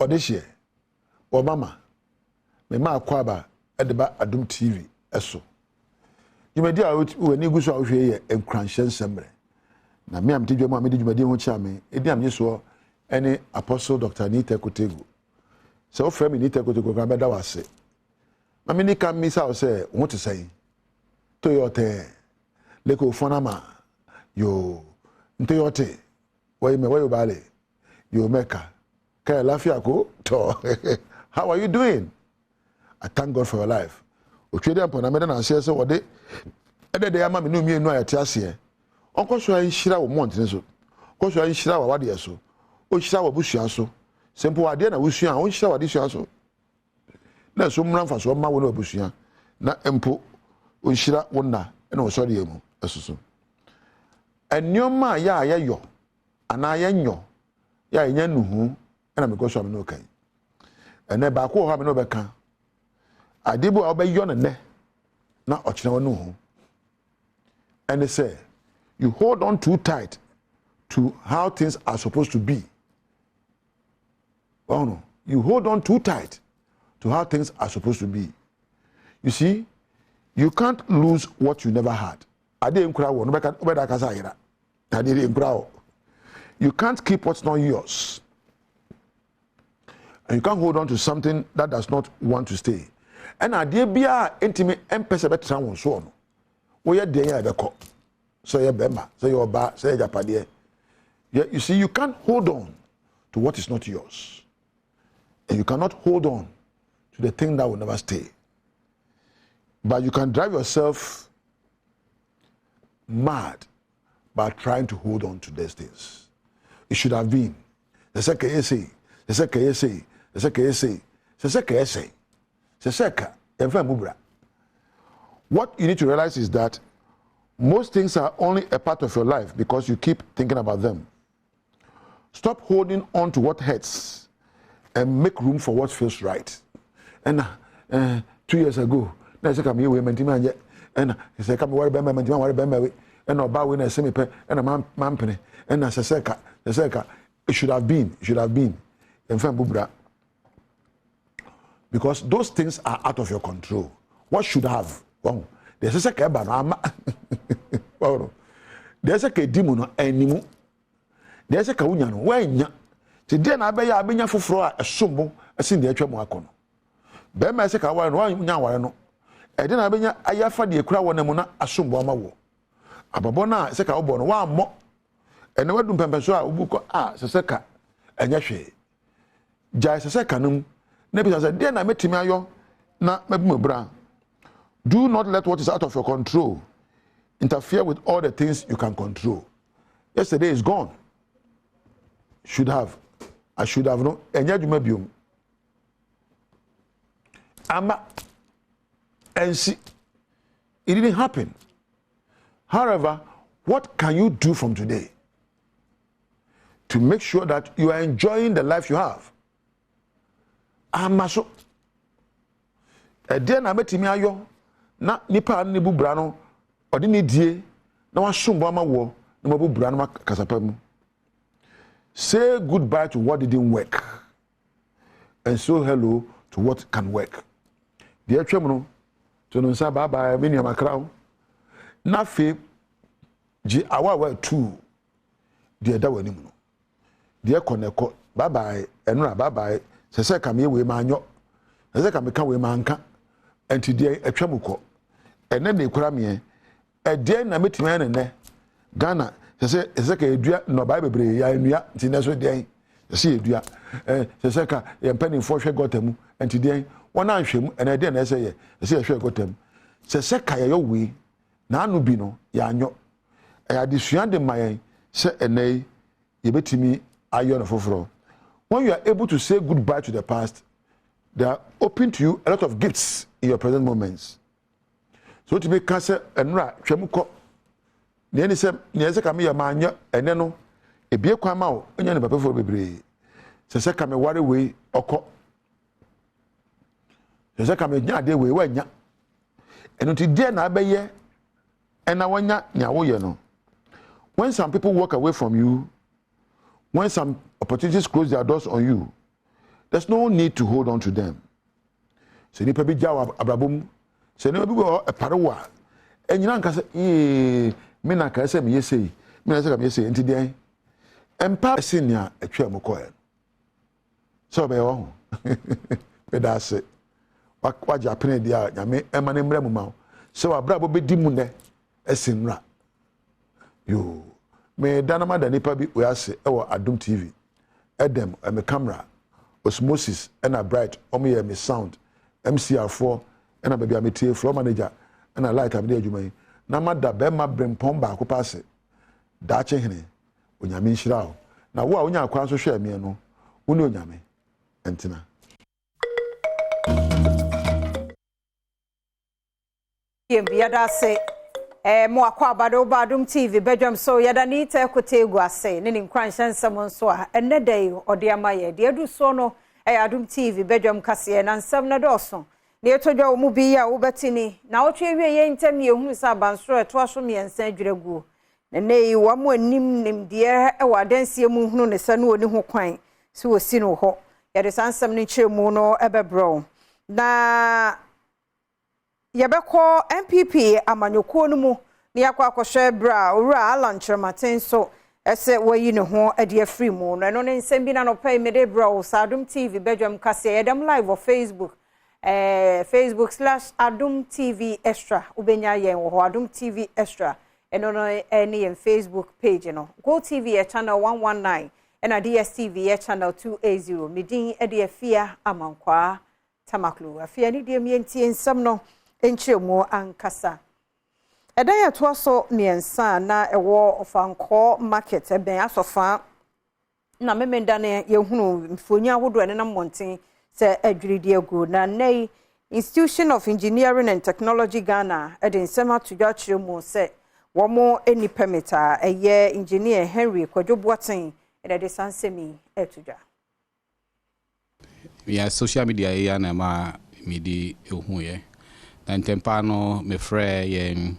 Odishie, or mama, me ma kwaba at the Adom TV, eso. You may deal with when you go out here and crunch and semble. Now, me, I'm teaching my media on charming, Ediam Yeswa, any apostle Dr. Nita Kotego. So, Femi Nita Kotego, Gabada was say. Mammy can miss out, say, what to say? Toyota, Leko Fonama, yo, Toyota, why me, why you ballet? You Mecca. Kaya Lafiako, to. How are you doing? I thank God for your life. Uchede upon a man and say, so what day? And then they are mammy no me no atiasie. Uncle Shua Shira or Monteneso. Kosha Shira or what so. O Shira or Bushiaso. Simple idea, I wish you on Shira this yaso. Let's some run for some ma will Bushia. Na empo Unshira wonder and no sorry emo. And your ma ya yo. And I yo. Ya yanu. And I'm because I'm no kind. And then back have no back. I did what obey yon and ne. Not Ochina no. And they say, you hold on too tight to how things are supposed to be. Oh no, you hold on too tight to how things are supposed to be. You see, you can't lose what you never had. I didn't cry. You can't keep what's not yours. And you can't hold on to something that does not want to stay. And idea be intimate and perceived someone so. We are there, so you're Bema, so you're Ba, so you're Japadie. You see, you can't hold on to what is not yours. And you cannot hold on to the thing that will never stay. But you can drive yourself mad by trying to hold on to these things. It should have been. The second essay, the second essay, the second essay, the second essay, the second, what you need to realize is that most things are only a part of your life because you keep thinking about them. Stop holding on to what hurts and make room for what feels right. And 2 years ago, I said, "Come here, and he said, "Come worry about my man, and about when I say me, and a man penny, and as a second, it should have been, and Bubra, because those things are out of your control. What should have? Well, there's a second, there's a demon anymore. There's a Kaunian, when today I be a binya for a sumbo, a sin the Chamoacono. Bema Seka, one now, I didn't have a yafa de crowd one amona, a sumbo amawo. Ababona, Seka Obon, one more, and never do Pampasua, Ubuko, Saseka, and Yashi. Jai Sasekanum, Nebby said, then I met Timayo, not Mebra. Do not let what is out of your control interfere with all the things you can control. Yesterday is gone. I should have known. And yet you may be. And see, it didn't happen. However, what can you do from today to make sure that you are enjoying the life you have? Amaso. Then I met him. Na nipa ne bu bra no odi ne die na wa sombo ama wo na mabu bra no kasapa mu. Say goodbye to what didn't work and so hello to what can work. The atwam no to no nsa bye bye me niam akrawo na fe ji awa 2 de da wani mu no de koneko bye bye enura bye bye se ka me we ma anyo se ka me ka we ma anka enti de atwam ko and then they cry me a day na meet me ne Ghana say ka edua no ba bebre ya enua nti na so dey say edua say ka ye mpani fo hwe gotamu nti dey wona anhwemu and dey na say ye say hwe gotamu say ka ye we na anu bi no ya anyo ya desua de mayen say enai ye betimi ayo no foforo. When you are able to say goodbye to the past, they are open to you a lot of gifts in your present moments. So to make cancer and ra chemuko the any say near come your man and no a beer come out and you never for bebre. Se come worry way or se come a day way when ya and until dear na be ye and na wanya nya no. When some people walk away from you, when some opportunities close their doors on you, There's no need to hold on to them. So nipa bi jaw abrabom. So nipa bi go e parewa. Enyina nka se me na ka se me yesei. Me na se ka me yesei enti den. Empa senior atwa mu ko e. So be wo. Be da se. Wa Japan dia nyame ema ne mra mu ma. So abrabo be di mu ne esinra. Yo. Me danama da nipa bi we ase e wo Adom TV. Edem me camera. Osmosis and a bright omo me sound. MCR4 and a baby amity floor manager and a light abde adwuma na mada be ma brempom ba ko passe da che hene onyame nhira na wo a onya akwa so hwe me no wo ne onyame entina yada se mo akwa Badwam TV Badwam so yada ni ta ekote egu ase ne nkwanshansam nso a enne dai ode amaye de edu so no Adom TV Badwam kase na nsam na doso na etodwa mu bi ya wo betini na wotwe wie ye ntem ye hunu sa bansoro eto aso miensa adwiregu na nei wo mo anim nimde e wadansie mu hunu ne sa no oni ho kwan si wo si no ho yade sansam ni chiremu no ebebro na yebekọ MPP amanyoko no mu na yakọ akọhwe bra owura alanchirmaten so ese wayi ne ho ade afri mu no eno ne nsem bi na no pay mede bra o Adom TV Badwam kase yedam live on Facebook Facebook/Adom TV Extra ubenya yen wo Adom TV Extra eno no eni en Facebook page no Go TV channel 119 ena DSTV channel 280 medin ade afia amankwa tamaklu afia ni de mientie nsem no enchiremu ankasa edan ya to so miensa na ewo ofanko market eben asofa na memenda ne yehunu mfonya wodo ne na monten se adwiridi agu na nei Institution of Engineering and Technology Ghana edin sema tudwa chiremu se womo eni permita eye engineer Henry Kwadwoboaten ede de sansemi etudwa ya social media ya na ma midi ehuye and Tempano Mefre,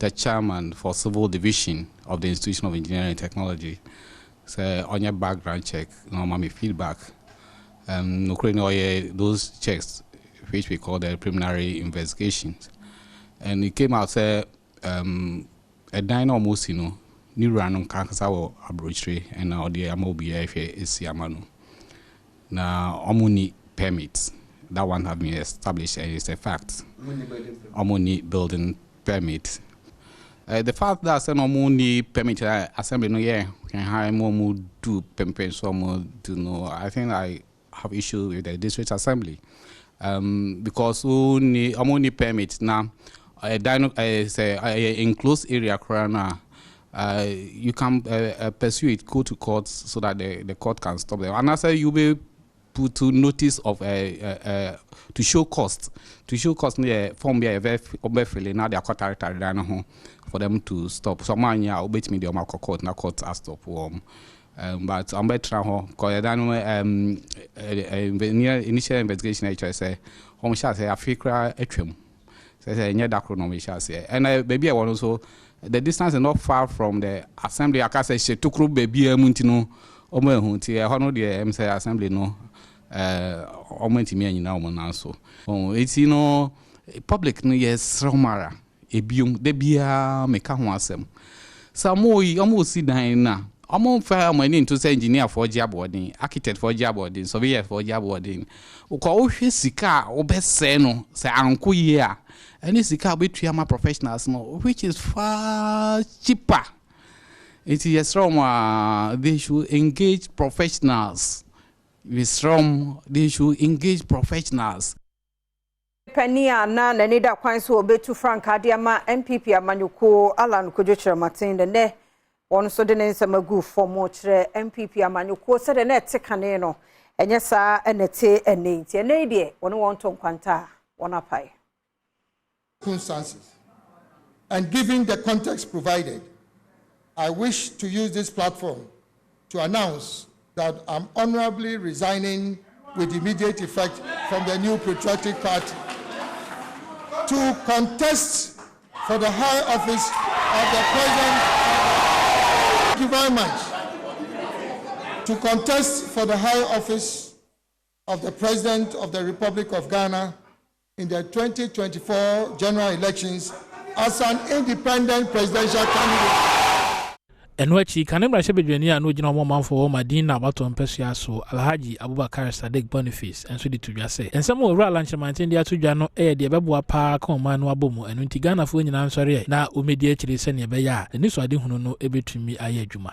the chairman for civil division of the Institution of Engineering and Technology. So on your background check, my feedback. Those checks, which we call the preliminary investigations, and it came out say a dino almost new random cancer or laboratory, and now the MOBF is Yamano. Now, Omuni permits. That one have been established and it's a fact. Omuni building permit. The fact that an Omuni permit assembly no can hire more do permit so more do know. I think I have issue with the district assembly because only Omuni permit now a enclosed area corona. You can pursue it, go to court so that the court can stop them. And I say you will put to notice of to show cost near form be very now they are court for them to stop. So man ya obey me the court na court has stop but I'm better because initial investigation I say home shall say Africa etwem say near that chronometer shall say and baby I want also the distance is not far from the assembly. I can say she took baby muntino omo hunti e hono de say assembly no augment me anyina omo nanso it's public no yes romara ebium de bia meka ho asem samoyi omo si dan na omo fa money into say engineer for job boarding, architect for job boarding, surveyor for job boarding. Uko ohwe sika obese no say anko ye a any sika betua ma professionals no which is far cheaper. It is from they should engage professionals. They should engage professionals. Penia na nida kwanso obetu Frank Adiama MPP amanyuko Alan Kojochira Martin de ne on so de nsamagu formo kire MPP amanyuko se de na tekane no enye sa enete enenti ene de won won to kwanta won apai circumstances. And given the context provided, I wish to use this platform to announce that I'm honorably resigning with immediate effect from the new patriotic party to contest for the high office of the President. Thank you very much. To contest for the high office of the President of the Republic of Ghana in the 2024 general elections as an independent presidential candidate. Enwachi Kanembra Shebedweni and Ujina Woman for Madina Badwam Pesiaso, Alhaji Abubakar Sadiq Boniface, and Sudi Tujase. And some more Ralanch Mantindia Tujano, the Babua Pa, Coman Wabomo, and Untigana for an answer. Now, immediately send your beya, and this I didn't know able to me Ayajuma.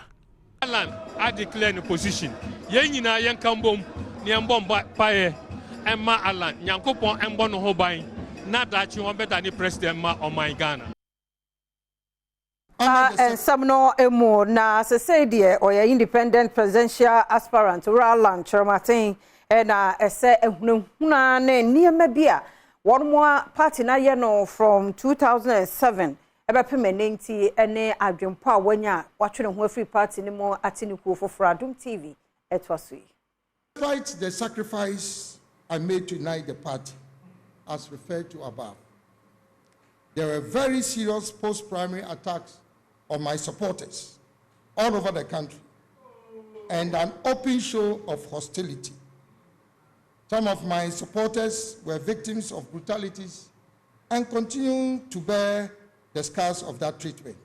Alan, I declare the position. Yenina Yankambom, Niambom Paye, and Ma Alan, Yankopon and Bono Hobain, not that you want better than President Ma or my Ghana. And some no more na say dear or your independent presidential aspirant Ralan Chermatin and say na near Mabia. One more party na yeno from 2007. Eba permanenti ene adwempa wanya watching a free party ni more atiniku for Adom TV. It was we. Despite the sacrifice I made to unite the party, as referred to above, there were very serious post-primary attacks on my supporters all over the country and an open show of hostility. Some of my supporters were victims of brutalities and continue to bear the scars of that treatment.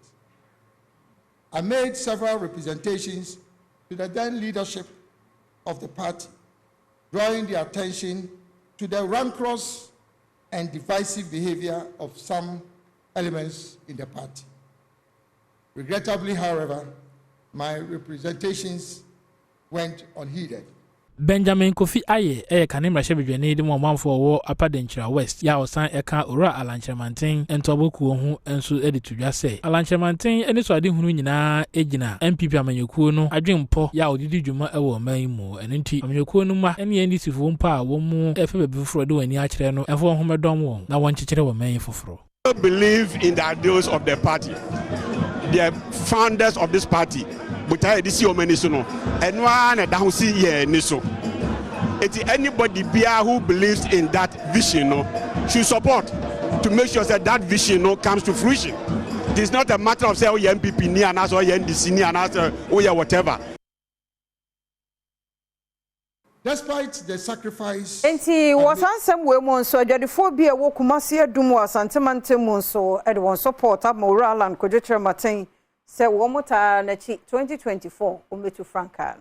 I made several representations to the then leadership of the party, drawing their attention to the rancorous and divisive behavior of some elements in the party. Regrettably, however, my representations went unheeded. Benjamin Kofi Aye, Kanembra Shebedweni, the one for war upper Denchira West. Ya Osan Eka Ura Alanchermantin, and Toboku, who and so edit to just say. Alanchermantin, and so I didn't win Egina, MPP Amanyukuno, I dream po, Yao did you more Maymo, and inti Amanyukunuma, and the NDC for one more, if ever before doing the Archerno, and for whom a dom, now one chichero May for fro. I believe in the ideals of the party. The founders of this party, but I see Omenisono, and one down see here Niso. It's anybody who believes in that vision should support to make sure that that vision comes to fruition. It is not a matter of say oh yeah MPP ni and or yeah NDC ni and oh yeah whatever. Despite the sacrifice, Enti was some way monso the phobia wo kumasi adum was antemante monso e won support up moral and kojetre matin say wo mota na chi 2024 umetu frankan.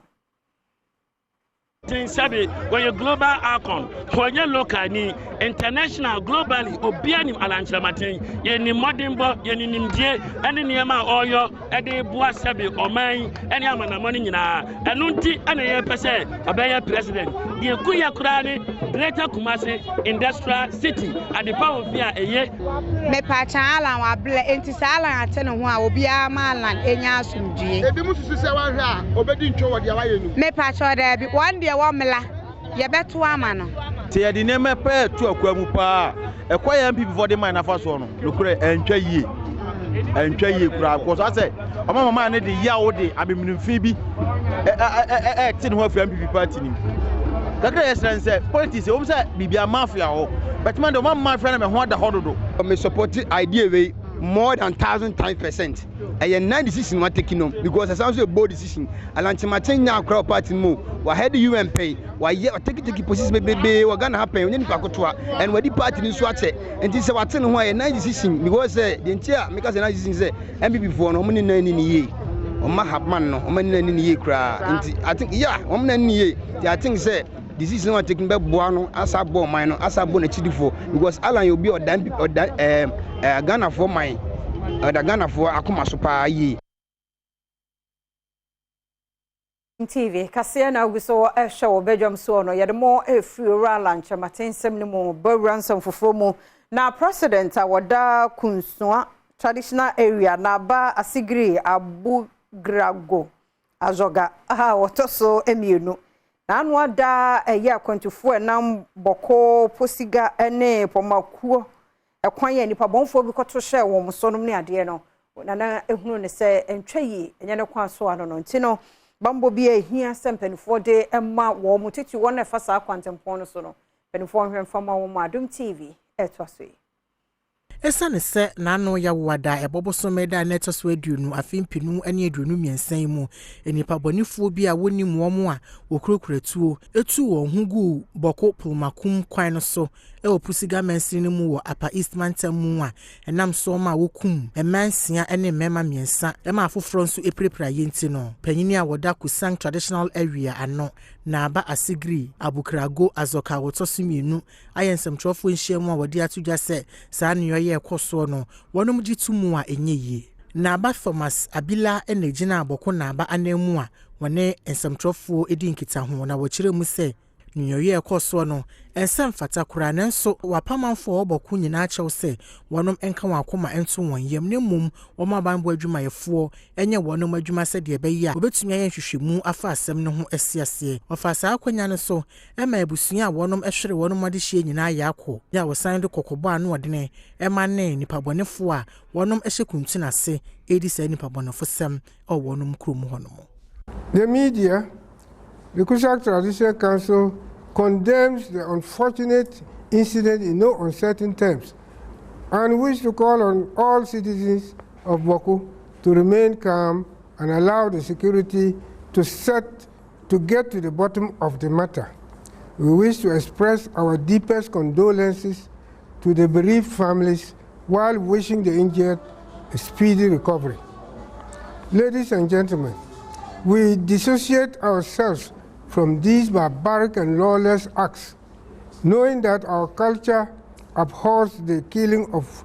Sabi when you global icon, when you local ni international globally obianim alanchamatin ye ni modimbo ye ni nimdie ene niema oyo e de bua sabi oman ene amana money nyina enu nti ene ye pese obeye president ye kuya kurani Greater Kumasi Industrial City at the power of via eye me pa chala wa ble enti sala atene ho a obia malan enya asumdue ebi mususu se wa hwe a obedi ntwo wo de awaye nu me pa cho da bi one day womela ye beto ama no te ye di neme pa tu akwamu pa ekoya MPP for the man afa so no lokure entwa yie kura ko so say mama ne de ya wo de abemnimfi bi tin ho afia MPP party ni kakra yes say politics o say bibia mafia ho but man the mafia na me ho da hododo me support idea we more than 1,000%. A 9 decision was taken on because it's also a bold decision. Alanchematin now crowd party move. Why had you and pay? Why you take position baby? What gonna happen when you pakotwa and when the party in swat and this is what's in why a 9 decision because the entire because the 9 decision say MPP for no money in ye. Or Mahapman no money in ye cry. I think yeah, woman in ye. I think say decision was taken by Buano as a bomb minor as a bonnet for because Alan you'll be or Ghana for my the Ghana for Akuma Super ye. TV Kasiana we saw a show Badwam so no yet more a few lunch matin sem no more ransom for fomo na president awada kunswa traditional area na ba asigri abu grago azoga aha wotoso emienu na anwa da eya kwantufo enam boko posiga ene pomakuo ekwan ye nipa bonfo bi koto hye wo musonom ne ade no na ehunu ne se entwayi enye ne kwan so ano no ntino bambo bi ehia sempenfo de emma wo mutiti wo na fasa kwantempon no so no penfo hwemfama wo Adom TV etwaso esane se na no ya wada ebobosome da netos weduonu afimpinu ane aduonu miensan mu enipa bonifuo bi a woni muomo a wokurokuretuo etu won hugu boko pulmakum kwan no so opusiga mensini mu wo apa eastman tamu a enam so ma wokum emansia ene mema miensa ema afoforo nso eprepra yenti no panyini a woda kusang traditional area ano na aba asigri abukrago azoka wotosumienu ayensemtrofo nhyiamu a wodi atudwa se saa ne yoye ekoso no wonom gitumu a enye na aba Thomas Abila ene gina aboko na aba anemu a wone ensemtrofo edi nkita ho na wokyere mu se Nyoye ekoso no ensem fata kura nanso wapamanfo oboku nyina achew se wonom enka wakoma ento won yam ne mum wo mabanbo adwumayefo enye wonom adwuma se de beyi a obetumi ayen hwehwemu afa asem ne ho asiase ofasa akwanya ne so ema ebusua wonom ehwere wonom adehye nyina yakọ ya wosan de kokobo anu odene ema ne nipabonefo a wonom ehye kuntuna se edi se nipabonefo sem o wonom krum honom. The media, the Kusak Traditional Council, condemns the unfortunate incident in no uncertain terms and wish to call on all citizens of Boku to remain calm and allow the security to get to the bottom of the matter. We wish to express our deepest condolences to the bereaved families while wishing the injured a speedy recovery. Ladies and gentlemen, we dissociate ourselves from these barbaric and lawless acts, knowing that our culture abhors the killing of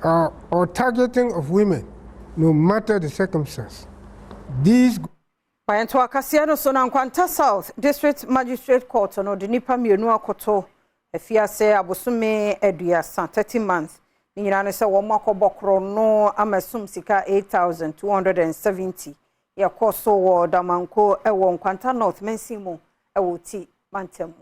or targeting of women, no matter the circumstance. These Payanto akasiano so na Nkwanta South District Magistrate Court no de nipa mienu akoto afiase abosome aduasa 30 months nyina ne se wo makobokro no amasum sika 8270 yakoso wo damanko ewo Nkwanta North Mensimu ewo ti Mantemu.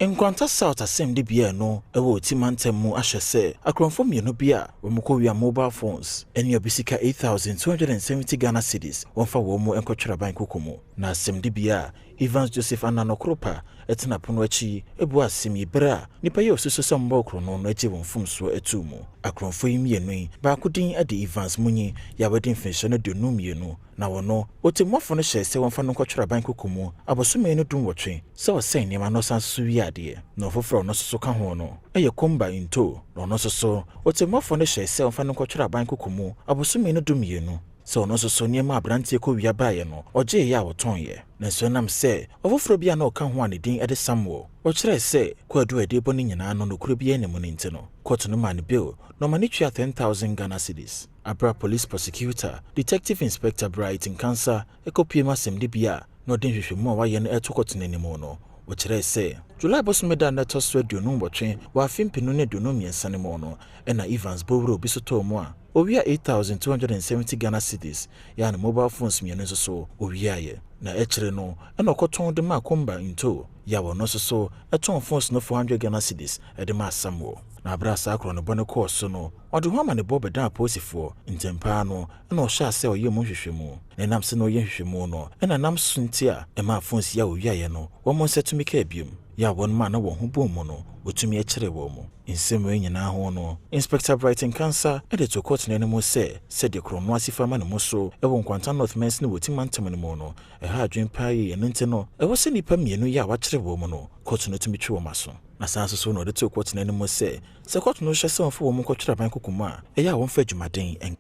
Nkwanta South asem de bia no ewo ti Mantemu ahyese akronfo mienu bia womko wia mobile phones eni obisika 8270 Ghana cedis wonfa wo mu enkotwera ban kokomo na asem de bia Evans Joseph Ananokropa etina pono achi ebu asem yibra nipa ye osuso sambo krono no achi wonfumso etumu akronfo yimienu ba kudin ade Evans munyi ya wedding function no de numienu na wono otemofo no hyese wonfa no nkotwera ban kokomo abosome no dum wotwe se osen ni ma no sanso wiade no foforo no soso ka ho no eye komba into no soso otemofo no hyese wonfa no nkotwera ban kokomo abosome no dum yenu so no so niema abrantie ko wia baaye no oje ya woton ye na so nam se ofoforo bia na oka ho anedin ede Samuel o kire se kwadu ede bo ni nyina no nokuro bia ne mu ne ntino court no man bill no mani twa 10,000 Ghana cedis Abra police prosecutor detective inspector Bright in cancer ekopie masem de bia no den hwehwemu a waye no etokot nenemu no o kire se July bosomeda na toswe duonu mbotwe wa afimpinu ne duonu miensane mo no na Evans Bowro bisoto mu a Ovia 8270 Ghana cedis ya na mobile phones mienu so ovia ye na echire no na okoton de ma komba into ya wono so eton phones no 400 Ghana cedis e de ma Samuel na abrasa akro no bone course no ode ho ama ne bobe dan posifo ntempa no na o sha se oye mu hwehwemu na nam se no oye hwehwemu no na nam sunti a e ma phones ya ovia ye no wo mo setumi ka biom ya won ma na wo ho bom mu no otumi echire wo mu insemu nyina ho no Inspector Brighton Cancer ede to court na nemu se de krono asifa ma ne mo so e wo Nkwanta North Men's ne woti Mantem ne mo no e ha adwen paaye ye nte no e wo se nipa mienu ya wa kire wo mu no court no tumi twe wo maso na sanso so no de to court na nemu se court no hye se wonfo wo mu kwatwera ban kokuma e ya won fa dwumaden en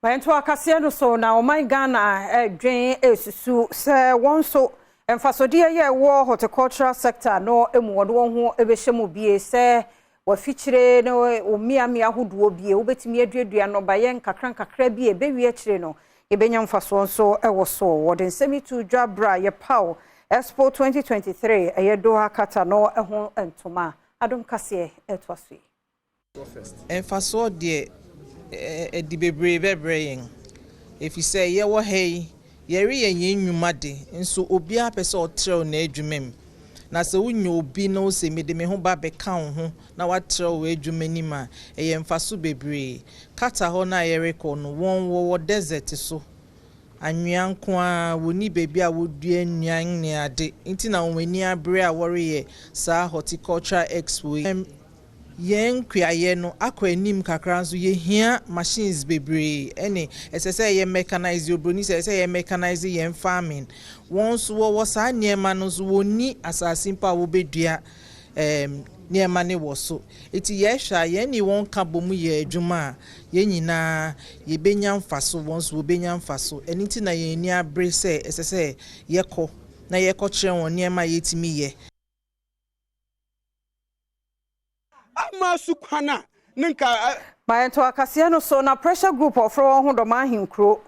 Payanto akase no so na o my Ghana dwen esusu se won so Emfasodie ye wo horticultural sector no emu wodo ho ebehye bie se wa fichire no omiamia hoduo bie obetimi aduadua no baye nkakra bie bewie akire no ebenya mfaso nso ewo so wode nsemi tu dwabra ye paw Expo 2023 eyedo akata no eho entoma Adom kase etwaso emfaso de edibebre yen if you say ye wo hey yeri yenye nnwumade nso obi apese otrel na adwumem na se wunyo obi no se mede me ho ba beka ho na watrel we adwumani ma eye mfaso bebre kata ho na yereko no won wo desert so anwanko a woni bebi a wodua nwan ne ade nti na woni abre a wore ye sa horticultural expo yen kuaye no akwa anim kakra nso ye hia machines bebre ene esese ye mechanize obroni se ye mechanize yen farming once wo sa niema no so woni asase mpa wo bedua niema ne wo so eti ye hwa ye ni won ka bomu ye adwuma ye nyina ye benya mfaso once wo benya mfaso eni ti na ye ni abre se esese ye ko na ye ko kire won niema ye timi ye Masukana ninka my to akasiano so na pressure group of from ho do ma hinkro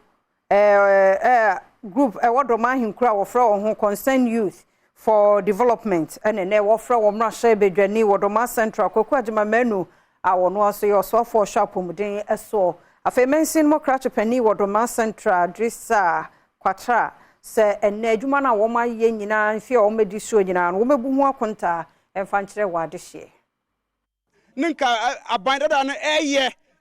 group what do ma hinkro wo from ho concern youth for development and na wo from wo mra sha bedwani wo do ma central kokwa jima manu awono aso yo so for sharp muden eso afemensin mo crash pani wo do ma central drisa kwatra se enne adwuma na wo ma ye nyina mfi o medi so nyina wo mebu ho akonta emfa nkire wa de hye ninka abandada na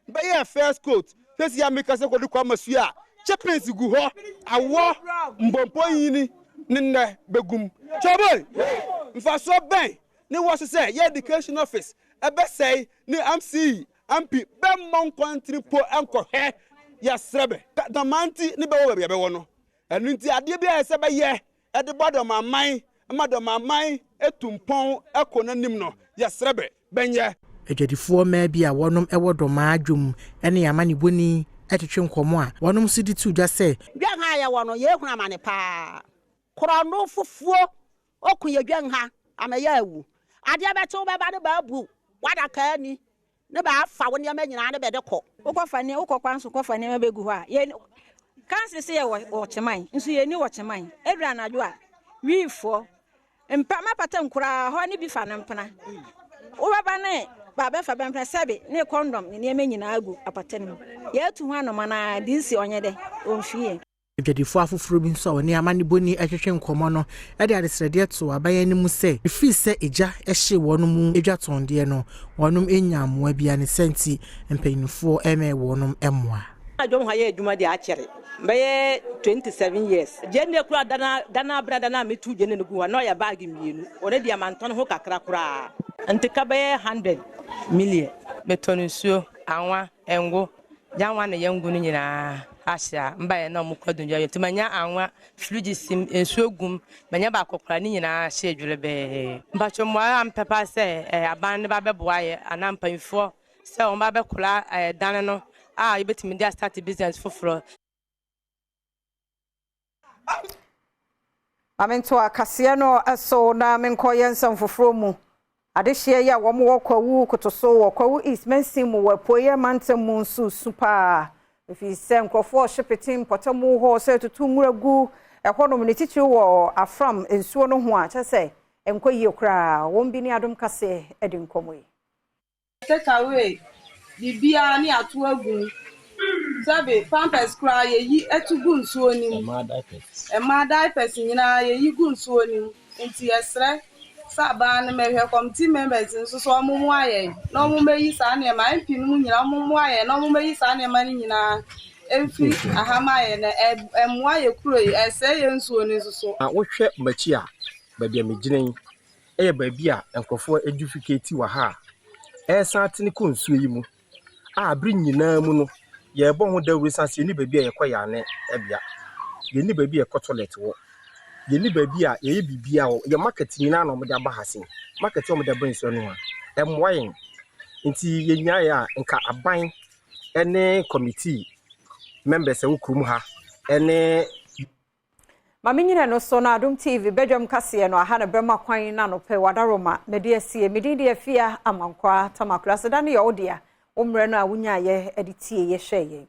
be ye first coat fesi ya meka se kodu kwa masua chepens gu ho awo mbompo yini nne begum choboy mfaso ben ni wo se ye education office ebe say ni MC MP be mon country po enko he ya srebe da manti ni be wo be wo no enu nti ade bia se be ye e de bodo maman etumpon ekonanim no ya srebe benye Ejadifo ma bi a wonom ewo do ma adwum ene amane boni etwetwe nkomo a wonom so di tu dwa se dwan ha ya wono ye hunu amane pa krono fufuo okuye dwan ha amaya awu ade abeto be ba de ba bu wada ka ni ne ba fa woni amanyina ne be de ko ukofa ne ukokwa nso kofa ne mabegu ho a ye kanse se ye wo cheman nso ye ni wo cheman edra na dwo a wifo mpa mapata nkura ho ne bi fa ne mpena ubaba ne baba fa bempra sebe ne condom ne niam nyina agu apatem ye tu ho anoma na dinsi onye de onfie Ejadifo afoforo bi nso woni amane boni etwetwe nkomo no e de adesrede to abayan ni mu se fi se eja ehye wonom edwatonde no wonom enyamoa bia ne senti mpanyinfo eme wonom emmoa adwom ha ye adwuma de akere be 27 years jenne kura dana brada na metu jenne no guwa no ya bag mienu one dia manton ho kakra kura antika be 100 million betonsuo anwa engo janwa na yangu ni nyina asha mbaye na mu kwadunja yetimanya anwa flugisim ensuogum manya ba kokora ni nyina hye adwure be mbacho mwa ampepa se aban ne ba beboaye anampanfo se on ba bekola dan no yebetimi dia start business foforo amento akase no so na menkoye nsam foforo mu adehye ya wo mo kwawu kotoso wo kwawu is mensim wo poye mantem mu nsu super if se nkrofo shipetin potamu ho se tutu muragu ehonom ne tichi wo afram ensuo no ho a chese enkoye kra wo mbi ni adom kase edinkomoyi take away bibia ni atu agu sabe pampers kra yeyi etugu nsuo ni ema diapers nyina yeyi gu nsuo ni enti esre saban mehwe committee members nso so omumu aye no omumeyi sa na ema mp nu nyina omumu aye no omumeyi sa na ema ni nyina emfi ahama aye na emu aye kuro ese ye nsuo ni so wohwe machi a baabi a meginen baabi a enkofo eduficate wa ha esante ne konsuo yi mu abri nyina mu no ye bo ho da wesanse ni baabi a yekoya ne ebia ye ni baabi a toilet wo ye ni baabi a ye bibia wo ye market nyina na mo da bahasin market o mo da ban so no a emwayen nti ye nya ya nka aban ene committee members e krum ha ene mamenyina no so na Adom TV Badwam kase no aha na brema kwan na no pe wadaroma mede asie medidi afia amankwa tamakura sedane ye odia omre no a wunya ye editie ye hweye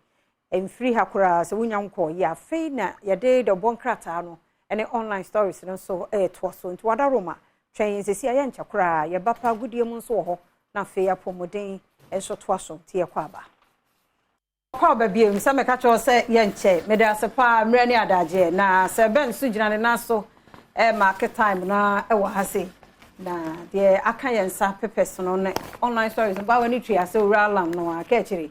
emfiri hakura se wunya nko ye afei na ye de bonkrata no ene online stories no so toso nti wadaroma twen sesi aye nchakura ye bapa gudie mu nso ho na afei apomoden enso toso tie kwa ba kwa babie msame kacho se ye nche mede asepa mre ni adaje na se ben su gina ne naso market time na ewa hase na de aka ye nsa pepes no ne online stories ba wani twi ase ura lam no aka chiri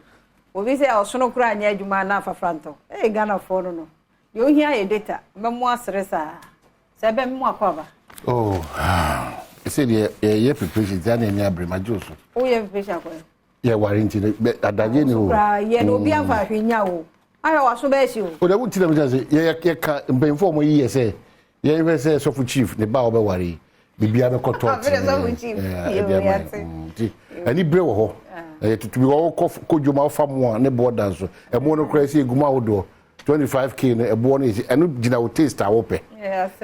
obi se osono kura anya adwuma na afafranto Ghana for no yo hia ye data memo asresa se ben mu akwa ba say ye preparation than any abremajo so. Oh ye preparation ko. Ye warranty adaje ni ho. Ye no bi afa hwenya wo. Ayo waso be si o. O da wuti na me say ye ka mpemfo mo yi ye say ye even say sofu chief ne ba obe ware. Bibia be koto. Sofu chief. Ani bre wo ho. To be all kojuma fam ne border so. E mo no kra say eguma wodo. 25k no ebo no isi eno gina wo taste a wo pe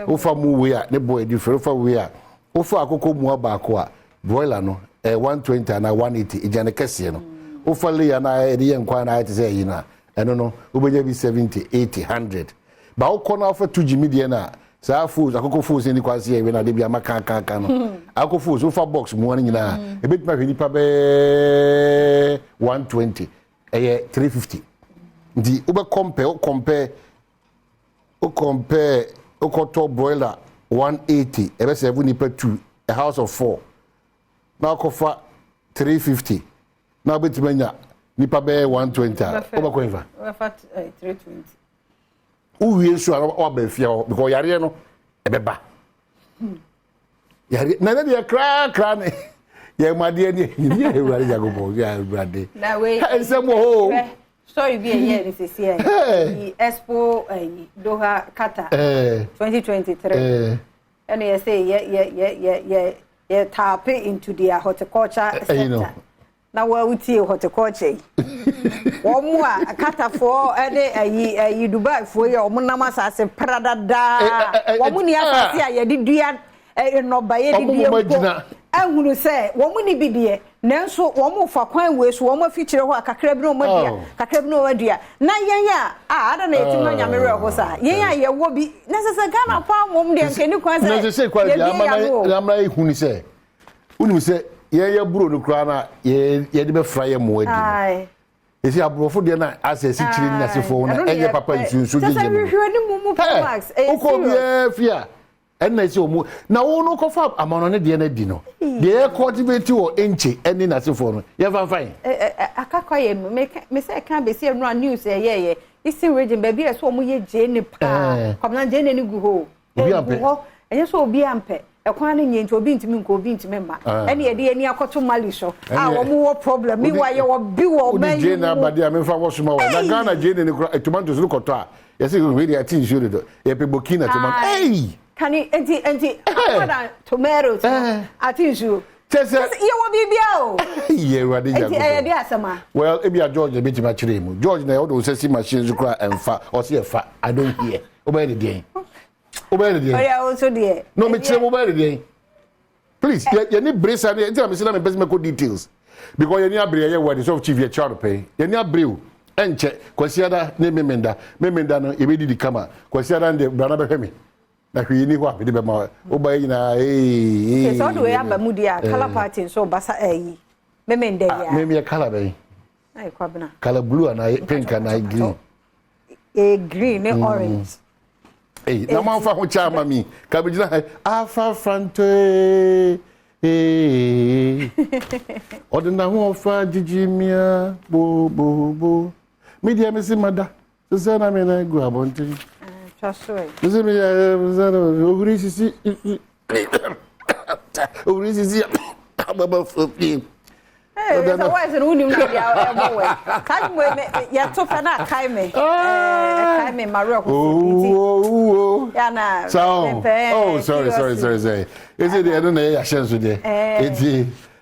wo fa mu we a ne boy different fa we a wo fa akoko mu abaako a broiler no 120 na 180 ejane kese no wo fa layer na e de nkwa na ite say yi na eno no wo beja bi 70 80 100 ba wo kona fa 2 gimi na sa foods akoko foods ni kwase e we na de bia maka no akoko foods wo fa box mu won nyina e betima hwe nipa be 120 350 di ube compare okoto broiler 180 ebe 7 nipa 2 a house of 4 na kofa 350 na betimanya nipa be 120 oba ko eva we fa 320 uwie so a ba fia because yare no ebe ba yare na de kra ne ye made ne ye eware jagobo ya brade na we ensemo ho sorry be here this is here the Expo Doha Qatar 2023 and you say yeah tap into their horticulture sector now we see horticulture one more Qatar for any Dubai for your monamasa se pradada one ni asase ya didua no baye didua ehunu se wo mu ni bidie nanso wo mu fa kwan we so wo mu feature ho akakra bi no madia kakra bi no madia na yenya ada na etima nya mere ho sa yenya ye wo bi na se Ghana pa mom de nke ni kwan se na se kwa bi amana ehunu se unu se ye buro no kra na ye de be fra ye mo adi ai esi abrofo de na asesi chiri na se fo na enye papa nsunsu jeje se hwe ni mumu max uko bi fia na esi omu na wo no kofa amano ne de na di no de cultivate wo enche eni na se fo no ye fa fine akakwa ye me se kan be se no news ye isi region ba bi e so omu ye je ni pa kwamna je ni gu ho obi ampe enye so obi ampe ekwan ne nye nti obi ntimi nko obi ntimi ma ene ye de ye ni akoto mali so wo mu wo problem mi wa ye wo bi wo man je na bade a me fa wo suma wa na Ghana je ni tomatoes no koto a ye se we dey atin sure do ye pe Burkina tomato Can it tomatoes? I think you. You will be bio. Yeah, what did you? Well, if you are George, a bit of a George, now don't say machines cry and fat or see a fat. I don't hear. Obey the day. Obey the day. I also dear. No, me obey the day. Please, you need brace and tell me some medical details. Because you need a brace, what is of chief your child pay. You need a brew. And check. Consider name Memenda, no, immediately come out. Consider the brother Hemi. Na hwi ni ho a de be ma oba yi na so do we abamu dia color party so basa memende ya meme color be ai kwabena color blue and pink and green green and orange na ma fa ho cha mami ka be gina afa frante odina ho fa jijimia bo media me si mada so na me na go abonti Trasoi. Você me obrigisi ababa fofi. So why is it uni na ya boy? Kai mo ya to fa na kai me. Kai me Mario ko. Ya na. Oh, sorry. Is it the no ya chance there? It's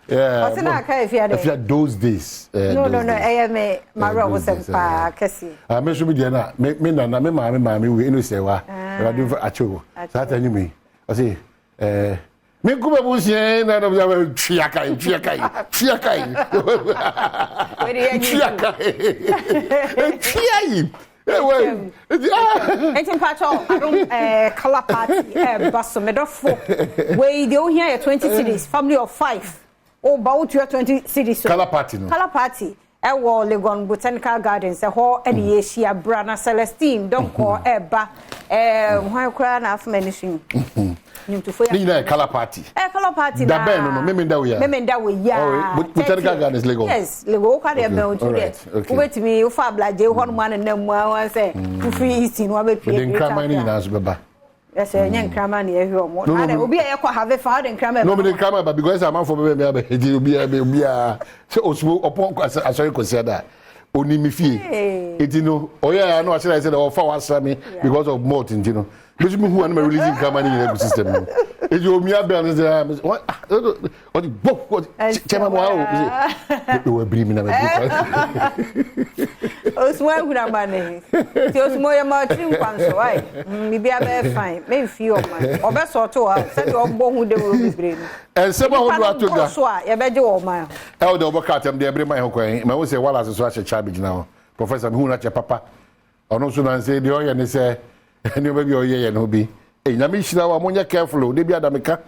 yeah. What's na kai if you those days. No. I am Mario was pa kesi. Me so be there na. Me na me mama we no say wa. I do for acho. That any me. I say me kuma bu sie na na twa kai. Where Twa Etin pacho adom color party baso medofo we dey o here 20 cities family of 5 o ba o 20 cities color party no color party e wo Legon Botanical Gardens e ho e dey shia Brana Celestine don ko eba ho kura na afma ni shin ni na color party color party da ben no memenda we ya Botanical Gardens Legon yes Legon ka dey ben o tu dey o betimi o fa blaje ho no man na mu an say free eating wa be pie den krama ni na so beba Yes, any crama near you. No, will be a have found in crama. Nobody crama, but because I'm for baby, it will be a so upon as I consider. Only me fee. It you know, oh yeah, I know. I said, oh, for us, because of Morton, you know. Which me who am releasing crama in the ecosystem. It will be a balance. What? Chema wow. You were bringing them. Oh, swear with a money. Just more about 2 pounds. Why? Maybe I better fine. Maybe few of mine. Or best or two. Said your bone who they will be bringing. And someone who are to go. So I bet you all my. Elder Overcut, they bring my home. My say, well, as a such a cabbage now. Professor, who not your papa? Or no sooner say the oil and they say, and you may be your year and who be. And I mean, careful. They be Adamika.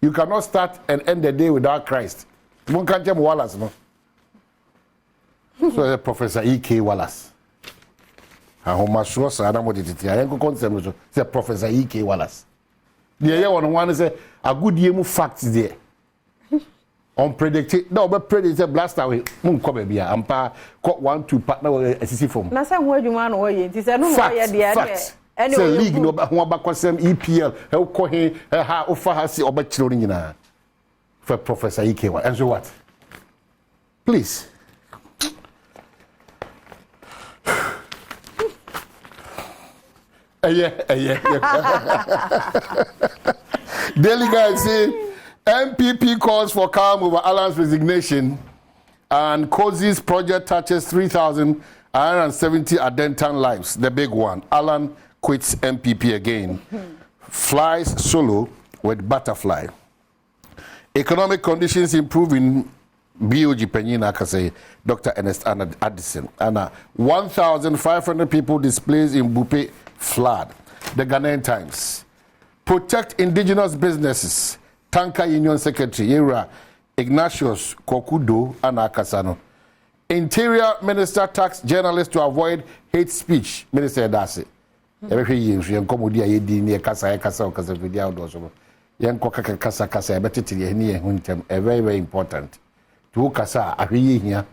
You cannot start and end the day without Christ. One can't tell Wallace, no. So Professor E.K. Wallace. I hope my source, I don't want it. I am concerned with Professor E.K. Wallace. The other one is a good year of facts there. Unpredicted, no, but predicted blast away. Moon come here. I'm pa caught 1-2 partner with a CC form. Now, some word you want away. It is a no facts. So league no one back was EPL. How call him? How offer has the opportunity now for Professor E.K. And so what? Please. Yeah. Daily guys say MPP calls for calm over Alan's resignation, and Cozy's project touches 3,170 Adentan lives. The big one. Alan quits MPP again. Flies solo with butterfly. Economic conditions improving. BOG Penina Kase, Dr. Ernest Addison. And 1,500 people displaced in Bupe flood. The Ghanaian Times. Protect indigenous businesses. Tanka Union Secretary Ira Ignatius Kokudo Anakasano. Interior Minister tasked journalists to avoid hate speech. Minister Dasi. Every year, you come with the idea near Kasa with the outdoors. Young Coca Kasa, better to the very, very important. To Kasa, a here.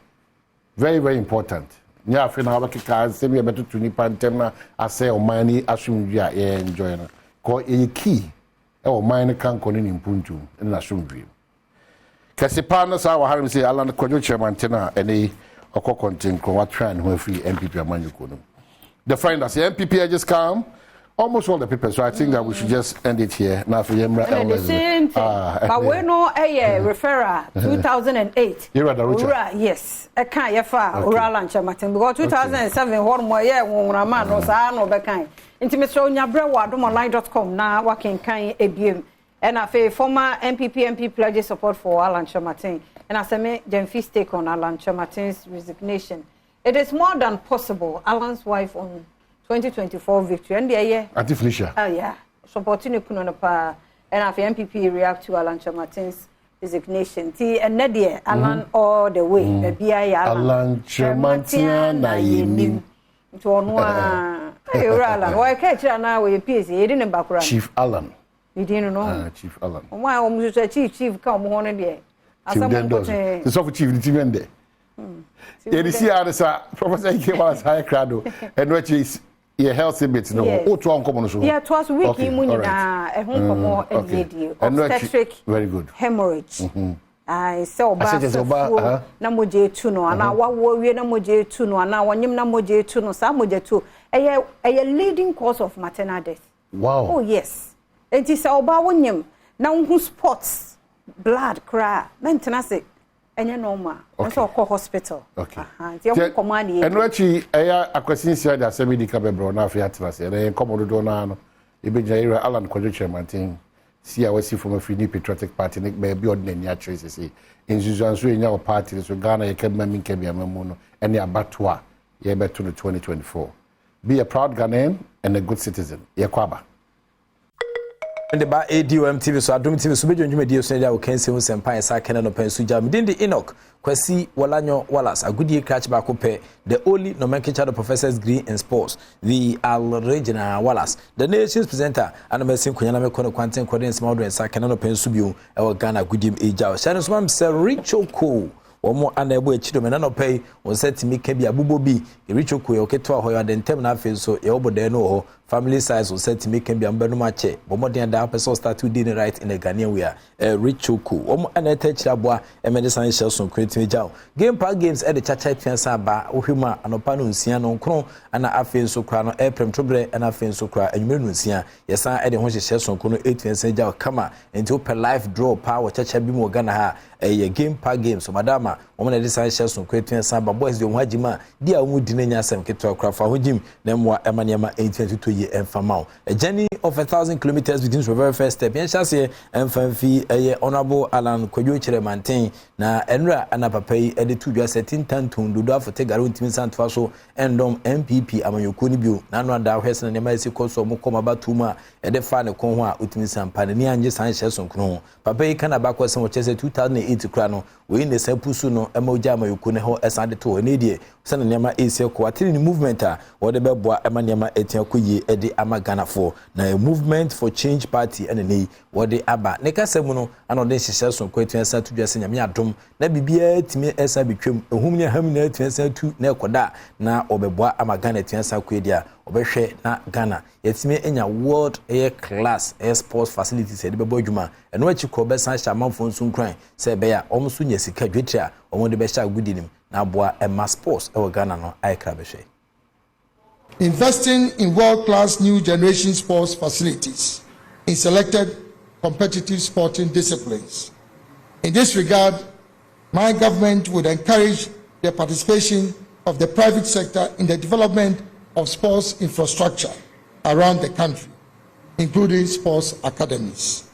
Very, very important. Nya afina abakika sɛ bi beto to nipa ntem na asɛ omani asumdua ye enjoy na ko e key e omani kan ko ne mpuntu na asumdua kasipa na sa wa harim sɛ Alan Kwadwo chairman tena ene okokontin ko watran ho free MPP amanyuko no. The find us the MPP just come almost all the people, so I think that we should just end it here. Now for the same thing. But we know a referrer 2008. Yes, I can't yafa oral lunch Martin because 2007 one more year when Raman was no bekind. Intimate show nyabra wa domonline.com na working kind ebiem. And I former MP pledges support for Alan Martin. And I say Jenfi stake on Alan Martin's resignation. It is more than possible. Alan's wife on 2024 victory and the Auntie Felicia. Oh yeah. Supporting the Kunonapa and after MPP react to Alan Martin's resignation. T and Nadia Alan all the way. The BI Alan Martin na yenim. To onwa. Hey Alan, why catch now with PC? You didn't background. Chief Alan. You didn't know. Chief Alan. Why almost a chief come on there. As the soft chief the team there. You see how this Professor E.K. was high crowd and which is your healthy bit no to uncommon so yeah twice week munina e hon komo edie obstetric very good hemorrhage I saw ba na moje tu no ana wawo wie na moje tu no ana wonyem na moje tu no sa moje tu a leading cause of maternal death. Wow. Oh yes. Enti sa oba wonyem na who spots blood cry maintenance enya normal. So call hospital. Okay. And wachi eya akwasinsia da asemi dika bebro na afia trase e komodo do na no e be jaira Alan Kwadwo chairman see a wasi from a free patriotic party nek be ordinary choice say in so enya o party so Ghana ye kemma min kebia mamu no ene abatwa ye beto no 2024. Be a proud Ghanaian and a good citizen. Ye kwaba. And the Adom TV so Adom TV so be jonjuma dio so dia wo kan se hu sempa esa kana no pen so jam din the Enoch Kwasi Walanyo Wallace agudie catch back up the only nomenclature of professors degree in sports the Al-Regina Wallace the nation's presenter and mesin kunyana me kono kwanten kodens mawdo esa kana no pen so bio e wo Ghana gudim eja so so mam sir Richoko omo anebo echido me na no pay on set mi ka bi abubo bi Richoko e oketo ahoyo adentem na afi so e obodo no ho family size will set to make him be ambenumache but more than that person start to do right in the Ghanaian way rich choku and attach abwa medicine shells on creating jaw game park games at the chacha fiansa ba ohuma anopano nsia no nkron ana afin so kra no prem tobre ana afin so kra anwumenu nsia yesa e de ho shells on kono 8 fiansa jaw kama into per life draw power chacha bi mo Ghana ha game park games so madama woman medicine shells on creating fiansa ba boys de ho agima dia mu di nanya asem ketwa kra fa ho jim na mwa emaniama 822 ye enfamao a journey of 1,000 kilometers within the very first step yen chase enfamfi honorable Alan Kwadwo Chiremanten na enra anapapai ede tudwa setting tantun dodo afote garo ntimi santoa so endom MPP amanyoko ni bio na no ada hwese na nema esi koso mo koma batuma ede fa ne kon ho a utimi sampa ne anje san hye sonkron papai kana ba kwese mo chese 2008 kra no we ne sapusu no emoja amayoko ne ho esande to ne die sana nema esi ko atiri ni movement a wode beboa emanema etia koyi ede amagana for na a movement for change party ene nei wode aba ne kasemu no ana ode hye sonkron etia sa tudwa se nyame adom na bibia timi esa betwem ehum ne ham na etia sa tu na ekoda na obeboa amagana etia sa koedia obehwe na Ghana yetimi enya world air class air sports facilities ede bebo adwuma eno achi ko be san shamanfo nsun kran se be ya omso nya sika dwetria omode be sha gudinim na boa ema sports e Ghana no aikra behwe. Investing in world-class new generation sports facilities in selected competitive sporting disciplines. In this regard, my government would encourage the participation of the private sector in the development of sports infrastructure around the country, including sports academies.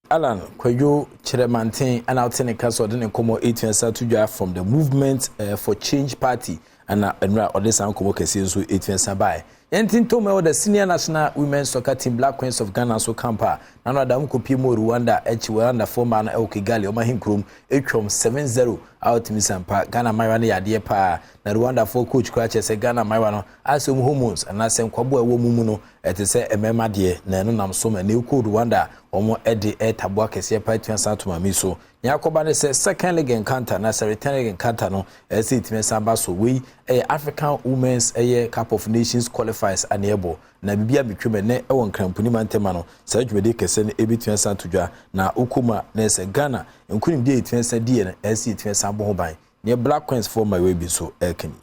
Alan Kwadwo Chiremanten and Altenica so den komo 18 Satudwa from the movement for change party and enra odesan komo kese so 18 Sabai. Yentin to me the senior national women's soccer team Black Queens of Ghana so camper na no adam kopi mo Rwanda Rwanda former na Kigali o mahinkrum etwom 7-0 out misampa Ghana Maiwa ne yade pa na Rwanda for coach Kwache se Ghana Maiwa no asem hormones and asem kwabo ewo mumu no etese emema de na no nam so ma ne ko Rwanda omo ede etabo kese pa twan satoma mi so Yakoba ne se second leg encounter na se return leg encounter no ese itime samba so we African Women's Cup of Nations qualifiers enable na bibia betweme ne ewon krampuni mantema no sa dwumede kese ne ebituen santudwa na okuma na se Ghana nkunim de etuen sa die na ese etuen sambo ho ban ne Black Queens for my way bi so ekani.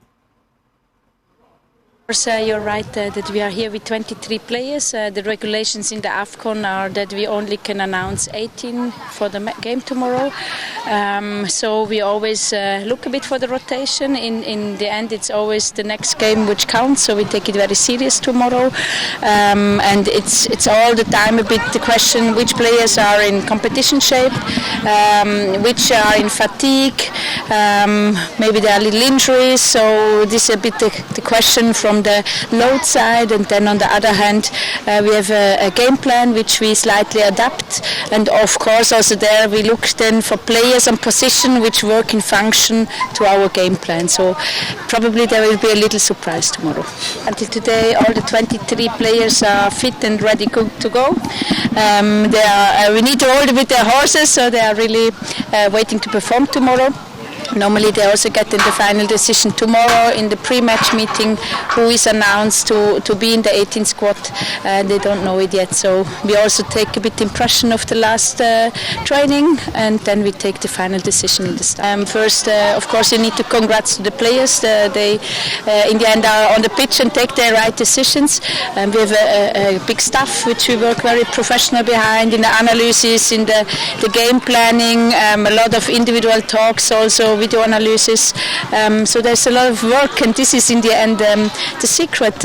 You're right that we are here with 23 players. The regulations in the AFCON are that we only can announce 18 for the game tomorrow. So we always look a bit for the rotation. In the end, it's always the next game which counts. So we take it very serious tomorrow. And it's all the time a bit the question which players are in competition shape, which are in fatigue. Maybe there are little injuries. So this is a bit the question from the load side, and then on the other hand we have a game plan which we slightly adapt, and of course also there we look then for players and position which work in function to our game plan. So probably there will be a little surprise tomorrow. Until today all the 23 players are fit and ready to go. We need to hold with their horses, so they are really waiting to perform tomorrow. Normally they also get in the final decision tomorrow in the pre-match meeting who is announced to be in the 18 squad. They don't know it yet, so we also take a bit impression of the last training, and then we take the final decision in the start. First, of course, you need to congrats to the players. They in the end are on the pitch and take their right decisions. We have a big staff which we work very professional behind in the analysis, in the game planning, a lot of individual talks also, video analysis. So there's a lot of work, and this is in the end the secret.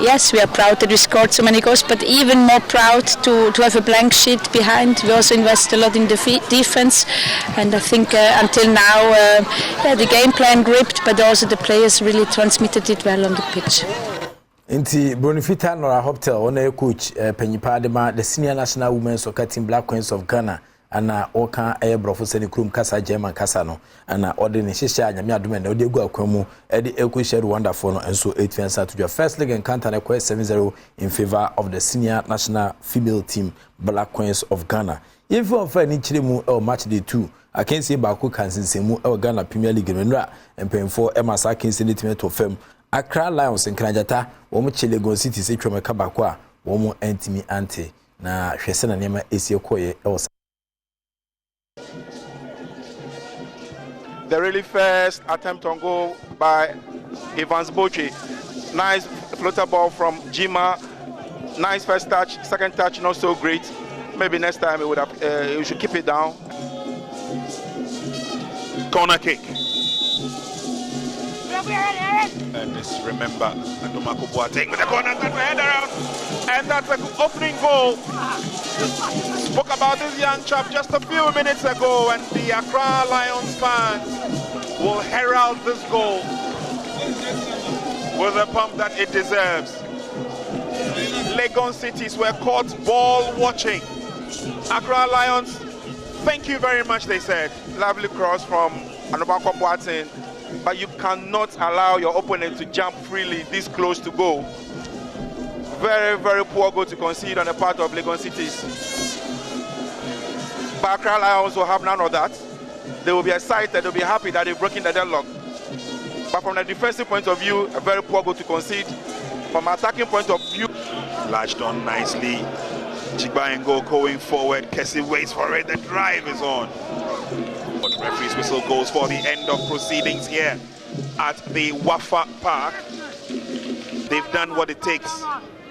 Yes, we are proud that we scored so many goals, but even more proud to have a blank sheet behind. We also invest a lot in the defense, and I think until now the game plan gripped, but also the players really transmitted it well on the pitch. Inti Bonifita Nora Hotel, on coach Penyipa Adema, the senior national women's soccer team Black Queens of Ghana. Ana oka brofo sene krum kasa German kasa no ana ode ne hyehyɛ anyame adom na ode gu akwamu ede ekwohye Rwanda for no enso 8 fensa to first league encounter na 7-0 in favor of the senior national female team Black Queens of Ghana. If you offer ni chiremu match day 2 akensi ba ko kansensemu Ghana Premier League no nra empemfo emasa akensi ne team to fam Accra Lions nkrajata wo mu Legon City se twem ka bako a wo mu antimi ante na hwese na nema esie koye e. The really first attempt on goal by Evans Boche. Nice floater ball from Jima. Nice first touch, second touch not so great. Maybe next time it would have. You should keep it down. Corner kick. And just remember, Adomako Boateng with the corner header out, and that's an opening goal. Spoke about this young chap just a few minutes ago, and the Accra Lions fans will herald this goal with the pump that it deserves. Legon Cities were caught ball watching. Accra Lions, thank you very much, they said. Lovely cross from Adomako Boateng. But you cannot allow your opponent to jump freely this close to goal. Very, very poor goal to concede on the part of Legon Cities. But Accra Lions will have none of that. They will be excited, they'll be happy that they've broken the deadlock. But from the defensive point of view, a very poor goal to concede. From an attacking point of view, latched on nicely. Chigbayengo going forward. Kessie waits for it. The drive is on. But the referee's whistle goes for the end of proceedings here at the Wafa Park. They've done what it takes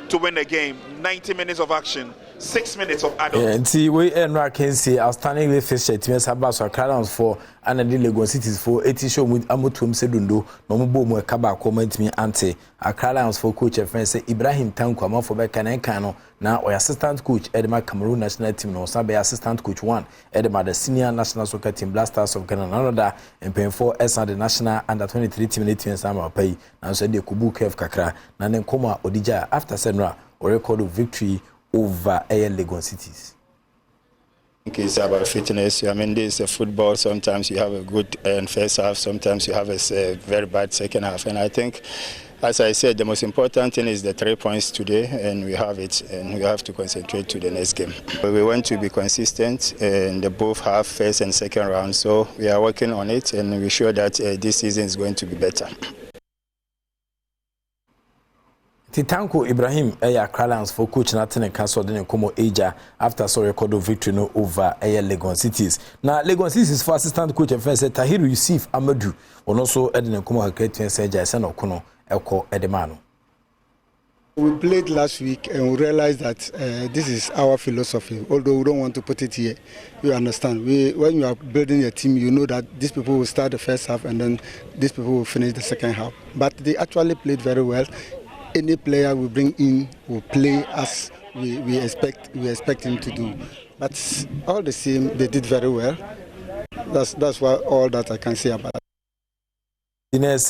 to win the game. 90 minutes of action, 6 minutes of add-on. And see, we can see outstanding fixture team Sabas or Crowns for and the Legon Cities for 80 show with Amutum Sedundo, Nomubo Kaba comment me ante. A Crowns for coach and friend say Ibrahim Tanko for Bekan and Kano. Now, our assistant coach, Edema Cameroon national team, no Sabe assistant coach 1, Edema the senior national soccer team Blasters of Ghana, another, and paying for S and the national under 23 team in Sama pay. Now, said the Kubu Kev Kakra, Nanen Koma Odija after Senra, or record of victory over Legon Cities. It's about fitness. I mean, this is football. Sometimes you have a good first half, sometimes you have a very bad second half. And I think, as I said, the most important thing is the 3 points today, and we have it, and we have to concentrate to the next game. We want to be consistent in the both half, first and second round, so we are working on it, and we're sure that this season is going to be better. Titanko Ibrahim Accra Lions for coach Nathan and Castle then Komo Aja after so record of victory no over Legon Cities. Now Legon Cities for assistant coach and friend said Tahiru Yusuf Amadou and also Edin Komo Haketi and Seja Sen Okono Elko Edemano. We played last week and we realized that this is our philosophy. Although we don't want to put it here, you understand. When you are building a team, you know that these people will start the first half and then these people will finish the second half. But they actually played very well. Any player we bring in will play as we expect him to do. But all the same, they did very well. That's what all that I can say about it. Ines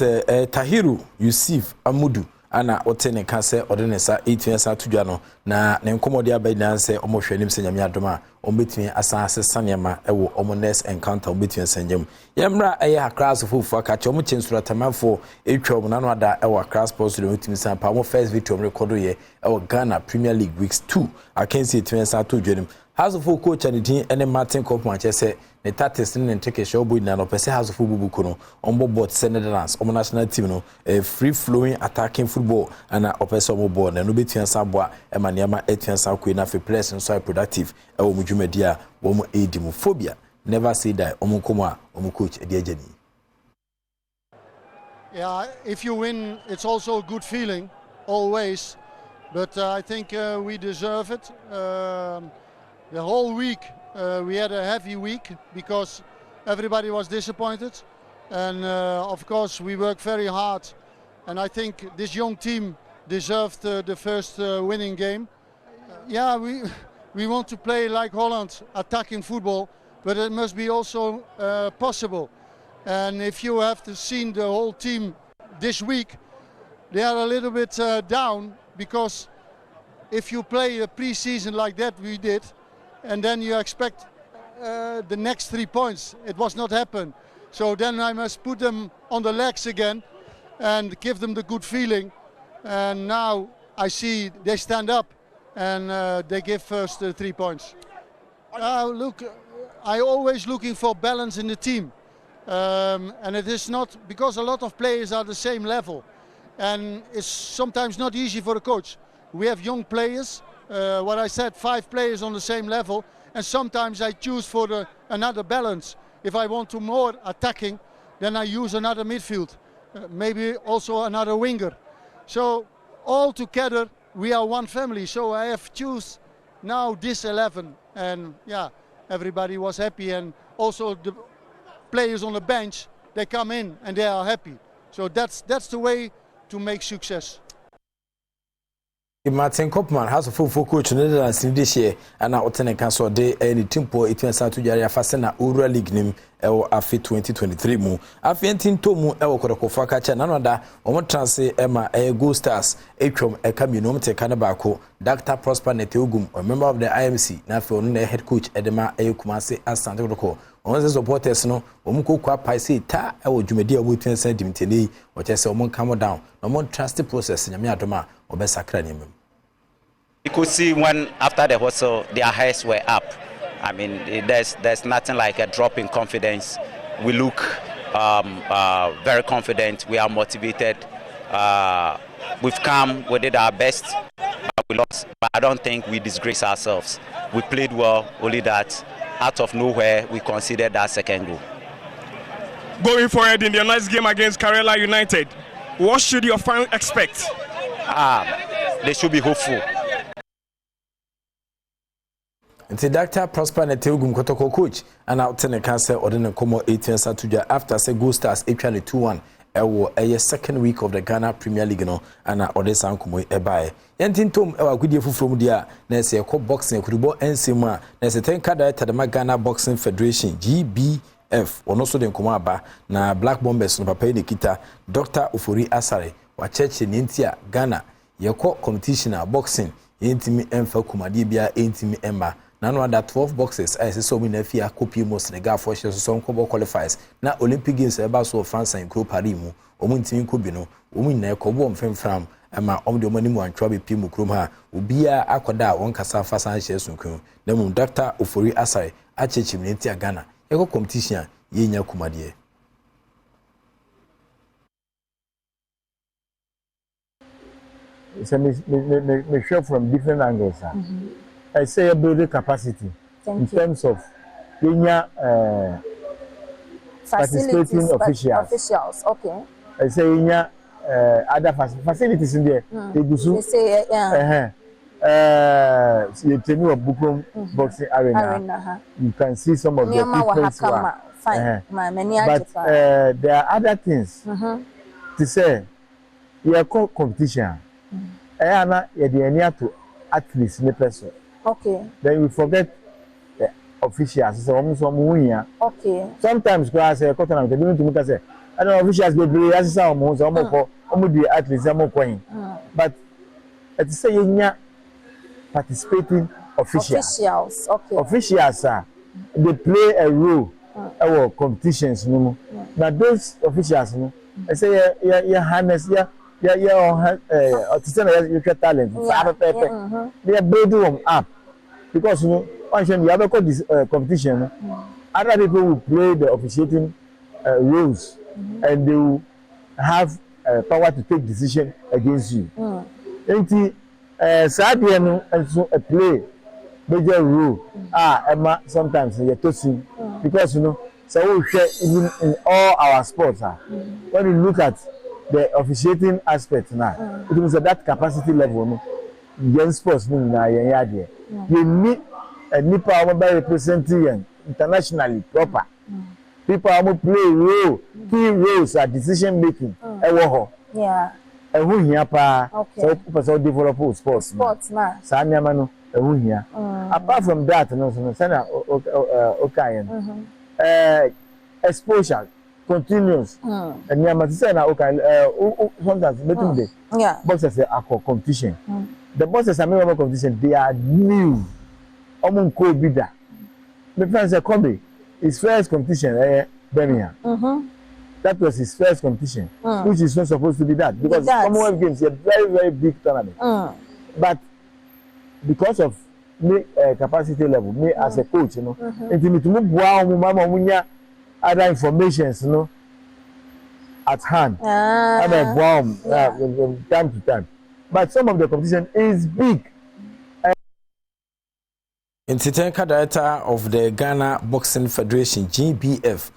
Tahiru Yusuf Amudu ana otene kase odenesa 8 years atudwa na ne nkomode abaidan se omohwenim se nyame adoma ombetumi asanse sanema ewo omones encounter ombetumi sanjem yemra Accra sofufu akache omchensura tamafo etwa omnano ada ewo Accra Sports de otumi san pa mo first victory record ye ewo Ghana Premier League weeks 2 akensi 8 years atudwanim House of coach and the and Martin Kopman say the tactics and take a show boy na no pese House of football no on board Netherlands on national team no a free flowing attacking football and a opesa mo ball na no between sabwa e maniama etian sa ku na fe players so productive e wo mudwumadia wo mo edimophobia never say die omo komo a omo coach e de ageni. Yeah, if you win it's also a good feeling always, but I think we deserve it. The whole week we had a heavy week because everybody was disappointed, and of course we worked very hard, and I think this young team deserved the first winning game. Yeah, we want to play like Holland, attacking football, but it must be also possible. And if you have seen the whole team this week, they are a little bit down, because if you play a pre-season like that we did, and then you expect the next 3 points. It was not happen. So then I must put them on the legs again and give them the good feeling. And now I see they stand up and they give first 3 points. Look, I always looking for balance in the team. And it is not, because a lot of players are the same level. and it's sometimes not easy for the coach. We have young players, what I said, 5 players on the same level, and sometimes I choose for another balance. If I want to more attacking, then I use another midfield, maybe also another winger. So all together we are one family. So I have choose now this 11, and yeah, everybody was happy, and also the players on the bench, they come in and they are happy. So that's the way to make success. Martin Kopman has a full coach in the Netherlands this year, and now Otene Council Day and Timpo 18 to Jaria Fasena Ura League name Afi 2023 mu. Afi Entinto mu Koroko Kacha Nanoda, Omo Transe Emma Go Stars, Echom Ekaminum Tekanabako, Dr. Prosper Neteugum, a member of the IMC, Nafi on the head coach Edema Kumase as Santoko. On the supporters no, Omuko Kwa Paisi Ta, Jumedia Witten Sedimitini, or just a come down, no more trusty process in Yamiadoma. You could see when after the whistle their heads were up. I mean, there's nothing like a drop in confidence. We look very confident. We are motivated. We've come, we did our best, but we lost. But I don't think we disgrace ourselves. We played well, only that out of nowhere we conceded that second goal. Going forward in the next game against Karela United, what should your fans expect? They should be hopeful. The Dr. Prosper Neteugum Kotoko coach and out ten cancer or then Como 18 Satuja after say Go Stars actually 2-1 a second week of the Ghana Premier League no and Odessa Nkumo Ebae. Yentin Tom Ewa Gudi from dia na se ko boxing kurubo ensema na se ten kada ta the Ghana Boxing Federation GBF ono so den Nkumo aba na Black Bombers no papa Nikita Dr. Ufori Asare wa church ni ntia Ghana yeko competition boxing yentimi emfa kumade bia entimi emba na no under 12 boxes I say so we na fia copy mo Senegal for sure so nkobo qualifies na Olympic Games eba so France and Group Paris mu omu ntimi nkobi no omu na ekobo mfemfram ama omde omani mu antwa be pi mu krom ha obia akoda won kasa fa san hye sunkun na mu Dr. Ofori Asai achechim ne ntia Ghana yeko competition yenya kumade. So me show from different angles. I say a building capacity in terms of participating officials. Okay. I say other facilities in there. They say you tell me Bukom boxing arena. You can see some of the people. But there are other things to say. You are competition. Ayana yediania to athletes ne person. Okay. Then we forget the officials. So okay. Sometimes class cotton and they to make say I don't officials be blue as some mo so the athletes am coin. But it say you participating officials. Okay. Officials they play a role our competitions no. Now those officials no I say yeah harness you get talent. They are building them up because you know once you have got this competition, other people will play the officiating roles and they will have power to take decision against you. And Sabiano also play major role. Emma sometimes you tossing because you know so we share even in all our sports. When you look at the officiating aspect now, it means that capacity level, no, young sports no na yeye you need a nipa who representing internationally proper. People who play key roles at decision making. Yeah. And who here pa? Okay. So people develop sports. Sports na. Sanya manu who here. Apart from that, no, so sana okay. Exposure. Continuous. And you must say now, okay, sometimes between the boxers are competition. The boxers are member competition, they are new. Among co-bidder. The friends are coming. His first competition, Birmingham. That was his first competition, which is not supposed to be that because Commonwealth Games is a very, very big tournament. But because of me capacity level, me as a coach, you know, other informations, you know, at hand. And Badwam time to time. But some of the competition is big. Intitenka director of the Ghana Boxing Federation GBF,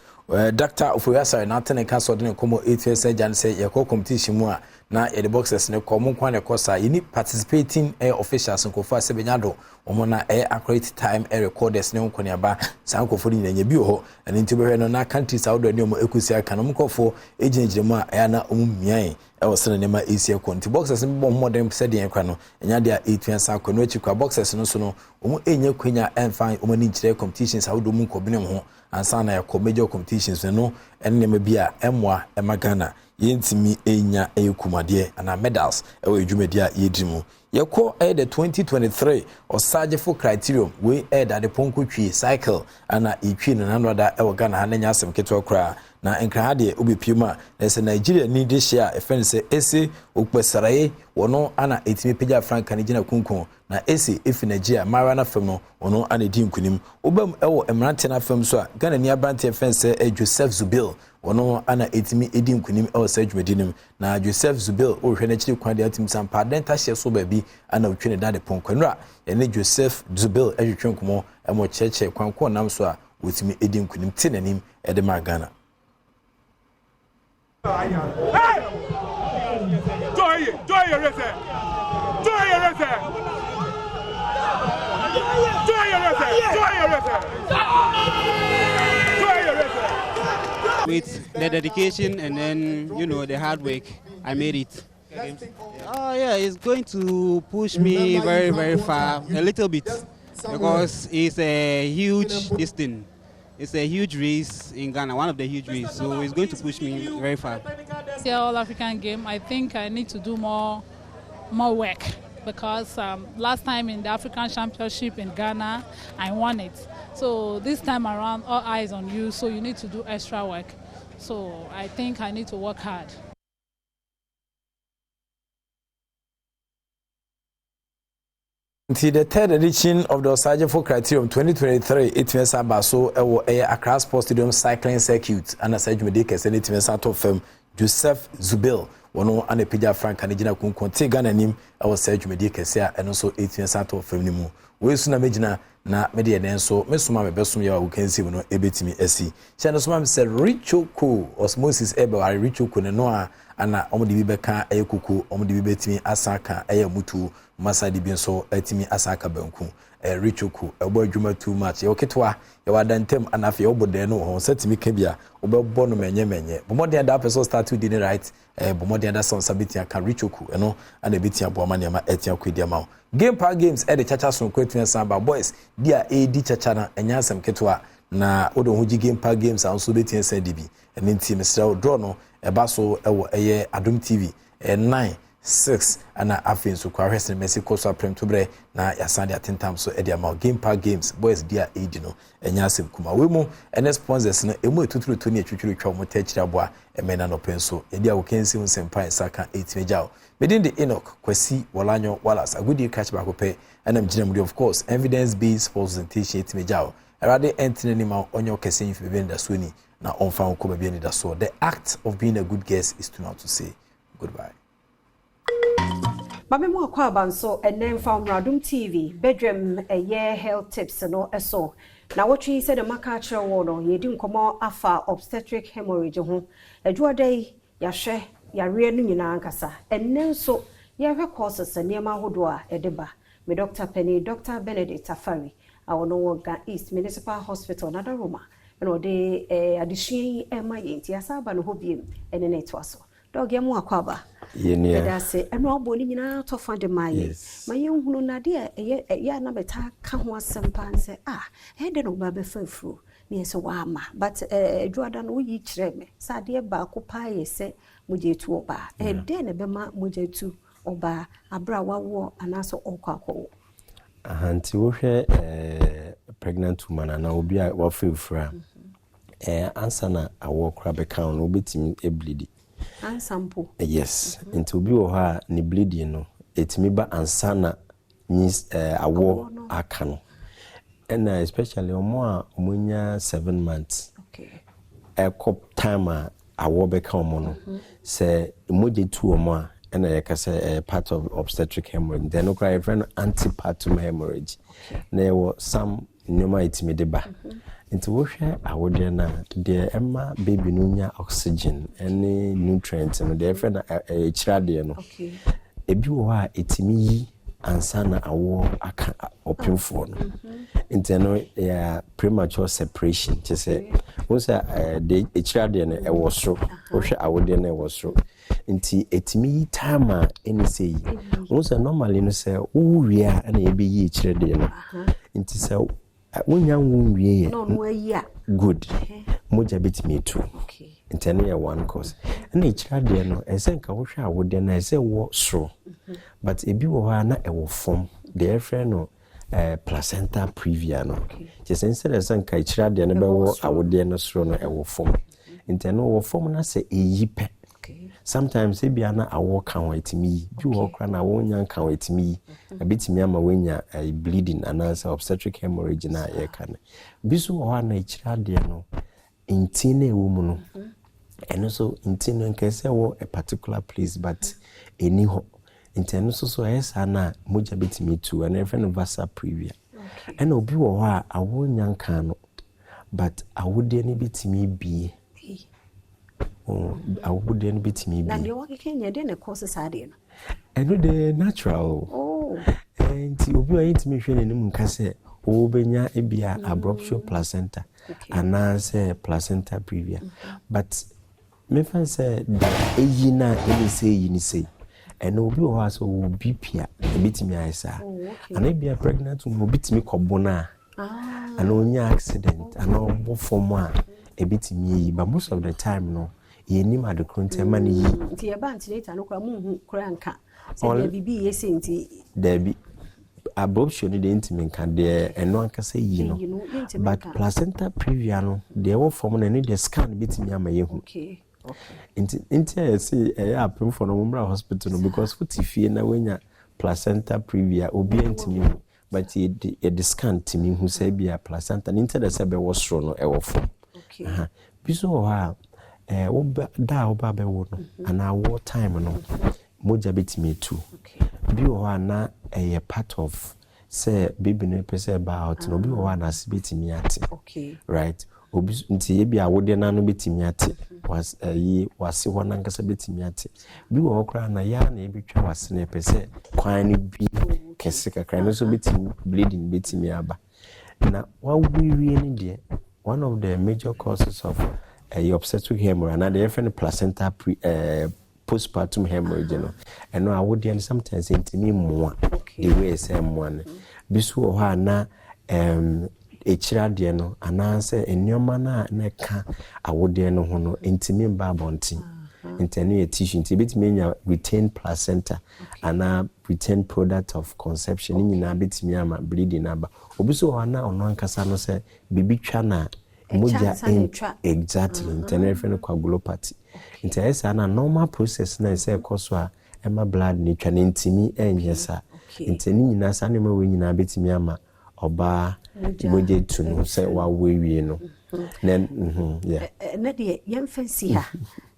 Dr. Ofuyasa Nathan Council de Como 8 years and say your competition more na the boxers ne komo kwan ekosa you need participating officials nko fa sebenyado omona accurate time recorders ne nko ba sanko fo ni nya bi ho and ntibehwe no na countries out there ne mo ekusi aka no mkofo ejinjiremu a ya na omumian wasana nema esi akonti boxers mbo modern said yen kwa no enya dia 8 years akwa no chikwa boxers no so no omu enya kwenya enfan omani nchire competitions how do mu ko binem ho ansana ya ko major competitions no enema bia emwa emagana yentimi enya ekumade ana medals ewe edwumedia yedimu yeko the 2023 osagefo criterion we that the ponko twi cycle ana etwi no nanoda ewe Ghana hanenya asem ketwa kra na enkrahade obepiuma na se Nigeria ni de share efense se ese okpesaraye wono ana etimi peja franka ni gina kunkun na ese efi Nigeria mara na fam no wono ana di nkunim obam ewo emrante na fam so a Ghana ni abante efense Joseph Zubil wono ana etimi edi nkunim ewo sajumedinim na Joseph Zubil o hwe na chiri kwan de atim sampa denta hye so ba bi ana otwene dade ponkonra ene Joseph Zubil ehwetwe nkomo emo cheche kwanko nam so a wotimi edi nkunim tinanim ede ma Ghana. Hey! Joy your race. With the dedication and then, the hard work, I made it. Yeah, it's going to push me very, very far, a little bit, because it's a huge distance. It's a huge race in Ghana, one of the huge races, so it's going to push me very far. The All-African game, I think I need to do more work, because last time in the African Championship in Ghana, I won it. So this time around, all eyes on you, so you need to do extra work. So I think I need to work hard. The third edition of the Osagefo Criterium 2023 itmes abaso ewo Accra Sports Stadium cycling circuit and asajumede kese itmes atofem Joseph Zubil wono ane peja Frank anigina kunkonte Ghana nim ewo sajumede kese a eno so itmes atofem nimu we su na megina na media nenso mesoma mebesum ya wo kansi no ebetimi asi chano soma me se Richoko osmosis ebe wa Richoko ne no a ana omudi bi beka ayekuku omudi bi betimi asaka ayamutu masadi bi so atimi asaka banku Richoko ebo adwuma too much ye oketwa ye wadantem anafe obode no ho satimi ka bia obebo no menye bomodin da person start to dinner right bomodin da son sabiti aka Richoko eno ana beti aboama ne ma etia kwedi ma game park games the chacha son kwetun samba boys dia edi chacha na enyansam ketwa na odo hoji game park games an so beti ensa dibi eni team sraw draw no eba so ewo eye Adom TV 9-6 ana afin so kwa hwese Messi koso aprem tobre na yasande atentam so edi ama game park games boys dia edi no enyasem kuma we mu ene sponsors no emu etuturu to ni etwuturu twa mo tachira boa emena no penso edi a wo kensi un sempai saka 8 mejao medin the Enoch Kwasi Walanyo Wallace agudi catch back pe anam ginamudi of course evidence based presentation 8 mejao erade entene ma onyo kese infi benda soni na onfa ko ba biani da so the act of being a good guest is to not to say goodbye. Mame mo akwa banso enen from Adom TV Badwam health tips no eso na wotwi said the maka kire wo no yedi nkomo afa obstetric hemorrhage ho adwodai yahwe yare no nyina ankasa enen so yehwe courses niema hodo a edeba me Dr. Penny Dr. Benedict Afari awono woga East Municipal Hospital na Roma no de adishin ema yenti asaba no hobiem ene netwaso dog yemu akwaba yenia da se eno oboni nyina to fande maye maye hunu na de ya na beta ka ho asempanse de no ba be fafuru ne se wa ama but eduada no yi kire me sa de ba ko pa ye se mujetu oba de ne be ma mujetu oba abra wawo anaso okwakwo ahanti wo hwe pregnant woman na obi a wa fafura answer na awo kra be kan no obetimi eblidi ansampo yes into obi wo ha ni bleeding no etimi ba ansana means awo aka no and especially omo a omunya 7 months okay cop time awo beka omo no say moje tu omo a and I can say part of obstetric hemorrhage. Then okay, a friend antepartum hemorrhage. There was some nyoma itimi de ba. Into where I would na the Emma baby nunya oxygen any nutrients and the friend a chirade no. Okay. Ebi wa itimi ansana awo aka open for no. Into no premature separation. Just say once the chirade no e was so. Where I would na was so. Nti etimi time any say once normally no say we are and e be yi chirade no. Nti say when young we no yeah good moja bit me too okay interne one cause and each radio no esenka wo hwa awode na ese wo soro but ebi wo ha na e wo form the friend no placenta previa no je sense esenka each radio no be wo awode no soro no e wo form interne wo form na se eyipe sometimes e bia na awo kan wa etimi bi wo kra na wo nya kan wa etimi abetimi ama wenya bleeding and also obstetric hemorrhage na ye kan biso ho na ikira de no intine wo mu no and also intine nke se wo a particular place but eni ho intine so esa na moja betimi tu and even vasa previa and obi wo ho a awo nya kan no but awode ni betimi bi I wouldn't beat me. Now you walk Kenya, then the causes are in. And the natural. Oh, and you will eat me in the Munkase, Obenya Ebia, abruptio placenta, and I say placenta previa. But me fan said, Ejina, any say, and Obi was will be Pia, beat me, I say, and I be a pregnant will beat me cobona, and only accident, and all for more, a bit me, but most of the time, no. Yeni ma de kronte ma ne yi nti ye ba antinata no kwa mu kura nka se de bibi yesi nti de bi abruption de intimi nka de eno anka se yi no but placenta previa no de wo form na ne de scan bitimi ama ye hu okay nti I say apem for no Mumbra hospital no because futifie na wenya placenta previa obi intimi but ye de scan timi hu se bia placenta nti de se be wo soro no e wo form okay biso ha da oba be wo no ana war time no moja betimi too bi o na part of say baby no pese about no bi o na sibetimi ate okay right obi nti e bia wode na no betimi ate was wase ho na ngasa betimi ate bi o kra na ya na e betwa wase na pese kwan ni bi kese kakra no so betimi bleeding betimi aba na wa wiwie ni de one of the major causes of obstetric hemorrhage and the different placenta postpartum hemorrhage no and I would and sometimes intimi more the way say one bisu ho na echira de no ananse enyoma na ka awode no ho no intimi ba bonti intenu a tissue nti betimi nya retained placenta and retained product of conception ni na betimi ama bleeding aba obisu ho na ono ankasa no say bibi twa na moja exactly internal coagulopathy interesa na normal process na say koso a ema blood ni twa ntimi enyesa intini nyina sa ne ma we nyina betimi ama oba moja tunu say wa we no then yeah na de yemfansi ha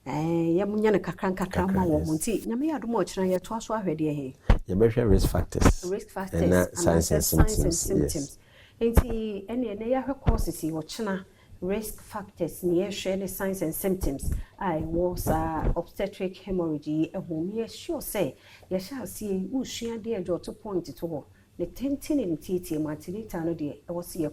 yamunya ne kakran ma wo nti nyame yado mo kira ye to aso ahwede he ye be hwe risk factors and signs and symptoms nti ene ne ya hwe causes wo kina risk factors near share the signs and symptoms. I was obstetric hemorrhage. A home, sure say, you shall see who share dear daughter point to her. The tenting in TT, Martinita, no dear, I was here.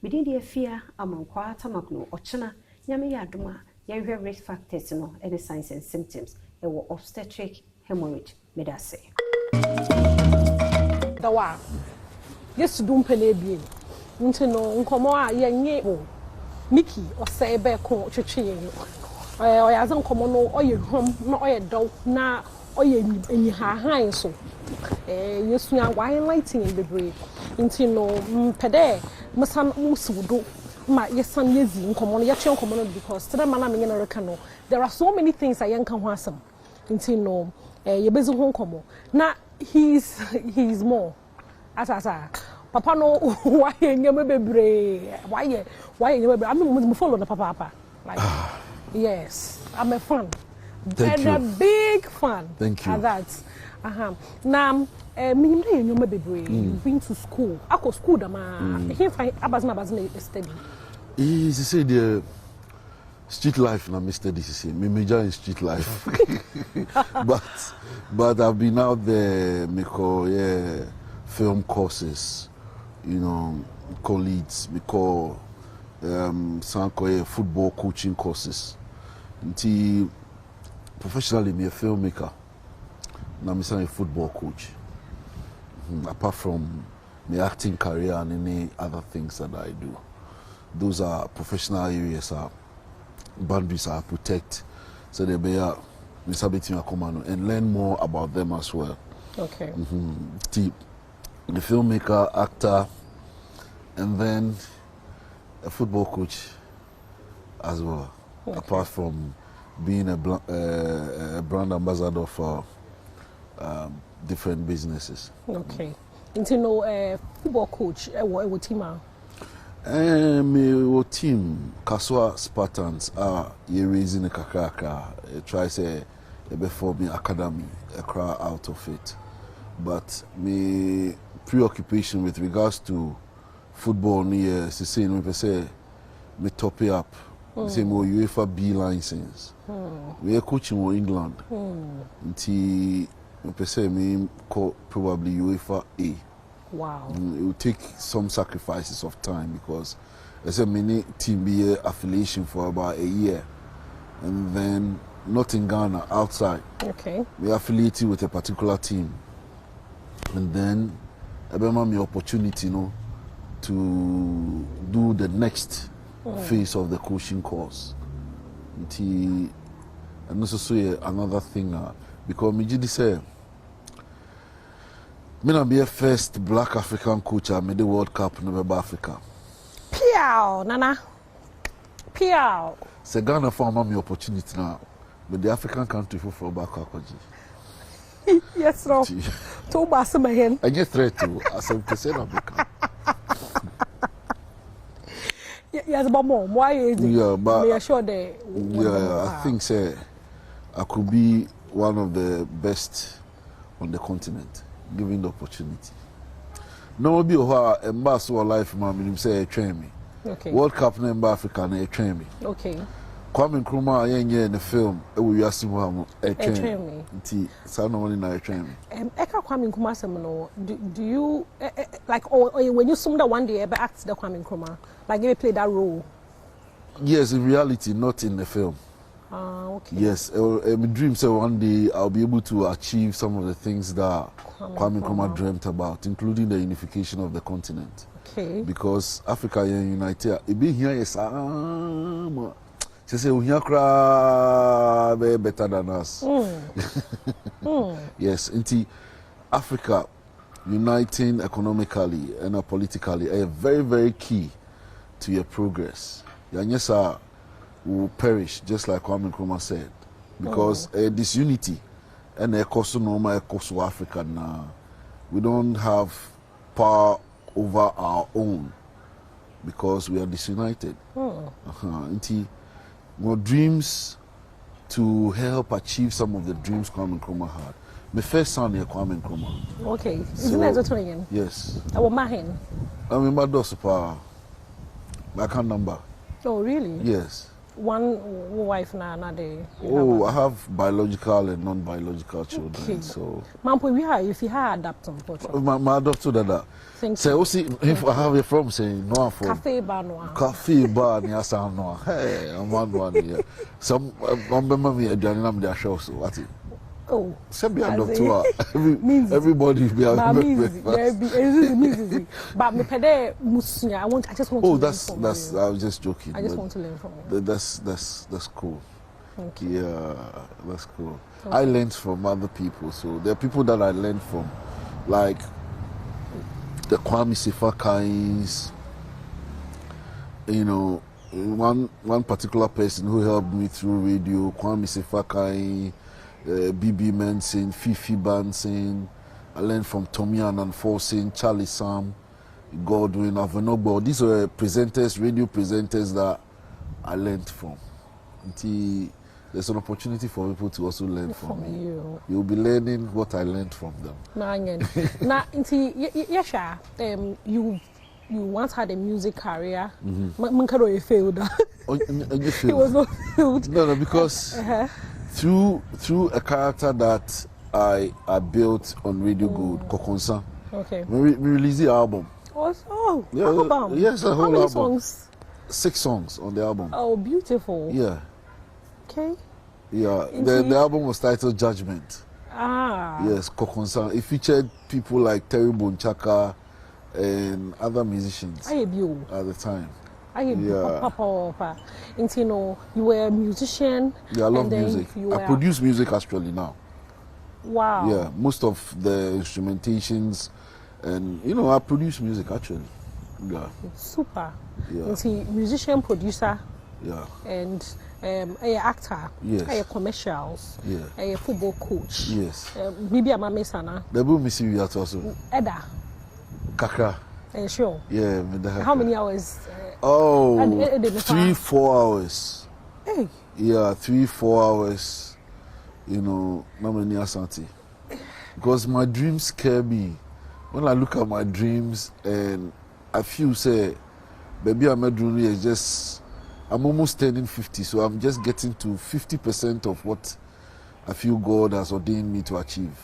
Within the fear among quarter macno or china, Yamayaduma, you have risk factors, no, any signs and symptoms. It was obstetric hemorrhage, may I say. The war. Yes, don't pay me. No, come on, young. Mickey or say back on Chichin. Or as uncommon or your home, not a dog, now or in your high so. You see a wine lighting in the break. Into no pede, my son also do my yes, son, yes, in common, yet your common because to the man I'm in a canoe. There are so many things I can want some. Into no, your busy home come. Now he's more as I Papa no why you baby why you I mean follow the papa like yes I'm a fan. Thank you. A big fan. Thank you. At that. Now, me you you've been to school. I go school I can't find abazna study. He said the street life na Mr. DCC. Me major in street life. but I've been out there make film courses, you know, colleagues, because some football coaching courses. Until professionally, me a filmmaker. Now I'm a football coach. Apart from my acting career and any other things that I do, those are professional areas. Boundaries are protect, so they be and learn more about them as well. Okay. The filmmaker, actor, and then a football coach as well. Okay. Apart from being a brand ambassador for different businesses. Okay. You know, football coach, what team? My team, Kaswa Spartans, are raising a kakaka. Try say before me academy, a crowd out of it. But my preoccupation with regards to football, me say me top it up. Say more UEFA B license. We are coaching in England. Until me probably UEFA A. Wow. It will take some sacrifices of time because there's a mini team be affiliation for about a year, and then not in Ghana, outside. Okay. We are affiliated with a particular team, and then I remember my opportunity, to do the next phase of the coaching course. And also another thing, because me did say. I be a first black African coach at the World Cup in Africa. Piao, Nana. Piao. So Ghana found me opportunity now, but the African country for back yes, no. To pass my hand. I get threat to as I'm to say Africa. Yes, but mom, why is it? Yeah, but we are sure they. Yeah, I think I could be one of the best on the continent. Given the opportunity. No be a ambassador life, man. Say train me. Okay. World Cup member Africa, train me. Okay. Kwame Nkrumah in the film. We are seeing train me. Nti sa no money na train me. Eka Kwame Nkrumah semino. Do you like or when you sum that one day ever act the Kwame Nkrumah? Like you play that role? Yes, in reality, not in the film. Okay. Yes, my dream say one day I'll be able to achieve some of the things that Kwame Nkrumah dreamt about, including the unification of the continent. Okay. Because Africa is united. It be here is say we are better than us. Yes, into Africa uniting economically and politically are very, very key to your progress. Yes, will perish, just like Kwame Nkrumah said, because disunity and a cost normal cost Africa now. We don't have power over our own because we are disunited. More dreams to help achieve some of the dreams Kwame Nkrumah had. My first son is Kwame Nkrumah. Okay, isn't that the again? Yes. I will mahin. I remember those power. I can't number. Oh really? Yes. One wife na day. Oh, I have biological and non-biological children. Okay. So. Mampo, if you had adopted, my adopted that. So, if I have a from saying no for cafe bar noir. Cafe bar near San Noir. Hey, I'm one here. Some remember me a dynamic their show. So what? Oh, some be adopted. Everybody be adopted. But me pede musnya. I just want. Oh, that's. I was just joking. I just want to learn from you. That's cool. Okay. Yeah, that's cool. Okay. I learned from other people, so there are people that I learned from, like the Kwame Sifakais. You know, one particular person who helped me through radio, Kwame Sifakai, BB Manson, Fifi Banson. I learned from Tommy Annan Forsin, Charlie Sam, Godwin, Avenobo. These were presenters, radio presenters that I learned from. there's an opportunity for people to also learn from me. You'll be learning what I learned from them. Now, you once had a music career. You failed. You failed. No, because through a character that I built on Radio Gold, Kokonsa. Okay. We released the album. Oh, yeah, album. Yes, a whole How many album. Songs? 6 songs on the album. Oh, beautiful. Yeah. Okay. Yeah. The album was titled Judgment. Ah. Yes, Kokonsa. It featured people like Terry Bonchaka and other musicians at the time. Papa. And you were a musician. Yeah, I love music. I produce music actually now. Wow. Yeah, most of the instrumentations, and I produce music actually. Yeah. Super. Yeah. Musician, producer. Yeah. And a actor. Yes. A commercials. Yeah. A football coach. Yes. Maybe a mama sana. The boom is serious also. Eda. Kakra. Sure. Yeah. How many hours? 3-4 hours. Hey. Yeah, 3-4 hours. Not many asante. Because my dreams scare me. When I look at my dreams and I feel say, baby, I'm almost turning 50, so I'm just getting to 50% of what I feel God has ordained me to achieve.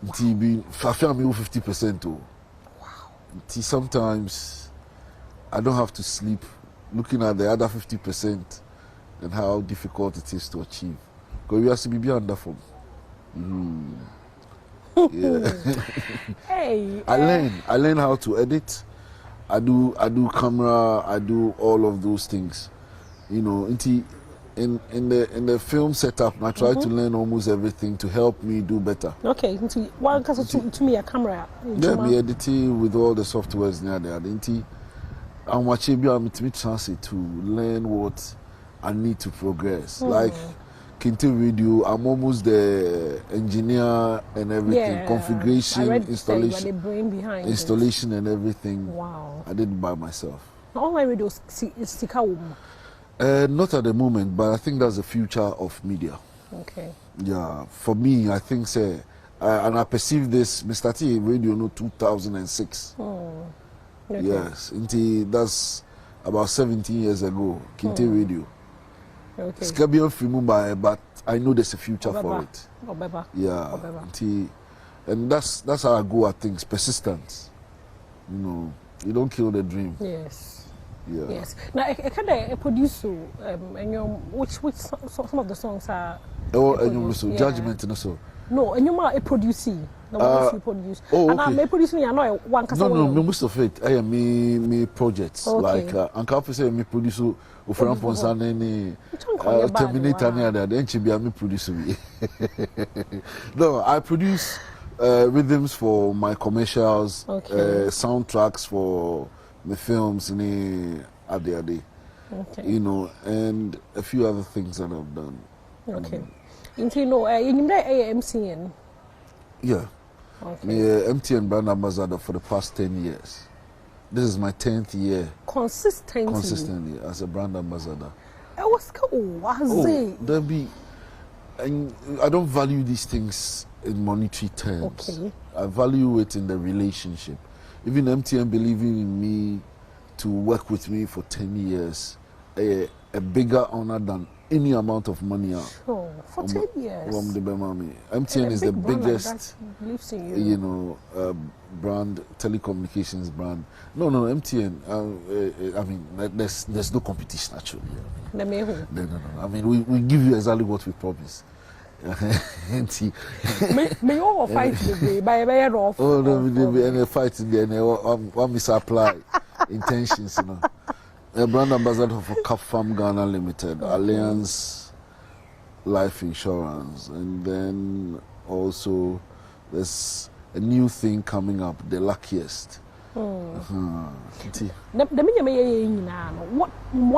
Until being 50%. Wow. Until sometimes I don't have to sleep looking at the other 50% and how difficult it is to achieve. Because we have to be wonderful. Yeah. Hey. I learn how to edit. I do camera. I do all of those things. In the film setup, I try to learn almost everything to help me do better. Okay. One to me a camera. Yeah, be editing with all the softwares near there. I'm watching transit to learn what I need to progress. Like Kinte Radio, I'm almost the engineer and everything, configuration, installation and everything. Wow. I did it by myself. Online radio is not at the moment, but I think that's the future of media. Okay. Yeah, for me, I think and I perceive this. Me started radio 2006. Okay. Yes, that's about 17 years ago. Kinte Radio. Okay. It's gonna be on film, but I know there's a future for it. Yeah. And that's how I go at things. Persistence. You don't kill the dream. Yes. Yeah. Yes. Now, I can produce and which some of the songs are. Judgment and so. No, and you are a producer. The ones you produce. Oh, and okay. I'm producing. I know one. No, most of it. I am me projects like Uncle say me produce Ufran Ponsan any Terminator any other. Then she be me producer. No, I produce rhythms for my commercials, soundtracks for the films in Ade. Okay. And a few other things that I've done. Okay. You know MTN. Yeah. Okay. Me MTN brand ambassador for the past 10 years. This is my 10th year. Consistently as a brand ambassador. It was cool. I don't value these things in monetary terms. Okay. I value it in the relationship. Even MTN believing in me to work with me for 10 years, a bigger honor than any amount of money. Sure, for 10 years. MTN is the biggest, brand, telecommunications brand. No, MTN. I mean, there's no competition actually. No. I mean, we give you exactly what we promise. May all fight today by a off. Oh no, any fight today. One misapply intentions, A brand ambassador for Cap Farm Ghana Limited, Alliance Life Insurance, and then also there's a new thing coming up, the luckiest. What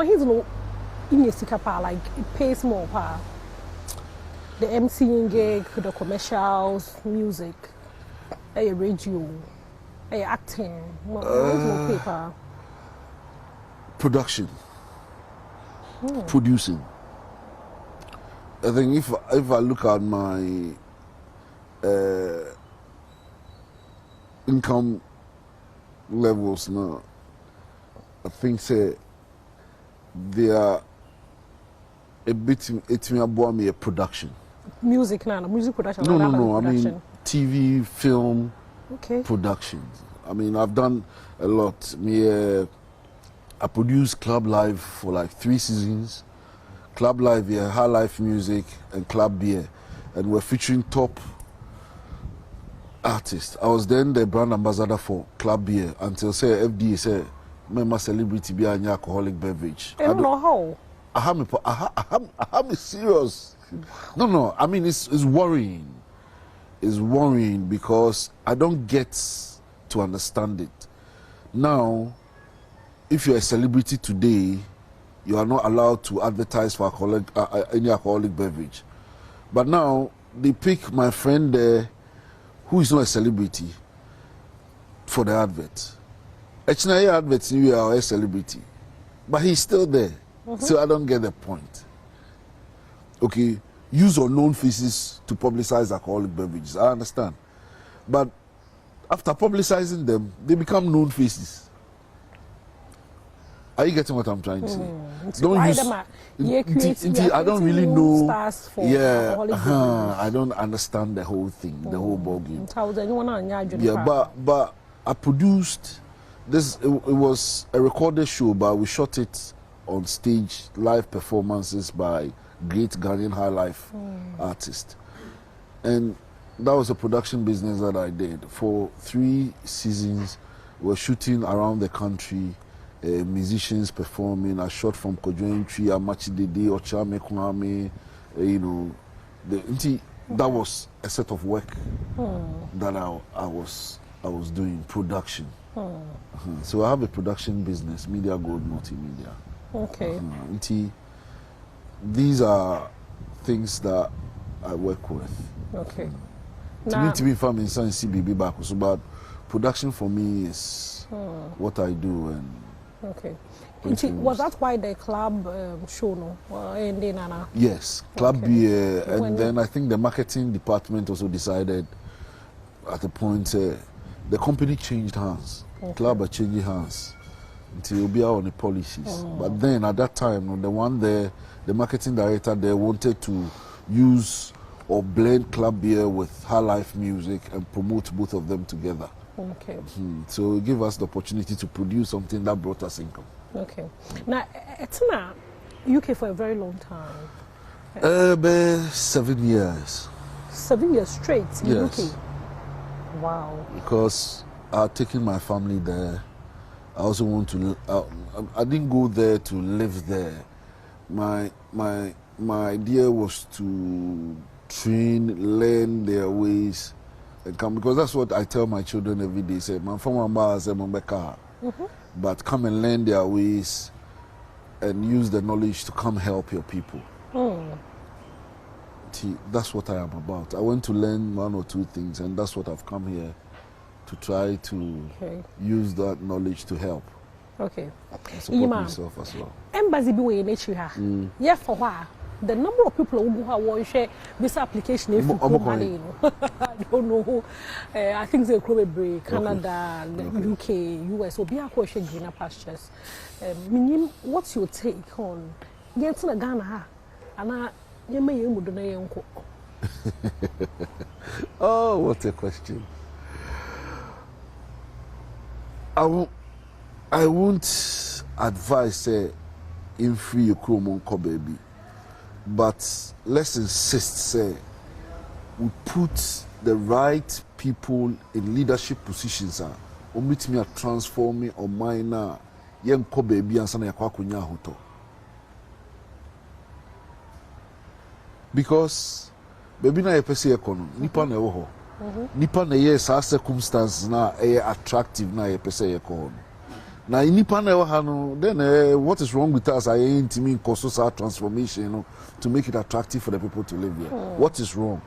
is no in your sikapa like it pays more pa. The MCing gig, the commercials, music, a radio, a acting, no paper. Production, producing. I think if I look at my income levels now, I think say they are a bit about me a production. Music now, music production. No. I mean TV, film, productions. I mean I've done a lot. I produced Club Live for like 3 seasons. Club Live, High Life Music, and Club Beer, and we're featuring top artists. I was then the brand ambassador for Club Beer until say FDA said, "Member celebrity be an alcoholic beverage." I don't know how. I am serious. No. I mean it's worrying. It's worrying because I don't get to understand it. Now, if you're a celebrity today, you are not allowed to advertise for any alcoholic beverage. But now, they pick my friend there, who is not a celebrity, for the advert. Actually, adverts, you are a celebrity. But he's still there. So I don't get the point. Okay, use unknown faces to publicize alcoholic beverages. I understand. But after publicizing them, they become known faces. Are you getting what I'm trying to say? Don't use. I don't really know. I don't understand the whole thing, the whole ballgame. Yeah, but I produced this. It was a recorded show, but we shot it on stage, live performances by great Ghanaian high life artists, and that was a production business that I did for 3 seasons. We were shooting around the country. Musicians performing. I shot from Kojoentry, Amachidede, Ochame Kwame, that was a set of work that I was doing, production. So I have a production business, Media Gold Multimedia. Okay. These are things that I work with. Okay. To me, family science CBB back, so but production for me is what I do. And okay. Was that why the club show ended? Yes, club beer, and then I think the marketing department also decided at the point the company changed hands. Club are changing hands until you'll be out on the policies. But then at that time, the marketing director there wanted to use or blend club beer with high life music and promote both of them together. Okay. So it gave us the opportunity to produce something that brought us income. Okay. Now, it's in UK for a very long time. 7 years. 7 years straight in yes. UK? Wow. Because I've taken my family there. I also want to. I didn't go there to live there. My idea was to train, learn their ways, and come, because that's what I tell my children every day. Say, "Man, from but come and learn their ways, and use the knowledge to come help your people." That's what I am about. I went to learn 1 or 2 things, and that's what I've come here to try to use that knowledge to help. Okay. And support myself as well. Embassy be in nature. Yeah, for what? The number of people who have share this application if you I don't know. I think they probably Canada, UK, US, or be a question greener pastures. What's your take on getting a Ghana? And you may oh, what a question. I won't advise in free your chrome baby. But let's insist, say, we put the right people in leadership positions. Meet me at transforming or minor young baby and son hoto. Because baby na yepese ekono nipa na ewo ho. Nipa na yes our circumstances na attractive na yepese ekono. Now, then what is wrong with us? I ain't mean our transformation, to make it attractive for the people to live here. What is wrong?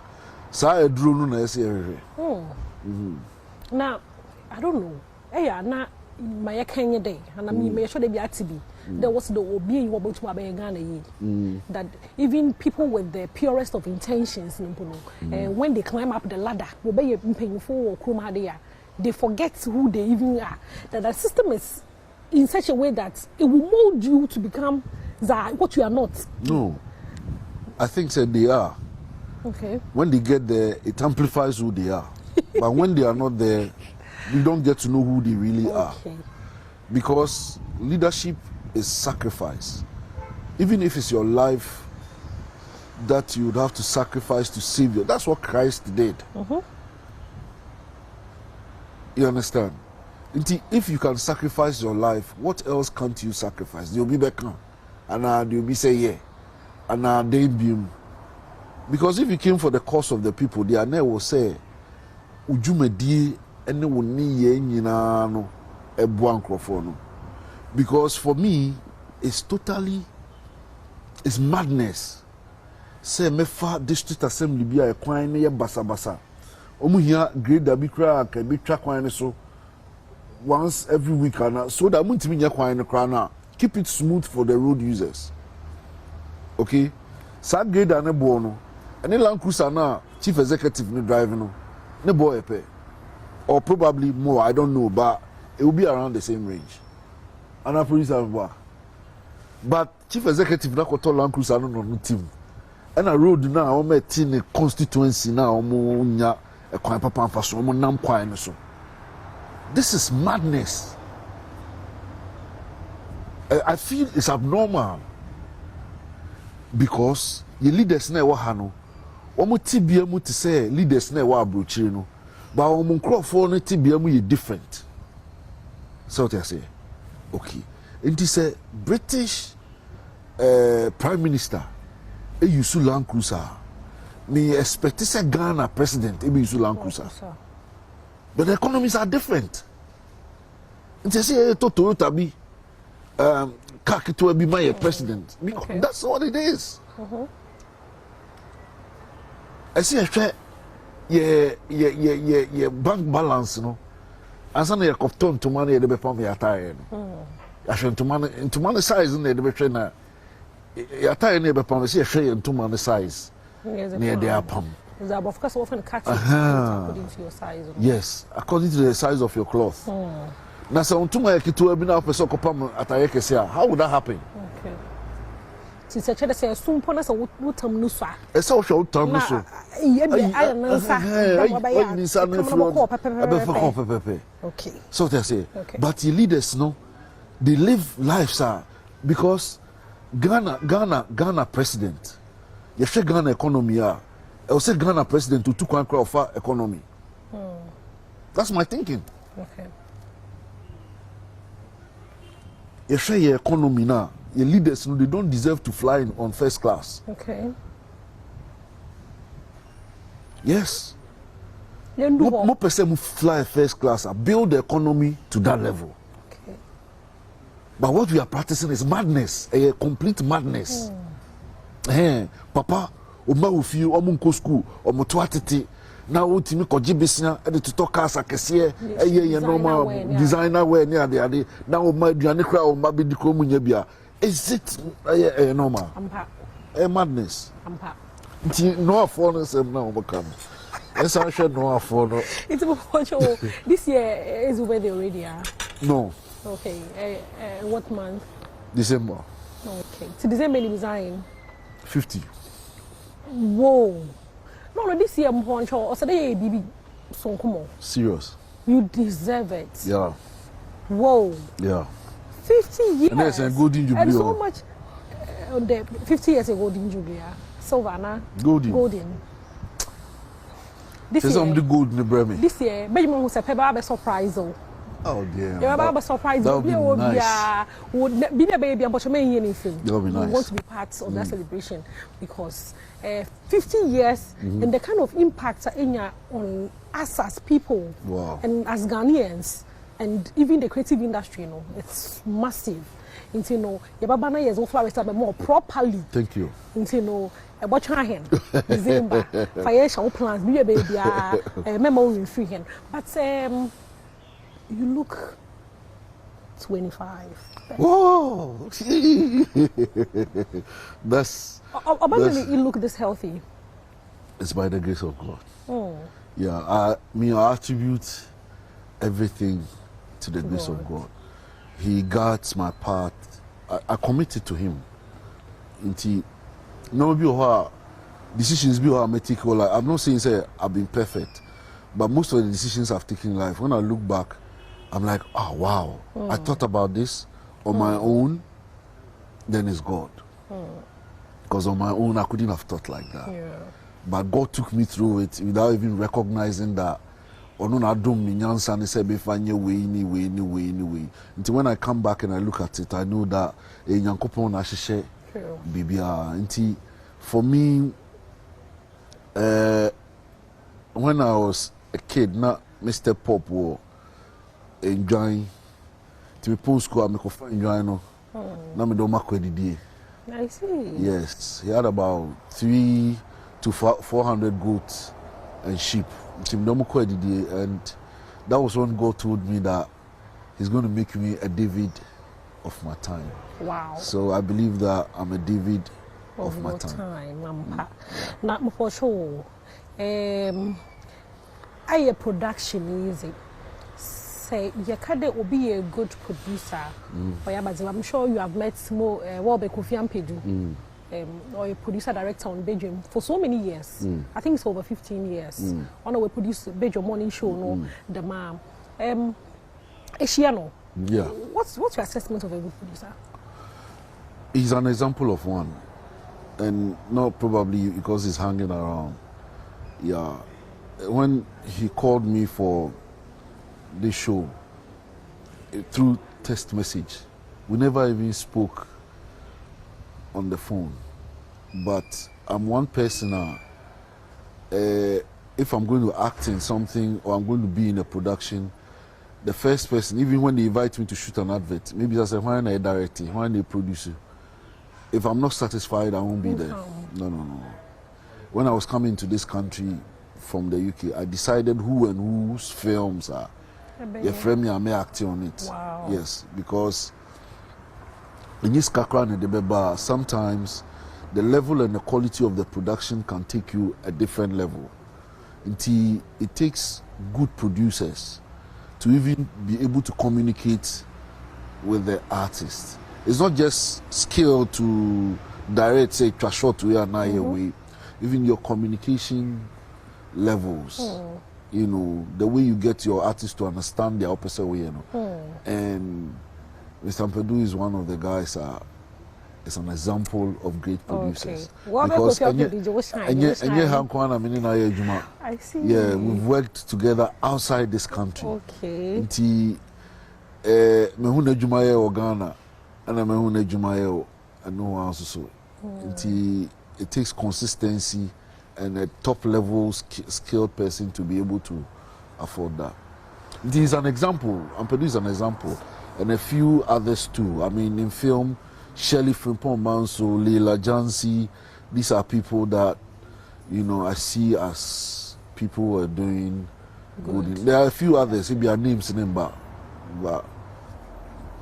Now, I don't know. Now, my Kenya day, and I mean, make sure they be active. there was the obi you about to Ghana that even people with the purest of intentions, when they climb up the ladder, they forget who they even are. That the system is in such a way that it will mold you to become what you are not. No, I think that they are. Okay. When they get there, it amplifies who they are. But when they are not there, we don't get to know who they really are. Because leadership is sacrifice. Even if it's your life that you would have to sacrifice to save you. That's what Christ did. You understand? If you can sacrifice your life, what else can't you sacrifice? You'll be back now. And you'll be say, yeah. And they be. Because if you came for the cause of the people, the ane will say, Ujumedi ene woni ye nyina no ebu ankrofo no. Because for me, it's madness. Say mefa district assembly bia ekwan ne ye basa. Omu hia grade abi kra ka bi twa kwan ne so once every week and so that muntimi nya kwan ne kra na keep it smooth for the road users. Okay? Sa grade ane bo no. Any Land Cruiser na chief executive no driving no. Ne boy pay. Or probably more, I don't know, but it will be around the same range. And I police have. But chief executive na koto Land Cruiser no team. And a road now on a constituency now nya a kwan papa fa so nam kwan so. This is madness. I feel it's abnormal because the leaders na wa hano omo tibia mu to say leaders na wa abrochiri no but omo nkrofo no tibia mu is different. So what I say, okay, it is a British Prime Minister e use Land Cruiser. Me expect to say Ghana president e use Land Cruiser. But the economies are different. It is say Toyota be Kakito be my president. Okay. That's what it is. I see a share bank balance, no. And some of your to money the be me attire. I should to money size in the be na attire ne be pam see a share to money size. Near the pam. Of course often cut according to your size. Yes, according to the size of your cloth. Now so to my kitu be na person ko pam attire kese how would that happen? Okay. Since I try to say soon pona so wutam no so. E say wo wutam no so. Okay. So they say, but the leaders know they live lives because Ghana president. You say Ghana economy I will say Ghana president to two conquer of economy. That's my thinking. Okay. You say your economy now. Your leaders, they don't deserve to fly on first class. Okay. Yes. More person fly first class, build the economy to that level. Okay. But what we are practicing is madness, a complete madness. Papa, Oma ufi, omunko school, omutuatiti. Now ultimi kojibisina, to talk as a kesiye, normal designer wear near the ade. Now my dianicra or mabi di komunyebia. Is it normal? A madness. No foreigners have now become. Yes, I should know for no. It's this year is where they already are. No. Okay. What month? December. Okay. So December you resign. 50. Whoa. No, this year I'm going to. Also, they baby. So come on. Serious. You deserve it. Yeah. Whoa. Yeah. 50 years. And there's a golden jubilee. And so much. The 50 years ago, golden jubilee. Silver, na? Golden. This year. The gold in the Bremen. This year, Benjamin was a paper surprise. Oh dear. You're about to surprise. That would be nice. Would be a baby and but anything. That would be nice. We want to be part of that celebration because 50 years and the kind of impact on us as people and as Ghanaians. And even the creative industry, it's massive. You know, your baba years of flowers more properly. Thank you. You about your hand, December, financial plans, be a baby, memory free hand. But you look 25. Whoa! That's. You look this healthy. It's by the grace of God. Oh. Yeah, I attribute everything to the grace of God. He guards my path. I committed to Him. Until no decisions be how I take. I'm not saying say I've been perfect, but most of the decisions I've taken in life, when I look back, I'm like, oh wow, I thought about this on my own. Then it's God. Because on my own I couldn't have thought like that. Yeah. But God took me through it without even recognizing that. Until when I come back and I look at it, I know that for me, when I was a kid, not Mr. Pop was enjoying to be post school, I'm enjoying. I see. Yes, he had about 300 to 400 goats and sheep. And that was when God told me that He's going to make me a David of my time. Wow. So I believe that I'm a David of my time. Not for sure. I production easy. Say you can be a good producer. I'm sure you have met more Kofi Ampedu. Or a producer director on Badwam for so many years. I think it's over 15 years. One we produce Badwam morning show, no, the mom. Eshiano. Yeah. What's your assessment of a good producer? He's an example of one, and not probably because he's hanging around. Yeah. When he called me for this show through text message, we never even spoke on the phone. But I'm one person if I'm going to act in something or I'm going to be in a production, the first person, even when they invite me to shoot an advert, maybe I say, why not a director, why not a producer? If I'm not satisfied, I won't be there. No. When I was coming to this country from the UK, I decided who and whose films are. Your friend, I may act on it. Wow. Yes, because in this kakra, sometimes the level and the quality of the production can take you a different level. Until it takes good producers to even be able to communicate with the artist. It's not just skill to direct, say, shot to way. Even your communication levels, you know, the way you get your artist to understand their opposite way, you know. And Mr. Ampedu is one of the guys. Is an example of great producers. Because I see. Yeah, we've worked together outside this country. Okay. Mehuna Jumaye or Ghana, and Mehuna Jumaye and no one else. It takes consistency and a top level skilled person to be able to afford that. It is an example. Ampedu is an example, and a few others too. I mean, in film, Shirley Frimpong Manso, Leila Jansi, these are people that, you know, I see as people who are doing good. There are a few others, maybe our names in them, but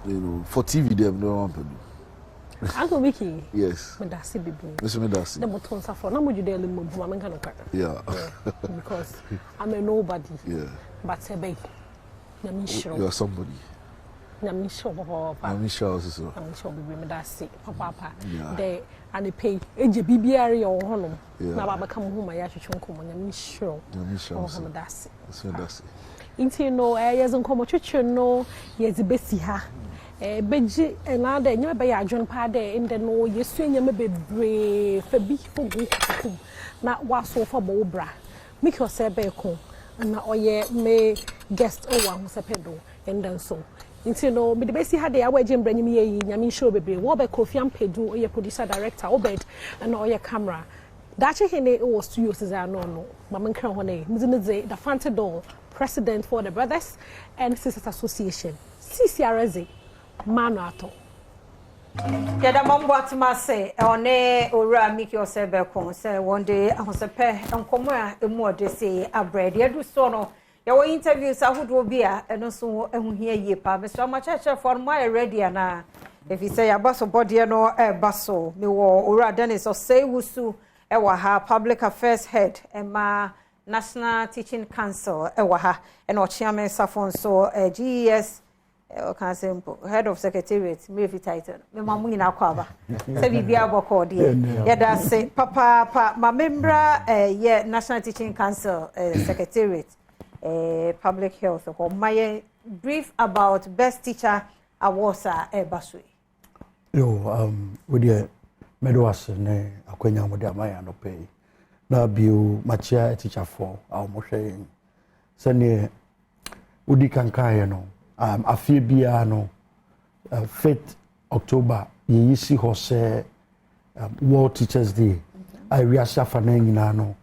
you know, for TV they have no one to do. Uncle Mickey. Yes. Medasi Bibu. Mr. Medasi. The Motonsa for no. Yeah. Because I'm a nobody. Yeah. But say, you are somebody. I'm sure also. I'm sure we Medasi, Papa. They and they pay BBR or Honor. Now I come home, I actually chunkum, I'm sure. Medasi. Into no areas on Comotricho, no, yes, the best here. Beji and other never by a John Pade in the no, you swing your brave, for big for not was so for Bobra. Make yourself bacon, and now ye may guest over who's a pedo, and then so. Into no, but the best had the away Jim bringing me a Yamin show baby, Wobbe Kofi Ampedu, or your producer director, Obed, and all your camera. That he was 2 years as I know, Mamma Crone, Mizimize, the Fantador, President for the Brothers and Sisters Association, CCRZ. Manato. Yada mambo atima se one ora make yourself be kon say one day I was a pair and come emu ode say abread yedu so no Your interviews I would be and also here ye pa Mr. Machacha for my ready and if you say a basso body no basso me wo ora Dennis or say wusu ewa ha public affairs head ma National Teaching Council ewa ha and or chairman Safon so GES can say head of secretariat me if title me mamu ina kwaba say bibia boko de ya da say papa ma member yeah National Teaching Council secretariat public health or my brief about best teacher awards basui yo with the medals ne akwenya mo de amaya no pay na bio machia teacher for our mo hwe se ne udi kankan no afie bia no 5th October ye si ho se World Teachers Day I we asafa na nyina no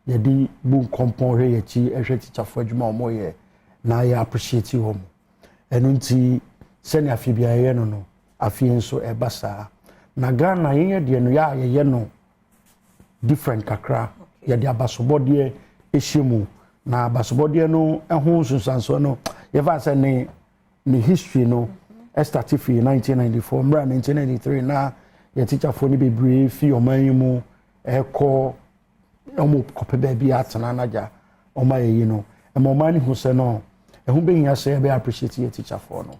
ye di bu kompon hwe ye chi ehwe teacher for adwuma mo ye na ya appreciate hom enu nti se ne afie bia ye no no afie nso ebasa na Ghana ye de no ya ye no different kakra ye de abasobode ehyimu na abasobode no ehun sunsanso no ye fa se ne history no started in 1994 mra 1993 na ye teacher for ni bebre fi omanyimu eko omo kope baby atana naja omaye no emomani hu se no ehun be hia se be appreciate ye teacher for no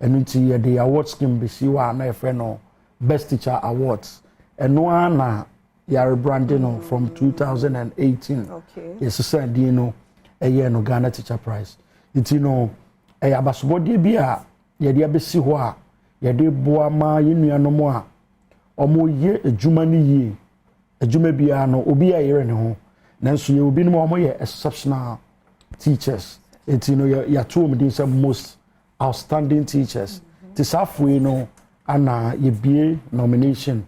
enu nti ye the award scheme be si wa na e friend no best teacher awards eno na ya rebranding no from 2018 okay yes sir di no eye no Ghana Teacher Prize nti no abasobode bia ye de abesi ho a ye de boa ma yenuanom a omo ye adwuma ni ye adwuma bia no obi a yere ne ho nanso ye obi no omo ye exceptional teachers nti no ya to me dey say most outstanding teachers ti safwe no ana ye bie nomination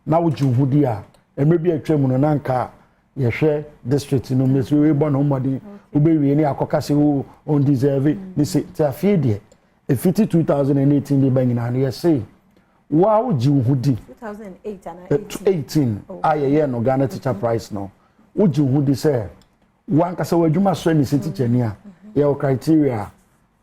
na woju hudi a emrebi atwam no nanka ye hwe district no mesu we bo no modi ubewie ni akokase on deserve ni se afie de efiti 2018 de banyina na ye say wow ji hudi 2008 and 18 ayeye no Ghana Teacher Prize no uji hudi say wan kasa wadwuma so ni teacher ni a your criteria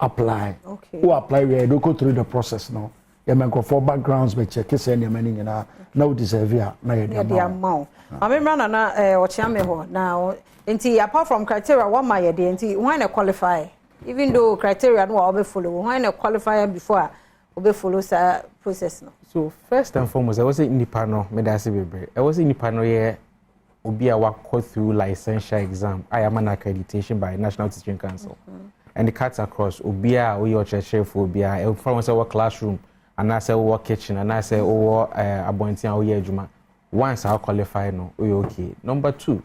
apply okay who apply we do go through the process no ye men go for backgrounds be check say ni mani nyina na deserve a na ye de amount amemra na ochiame ho now nti apart from criteria what my dey nti when I qualify even though criteria no will be follow when I qualify before we follow sa process no so first and foremost I was in nipa no me da se bebre I was in nipa no ye obi a walk through licensure exam I am an accreditation by National Teaching Council and the cuts across obi a we your church for obi a from say work classroom and I say work kitchen and I say abontia o ye adwuma once I qualify no we okay number 2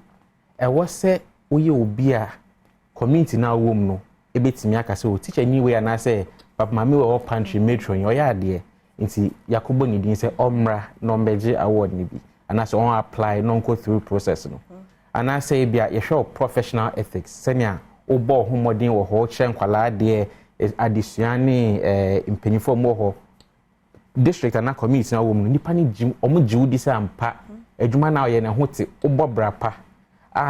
I was say we obi a community na wom no ebetimi aka say o teacher anyway and I say papa mama we pantry matron yo ya de nti yakobo ni din say omra no mbeje award ni bi and I say on apply no go through process no and I say bia ye show professional ethics senia obo homodin wo ho kyen kwala de adisuane impenifo mo ho district and community na wom no nipa ni jim omo jiwu di say ampa adwuma na ye ne ho te obo brapa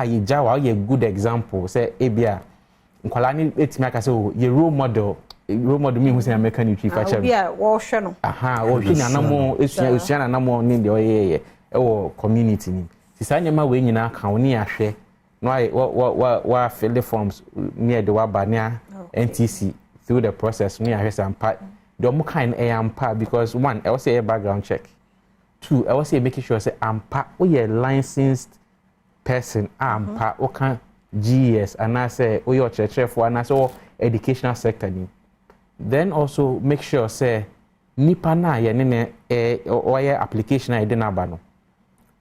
ye jawa ye good example say ebia nkwala ni etimi aka say ye role model me who say American nutrition facher bia wo hwe no wo hwe na namo esua na namo ni de oyeye community ni sisanya ma we nyina ka woni ahwe no wa fill the forms near the wabania NTC through the process ni ahwe sampa the mo kind ampa because one I was say a background check 2 I was say making sure say ampa we are licensed person ampa o kan GS and I say o your church for and I say educational sector ni then also make sure say nipa na ye ne o ye application I dey aba no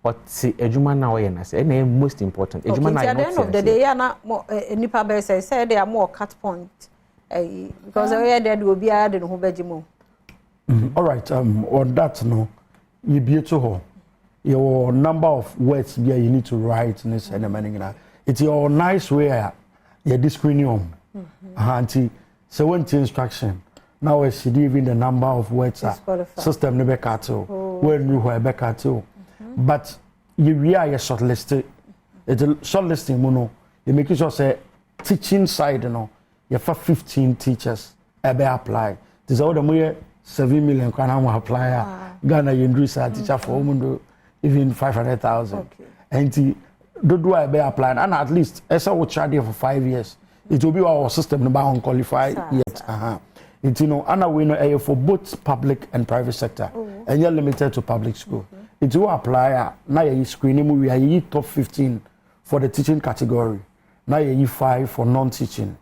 but ejuma na o ye na say na most important ejuma na at the end of the day na nipa be say they are more cut point because we are there do obi a de no ho bagimo all right on that no you be to ho your number of words you need to write in this and it's your nice way you discriminate anti so when instruction now we see even the number of words system ne be kato when you who be kato but you are shortlisted it's a shortlisting mono you make sure say teaching side no you have 15 teachers ebe apply this all the more 7 million can apply Ghana Yendrisa teacher for mundo even 500,000 and do I be applying and at least esa will charge for 5 years it will be our system no ba qualified yet it you know and we know for both public and private sector and you're limited to public school it will apply now you screening we are top 15 for the teaching category now you 5 for non-teaching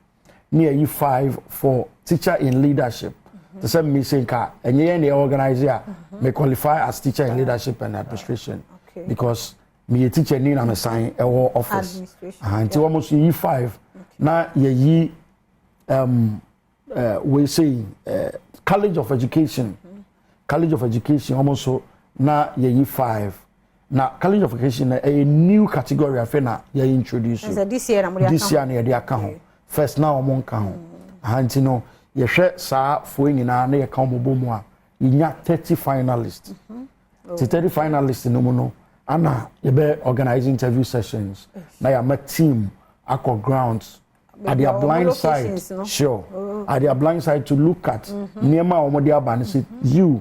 near you 5 for teacher in leadership the same missing car and you the organizer may qualify as teacher in leadership and administration because me a teacher need am assign our office until almost year 5 now ye we say college of education almost so now year 5 now college of education a new category afena ye introduce this year na dey account first now among count anti no ye hwe saa fo nyina na ye ka omobomu a yinya 30 finalists 30 finalists no mo no ana ye be organizing interview sessions na ya team akọ grounds at their blind side at their blind side to look at niema omode abane say you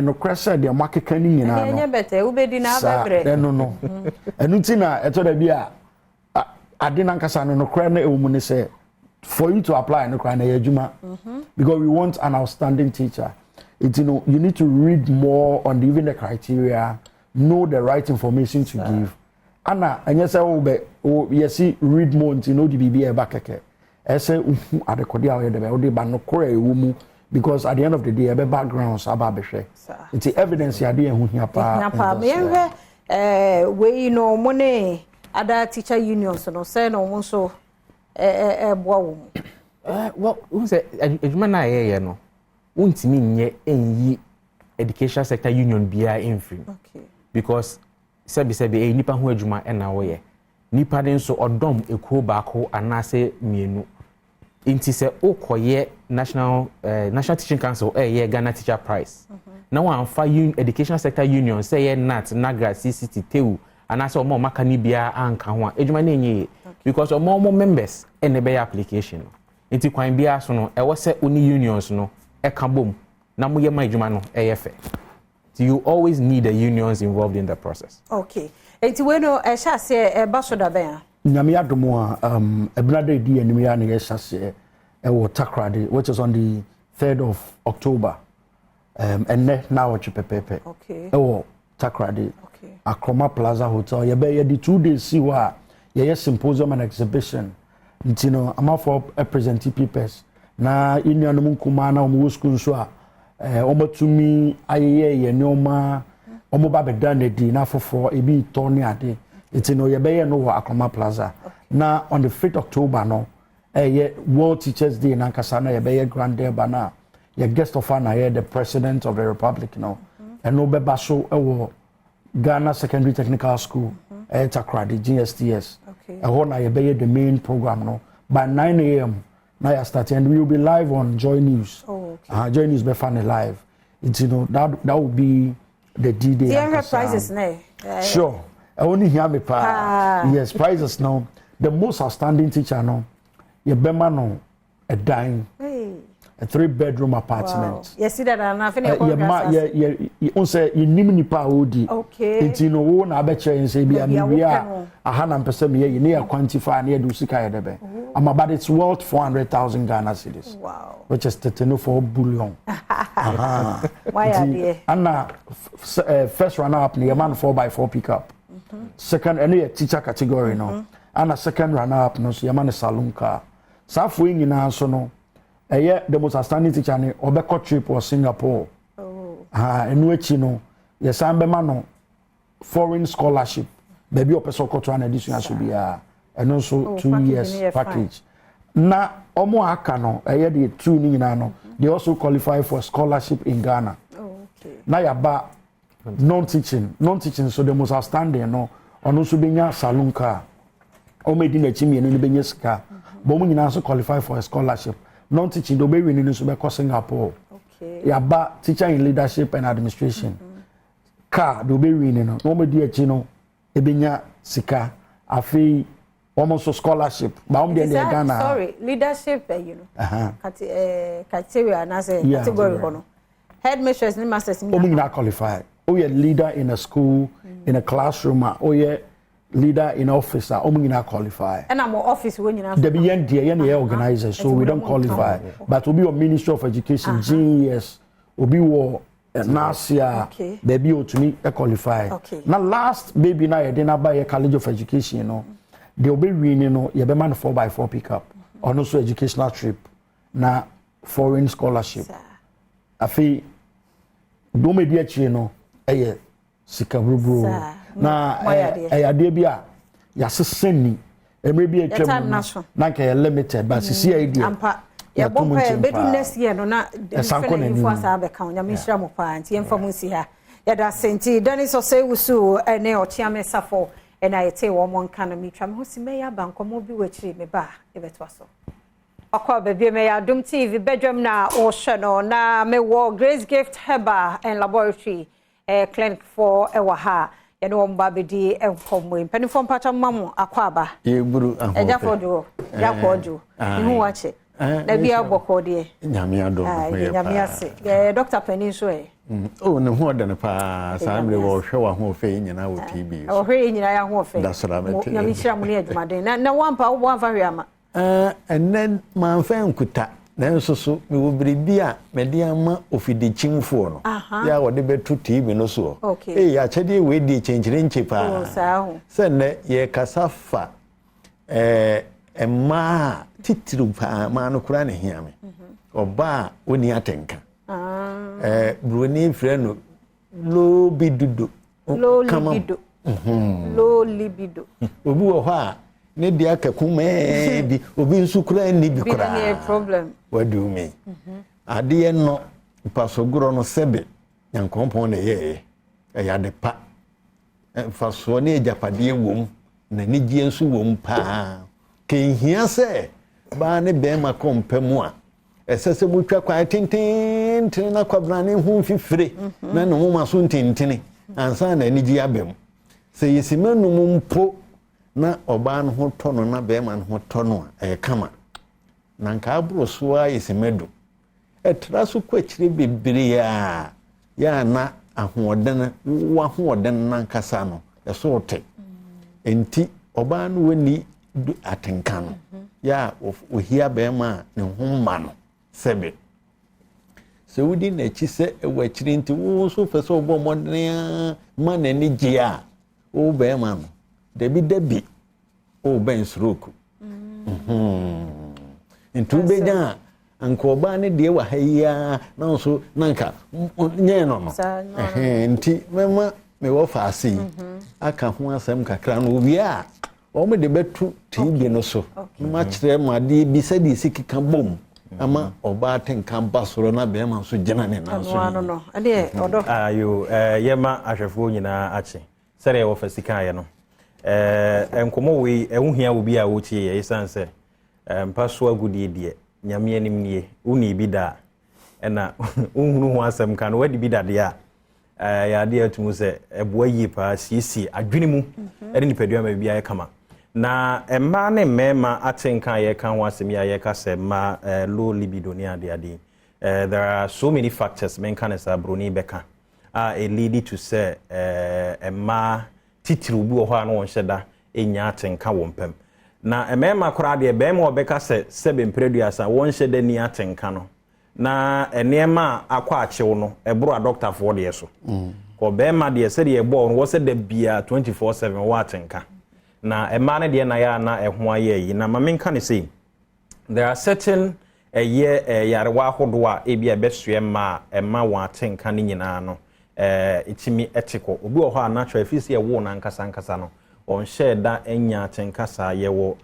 no cressa de makeka ni nyina no enye bete ubedi na abebre no enutina eto da bia ade nankasa no kra na ewumu ne say for you to apply no kra na yadwuma because we want an outstanding teacher you know you need to read more on even the criteria know the right information to give ana enye say yes read more until know the BBA bakeke ese adekodi awe de be ba no kra ewumu because at the end of the day backgrounds aba behwe it's evidence ya de ehu hia pa we know money other teacher unions no say no mo so boa wo well who say ejuma na ye no untimi nye enyi education sector union bia enfrim because sebi nipa ho ejuma na wo ye nipa den so odom ekuo baako anase mienu inti se okoye national teaching council ye Ghana teacher prize na wan fa education sector union say ye nat nagra cct tewu anase omo maka ni bia anka ho ejuma na enye because omo members ene be application inti kwan bia so no wo se oni unions no ka bom na mo ye ma ejuma no fe so you always need the unions involved in the process. Okay. Enti we no sha se ba so da ben. Nyame adomo a ebnade di anim ya na sha se wo takrade which is on the 3rd of October. And now what pepepe. Okay. Wo takrade. Okay. Akroma Plaza Hotel. Ye be ye di 2 days see wa ye symposium and exhibition. Nti no ama for present papers. Na union mu kuma na omo school so a omatumi ayeye ne oma omo ba beda na di na foforo ebi to ne ade iti no ye be ye no wo Akroma Plaza na on the 5th October no World Teachers Day na kasa na ye be ye grand day bana ye guest of honor here the president of the republic no no be ba so wo Ghana Secondary Technical School Takrade GSTS na ye be ye the main program no by 9 a.m. now you start and we will be live on Joy News. Joy News be funny live. It's you know that will be the D-Day. There are prizes now. Sure. I only hear me pa. Yes, prizes now. The most outstanding teacher now. Your bema no a dime. A 3-bedroom apartment. Wow. Yes, see that and nothing. You say you name ni pa odi. Okay. It's you know one abeche and say be a million. 100% me you need to quantify and do sika edebe. But it's worth 400,000 Ghana cedis. Wow. Which is 34 billion. Why are they? And first runner up near man 4x4 pickup. Second any teacher category no. And a second runner up no so your man saloon car. Safu in so no. The most outstanding teacher ni obeko trip was Singapore. Enu echi no yes ambema no foreign scholarship. Baby opeso koto an edition should be and also 2 years package. Na omo aka no the 2 ni no they also qualify for scholarship in Ghana. Na ya ba non-teaching so the most outstanding no ono so benya saloon car. O medi na chimi enu benya sika. But we also qualify for a scholarship. Non-teaching do be winning so be Singapore. Ya ba teacher in leadership and administration. Car do be winning no. No me di echi no ebenya sika afi almost scholarship ba om de Ghana sorry leadership you know criteria na say category hono headmistress ni masters ni omuna qualify you leader in a school in a classroom you leader in office omuna qualify and I'm office when you know the be yen organizer so we don't qualify but we be on Ministry of Education GES obi wo Nasia baby otumi qualify na last baby na ye dey na buy College of Education you know they will be winning no you be man 4x4 pickup or also educational trip na foreign scholarship afi do me dia chi no eye sika brubro na ade bia ya seseni emre bi atwam na ka limited but see idea ampa ya bompa bedu next year no na different info asa be kan nyame hira mo pa anti emfa mu si ha ya da senti Dennis Osewusu ene ochiame safo ena yete wo mo nka na mitwa me ho si me ya bankomo bi wachiri me ba ebetwa so akwa bebie me ya Adom TV Badwam na o hwe no na me wo Grace Gift Herbal and Laboratory clinic for ewa ha ya no mba bedi enkomo mpanifo mpacha mamu akwa ba ye buru ahofo eja fodo ya kodo ihu wache na bia boko de nyame ado nyame ase Dr. Penin so oh ne ho de pa sa mre wo hwe wa ho fe nyina wo TB o hwe nyina ya ho fe da sora mete nyame hira mu ne adwumaden na wampa wo wamfa hwe ama and then man fa nkuta nanso so me wo bribi a me de ama ofidi chimfo no ya wo de betu TV no so ya chede we di chenchire nchepa se ne ye kasafa emma titiru pa ma no kura ne hiame oba oni atenka broni freno low libido obi wo ha ne dia kakume bi obi nsukura ni bi kura bi na problem what do you mean ade no pasogoro no sebe yankompon ne ye ya de pa faso ne japade wom na ni gie nsu wom pa ke hia se ba ne be ma kompemu a esese butwa kwa tintin na kwabrane hu fifire na no mo maso tintin ansa na ni gie abem se yesimanu mumpo na oba no ho tono na be ma no ho tono a kama na nka aburo so a yesimedu etraso kwachire bebere ya na ahoden wa hoden na nkasa no eso te enti oba no wani atenka no ya ohia be ma ne ho ma no sebe se wudi na chi se ewachire nti wo so fese obo modene ma na ni gia o be ma no debi o ben stroke ntu beja anko ba ne de wa haya na so nanka nye no nti mema me wo faasi aka ho asem kakra no obi a o me de betu TV no so ma kire ma de bi sadi sikika bom ama oba tenka basoro na be ma so gena ne na so no ade odo ayo yema ahwefo nyina achi sere wo fasika ye no enkomo we ehunhia obi a wo tie ye sanse mpaso agudie die nyame anim nie uni bi da na unhunu ho asem kan wadi bi da de a ya de atumu se eboa yi pa sisi adwene mu ene nipadua ma bia ye kama na emma ne mema atenka ye kan ho asem ya ye ka se ma low libido ni ade there are so many factors men kan esa broni beka a lead to say emma titiru bi wo ho an won hyeda enya atenka wo mpem na emema kora de bema obeka se sebe mpreduasa won hyeda ni atenka no na enema akwa achew no ebro a doctor for de so ko bema de se de ebo wo se de bia 24/7 wo atenka na ema ne de na ya na eho aye yi na mamenka ne say there are certain yarewa ahodo a ebia besue ma ema wo atenka ne nyina no itimi ethical obi wo ho a natural fisi e wo na nkasa no on share da enya atenka sa ye wo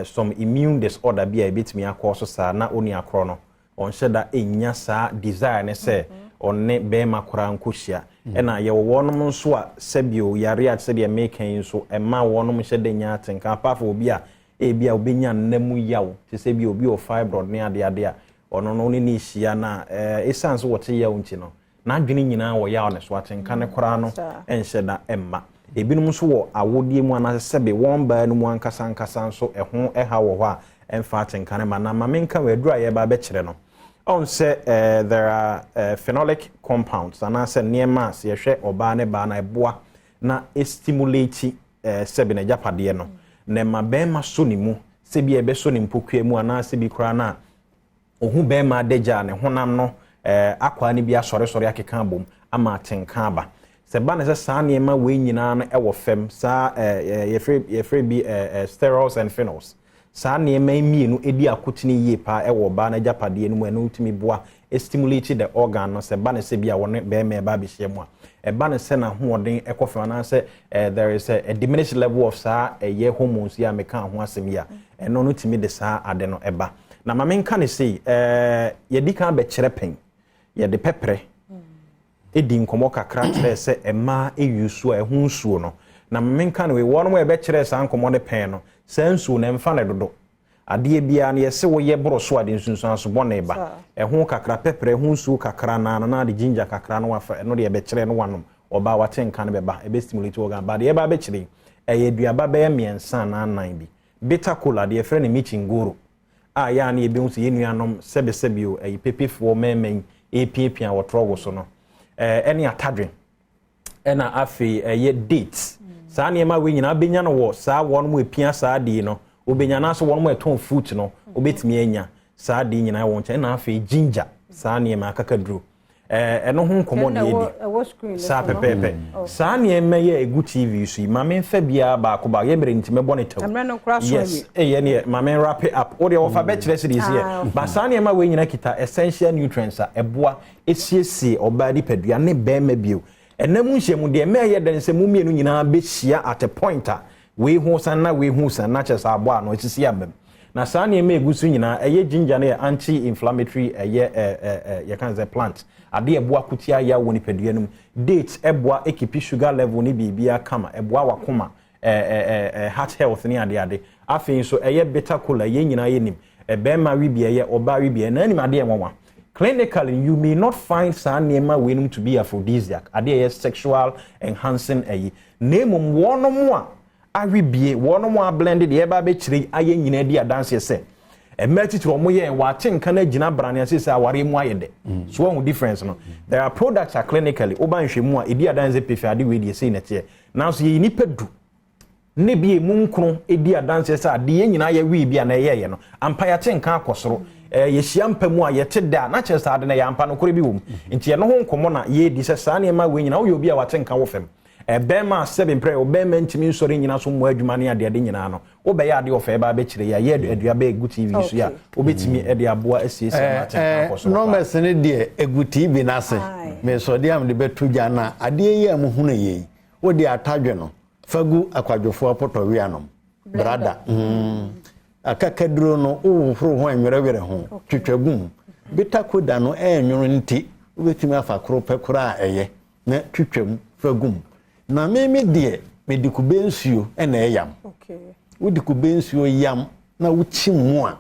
some immune disorder bia ebitimi akoso sa na oni akro no on share da enya sa desire ne se onne be makora nkohia na ye wo wonom nso a sebio yare a se de mekan so ema wonom hye de nya atenka apart obi a ebia obenya nnamu yawo te se bi obi o fibroid ne ade a ono no ni hia na essence wote yawo nti no na adwene nyina wo yawo ne so atenka ne kora no enhye da emma ebinom nso wɔ awodie mu anase sɛbe wɔn baa no mu ankasa nso ɛho ɛha wɔ hɔ a ɛmfa atenkane ma na mamenka wɔ aduru a yɛba bɛkyerɛ no on say there are phenolic compounds anase nneɛma a sɛ yɛhwɛ ɔbaa ne baa na ɛboa na stimulate sɛbe na japade no na ma bɛma so ne mu sɛ bi ɛbɛ so ne mpokua mu anase bi kora na ohu bɛma adagya ne honam no akwa ne bi asɔre akeka bom ama atenka aba sɛ ba ne sɛ saa nneɛma wei nyinaa no ɛwɔ fam saa yɛfrɛ bi sterols and phenols saa nneɛma mmienu edi akotene yie pa ɛwɔ ba na japade no mu ɛno tumi boa stimulate the organ no sɛ ba ne sɛ bi a wɔne bɛma ɛba bɛhyia mu a ɛba ne sɛ na hoɔden ɛkɔfam anasɛ there is a diminished level of saa ɛyɛ hormones yi a meka ho asɛm yi a ɛno no tumi de saa ade no ɛba na ma menka ne sei yɛdi kan bɛkyerɛ pɛn yɛde pɛprɛ edi nkɔmɔ kakra kyerɛ sɛ ɛma eyusu a ɛho nsuo no na ma menka ne we wɔn mo ɛbɛkyerɛ saa nkɔmɔ ne pɛn no saa nsuo na ɛmfa ne dodo adeɛ bia na yɛse woyɛ boro so ade nsunsuan so bɔ ne ba ɛho kakra pɛprɛ ho nsuo kakra na de ginger kakra no wafa ɛno de yɛbɛkyerɛ no wanom ɔba wate nka ne bɛba ɛbɛ stimulate organ ba de yɛba bɛkyerɛ ɛyɛ duaba bɛyɛ mmiɛnsa na anan bi bitter cola de yɛfrɛ ne michingoro a yɛ na yɛbɛhu sɛ yɛnuanom sɛbesɛbio ɛyɛ pepefoɔ mɛmɛn epiapia wɔtrɔ wo so no ɛne atadwe ɛna afei ɛyɛ date saa nneɛma we nyinaa bɛnya no wɔ saa wɔn mu epia saa de no obenya na so wɔn mu ɛtɔn fruit no obetumi anya saa de nyinaa wɔn nkyɛn na afei ginger saa nneɛma akakaduro ɛno ho nkɔmɔ na yɛdi saa pɛpɛɛpɛ saa nneɛma yɛ egu tv so yi maame nfa bia baako ba yɛ mmerɛ ntumi bɔ ne tɛw yes ɛyɛ ne maame wrap it up o de wɔfa bɛkyerɛ sɛ de yɛ ba saa nneɛma we nyinaa kita essential nutrients a ɛboa esiesie ɔbaa nipadua ne bɛɛma bio ɛnam nhyiamu deɛ mɛ yɛ dɛn sɛ mu mmienu nyinaa bɛhyia at a point a we hu san na kyɛ saa abo a no esisi abam na saa nneɛma egu so nyinaa ɛyɛ ginger ne anti inflammatory ɛyɛ yɛ kan sɛ plant ade ɛboa kutia ya wɔ nipadua no mu date ɛboa ekipi sugar level ne bibia kama ɛboa wakoma heart health ne ade afei nso ɛyɛ bitter cola yɛ nyinaa yɛ nim ɛbɛma wi bi ɛyɛ ɔbaa wi bi na nim ade ɛnwanwa clinically you may not find saa nneɛma wenum to be aphrodisiac ade ɛyɛ sexual enhancing ɛyi na emom wɔnom a awibie wɔnom a blended deɛ ɛba bɛkyerɛ ayɛ nyina di adanse sɛ ɛmɛ titiri ɔmo yɛ wɔate nka na gyina brane ase sɛ aware mu ayɛ dɛ so wɔn difference no there are products are clinically oba nhwɛ mu a edi adanse pefe ade we deɛ sei nɛteɛ nanso yɛ nipa du ne bi emu nkron edi adanse sɛ ade yɛ nyina yɛ wi bi a na ɛyɛ no ampa yɛate nka akɔsoro yɛhyia mpa mu a yɛte da na kyerɛ sɛ ade na yɛ ampa no kore bi wɔ mu nti ɛno ho nkɔmɔ na yɛdi sɛ saa nneɛma we nyina woyɛ obi a wate nka wɔ fam bɛma sɛbe mpre obɛma ntimi nsɔre nyina so mo adwuma ne ade nyina no wobɛyɛ ade ɔfɛ ba bɛkyerɛ ya yɛ aduaba egu tv so ya obetimi ade aboa asiesie maten akɔso no mesene de egu tv na se me so de am de betu gya na ade yɛ mu hunu yɛ wo de atadwe no fagu akwadwofo apotɔwe anom brada akakaduro no wo horo ho anwerɛwerɛ ho twetwagum bitakoda no enworo nti obetimi afa koro pɛkora a ɛyɛ na twetwam fagum na me de medikube nsuo na eyam okay wodikube nsuo yam na wuchi mu a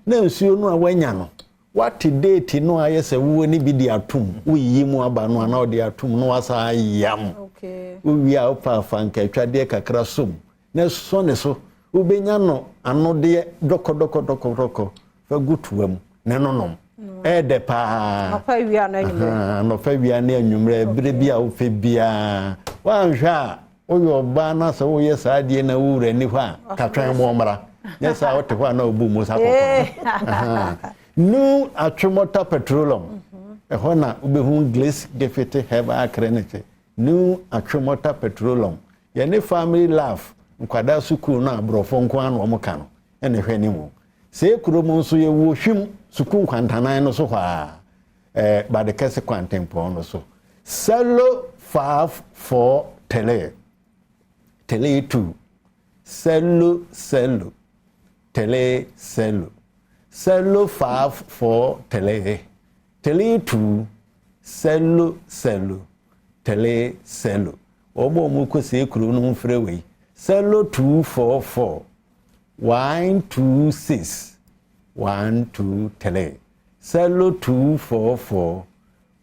na nsuo no a wanya no what date no ayese wo ni bi di atum woyi mu aba no na odi atum no wasa yam okay wo a opa fanka twade kakra som na so ne so ubenya no ano de doko fa gutuam ne nonom de pa no fa wi ana anyumre no fa wi ana anyumre bire bia wo fe bia wan hwa oyo ba na so wo yes adie na wura ni hwa katwan mo mra yes a wote hwa na obu mu sa kokko nu atwomota petroleum ho na ubehu glace defete have akrenete nu atwomota petroleum ye ne family love nkwada sukuu na abrofo nko anu omoka no ene hwe ni mu se kuromo nso ye wo hwim sukuu kwantanan no so hwa ba de kese kwantempo no so selo 5 tele 2 selo tele 5 tele 2 selo tele obo mu ko se kuro no mfre we selo 244 126 12 tele selo 244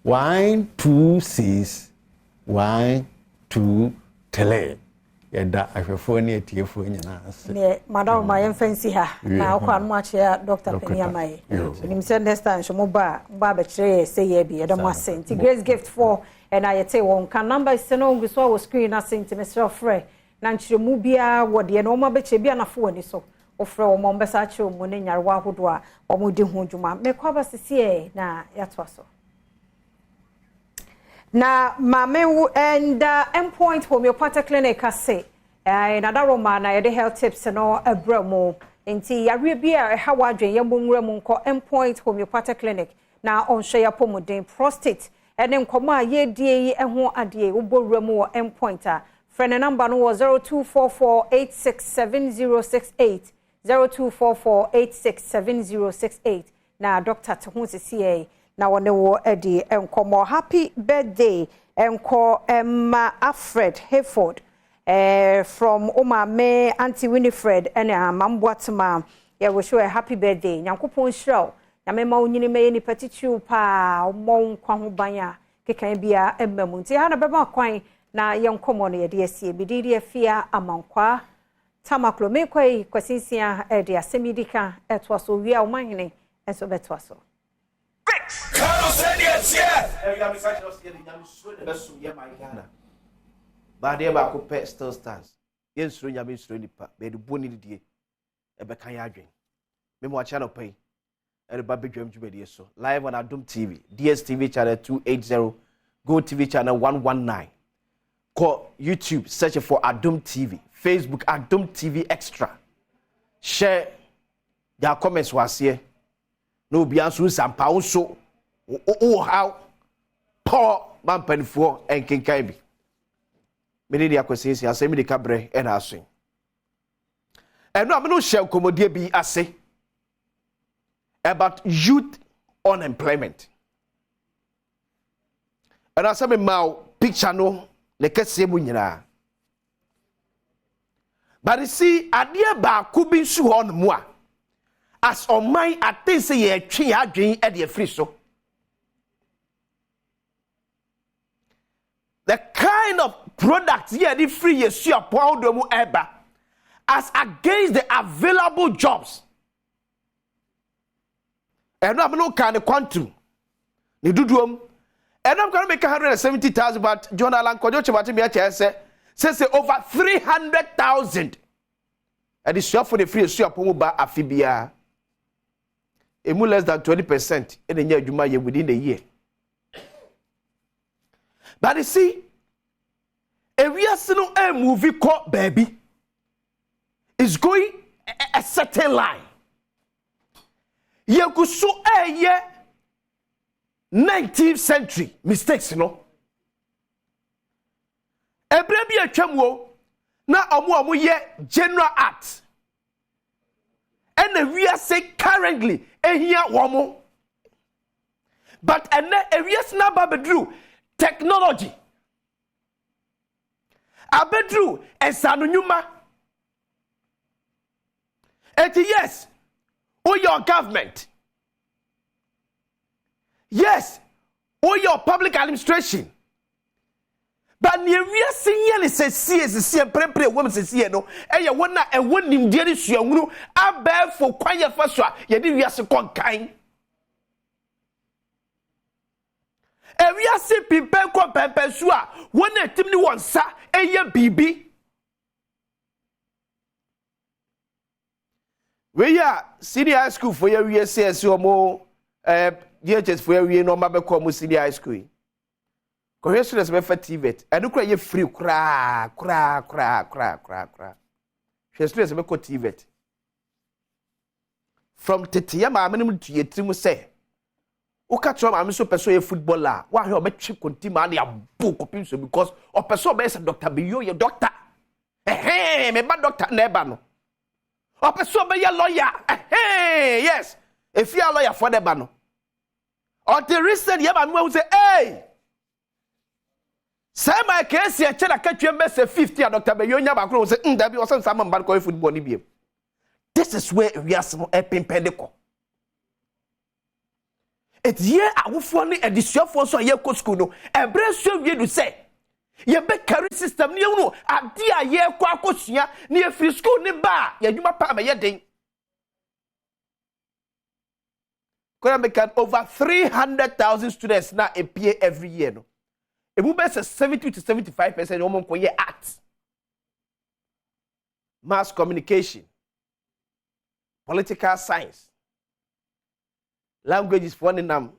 126 12 tele yɛda ahwɛfoɔ ne atiefoɔ nyinaa ase. Ne madam ma yɛn fancy ha na akɔ anu akyɛ Dr. Peniamaye. Nim sɛ next time so mo ba bɛkyerɛ sɛ yɛ bi yɛda mo ase. Nti Grace Gift for and I yɛte wɔn ka number is no ngu so wɔ screen ase nti mesrɛ frɛ na nkyerɛmu bia wɔ deɛ no ma bɛkyɛ bia na fo wɔ ni so. Ofrɛ wɔn mo bɛsa kyerɛ mo ne nyarewa ahodoɔ a wɔn di ho dwuma. Mekɔ ba sisi na yɛatoa so. Na mame and endpoint homeopathic clinic ase na da Roma na yede health tips no abramo enti yare bia ha wadwen ye monwura mu nko endpoint homeopathic clinic na onhwe ya pomodin prostate ene nkomo a ye die yi ho ade ubowura mu wo endpoint a friend number no was 0244867068 0244867068 na Dr. Tehun CCA na wone wo edi enkomo happy birthday enko Emma Alfred Hayford from Omame Auntie Winifred and Mamboatma ya wish you a happy birthday nyankopon hrew na mema onyini me ni patitu pa mo nkwa ho banya kekan bia emmam nti ha na beba kwan na yenkomo no ye de asie bididi afia amankwa tamaklo me kwai kwasinsia de asemidika etwaso wi a omahene enso betwaso Baade ba ko pet still stands. Yen suro nya me suro nipa. Be de boni die. E be kan ya adwen. Me mo channel pay. E ba bedwam djubedie so. Live on Adom TV. DSTV channel 280. Go TV channel 119. Call YouTube search for Adom TV. Facebook Adom TV Extra. Share your comments was here. No be answer sampa so. Oh how Paul man penfo en kenkan bi. Many dia kwesisi asemi de kabre e na aso. Eno ameno share komodie bi ase about youth unemployment. And asemi ma picture no le kese mu nyina. But you see ade ba ku bi nsu ho no mu a as on my attention ye twe adwen e de free so. The kind of products here the free yesu apon mu eba as against the available jobs. And I'm no kind of quantum. Ni duduom. And I'm going to make 170,000 but John Alan Kojo Chebati me say over 300,000. And the shop for the free yesu apon ba afibia. Emu less than 20% in the year within the year. But you see, a real movie called Baby is going a certain line. You could show a year 19th century mistakes, you know. A baby a chamwo na amu ye general art. And the real say currently a here woman. But a real snapper bedrew. Technology. Abedru esanu nyuma. And yes, your government. Yes, your public administration. But near senior is a CS prepare women say no. And you wanna a one in dear you abe for quiet first. You did yes kind. Area se pipe kwa pepe so a wona timni wonsa eye bibi we ya senior high school for your year says omo DHS for your no ma be ko mo senior high school ko yesu des be fativet enu kura ye free kra yesu des be ko tivet from tetiya ma amene mu tuyetimu say Oka tro ma so person ye footballer wa he obetwe konti ma na abu kopin so because o person be say Dr. Biyo ye doctor me ba doctor na eba no o person be ye lawyer yes if you are lawyer for the ba no o the recent ye ba no who say hey say my case ye chela katwe be say 50 a Dr. Biyo nya ba ko say da bi o say some man ko football ni bi. This is where we are some epempendeko. It's here I will find a disciple so ye ko school no. Ebre so we do say ye be carry system ne unu ade a ye kwa akosua ne ye free school ne ba ye adwuma pa ma ye den Korea make over 300,000 students now appear every year no e mu be 70 to 75% women ko ye art mass communication political science languages for nam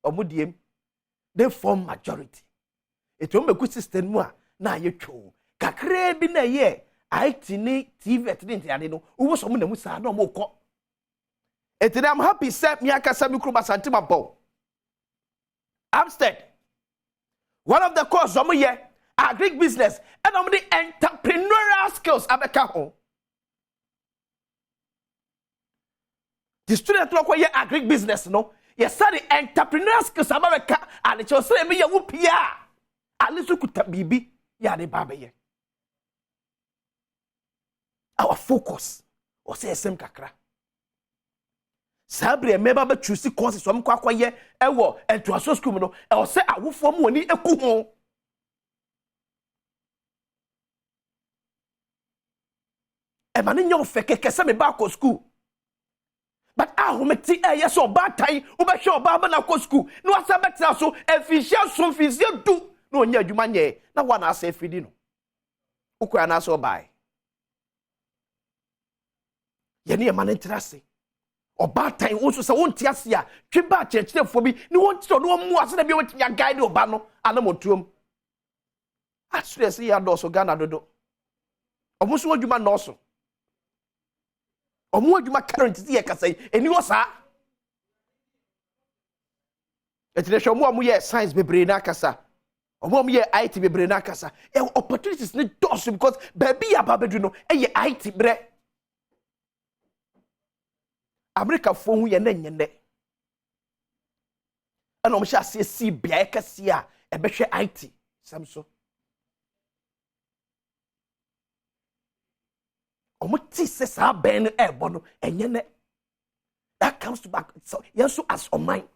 omudiem they form majority it will make system mu a na ye twa kakra bi na ye IT ni TV didn't ade no wo so mu na mu sa na mo ko etene I'm happy say me akasa mi kruba santima bow Amstead one of the course omo ye agric business and omo the entrepreneurial skills abeka ho the student lo ko ye agric business no ye study entrepreneurial skills abeka and cho say me ye wo pia alisu kuta bibi ya de baba ye our focus o say sem kakra sabre meba ba choose courses so mkwa ye ewo entoaso school no e o say awofo mo ni eku ho e ma nyo feke kese me ba ko school but ahometi yes o ba tai wo ba hwe o ba na ko school no asa betra so efficient so fizia du no onya adwuma nye na wa na asa efidi no ukwa na so bai ye ne ma ntrase oba tan wo so se won ti ase a twe ba chechefo bi ni won ti no mu ase na bi won ya guide oba no ana motuom asure se ya do so Ghana dodo omo so adwuma no so omo adwuma current ti ye kasai eni wo sa etire hwe omo amu ye science bebre na kasa omo amu ye IT bebre na kasa opportunities ni dos because baby ya babedu no ye IT bre America fo hu ye na nyene ana omo sha se bia e kase a e behwe IT samso omo ti se sa ben e bono enyene that comes to back so yes as on mind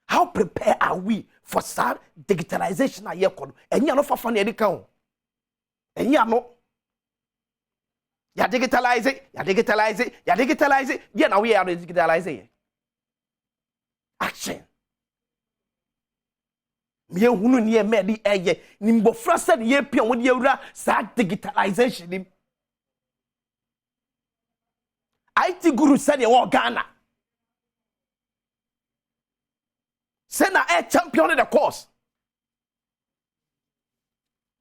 how prepared are we for sad digitalization na ye kono enya no fafa na edika ho enya no ya digitalize yeah now we are digitalizing action me hunu ne me di eye ni mbofra se ne ye pia wo de awura sa digitalization nim IT guru said you want Ghana. Say na a champion in the course.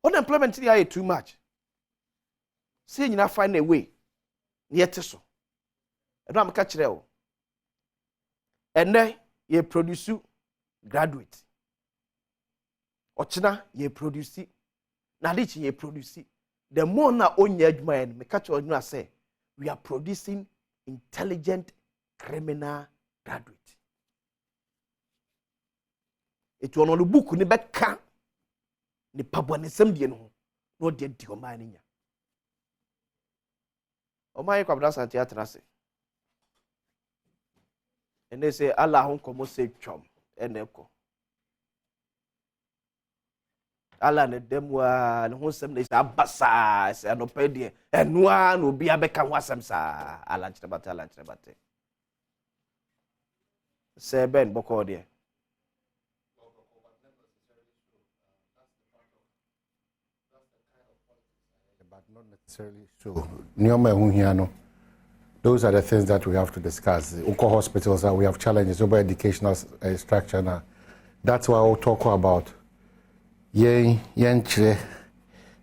Unemployment here is too much. Say you not find a way. Yet so. I don't catch you. And then you produce graduate. Ochina you produce. Na lich you produce. The more na own your mind, me catch you say we are producing intelligent criminal graduate. It will not book ni beka ni pabwane semdie no no de di o man nya. O man kwa bra santi atrase. And they say Allah hon komo se twom eneko. Allah ne demwa ne ho sem ne sa basa se no pedie enua no bia beka ho asem sa Allah nchrebate se ben boko de but not necessarily so nyoma hu hia no those are the things that we have to discuss. Uko hospitals we have challenges over educational structure now. That's why we'll talk about yenchre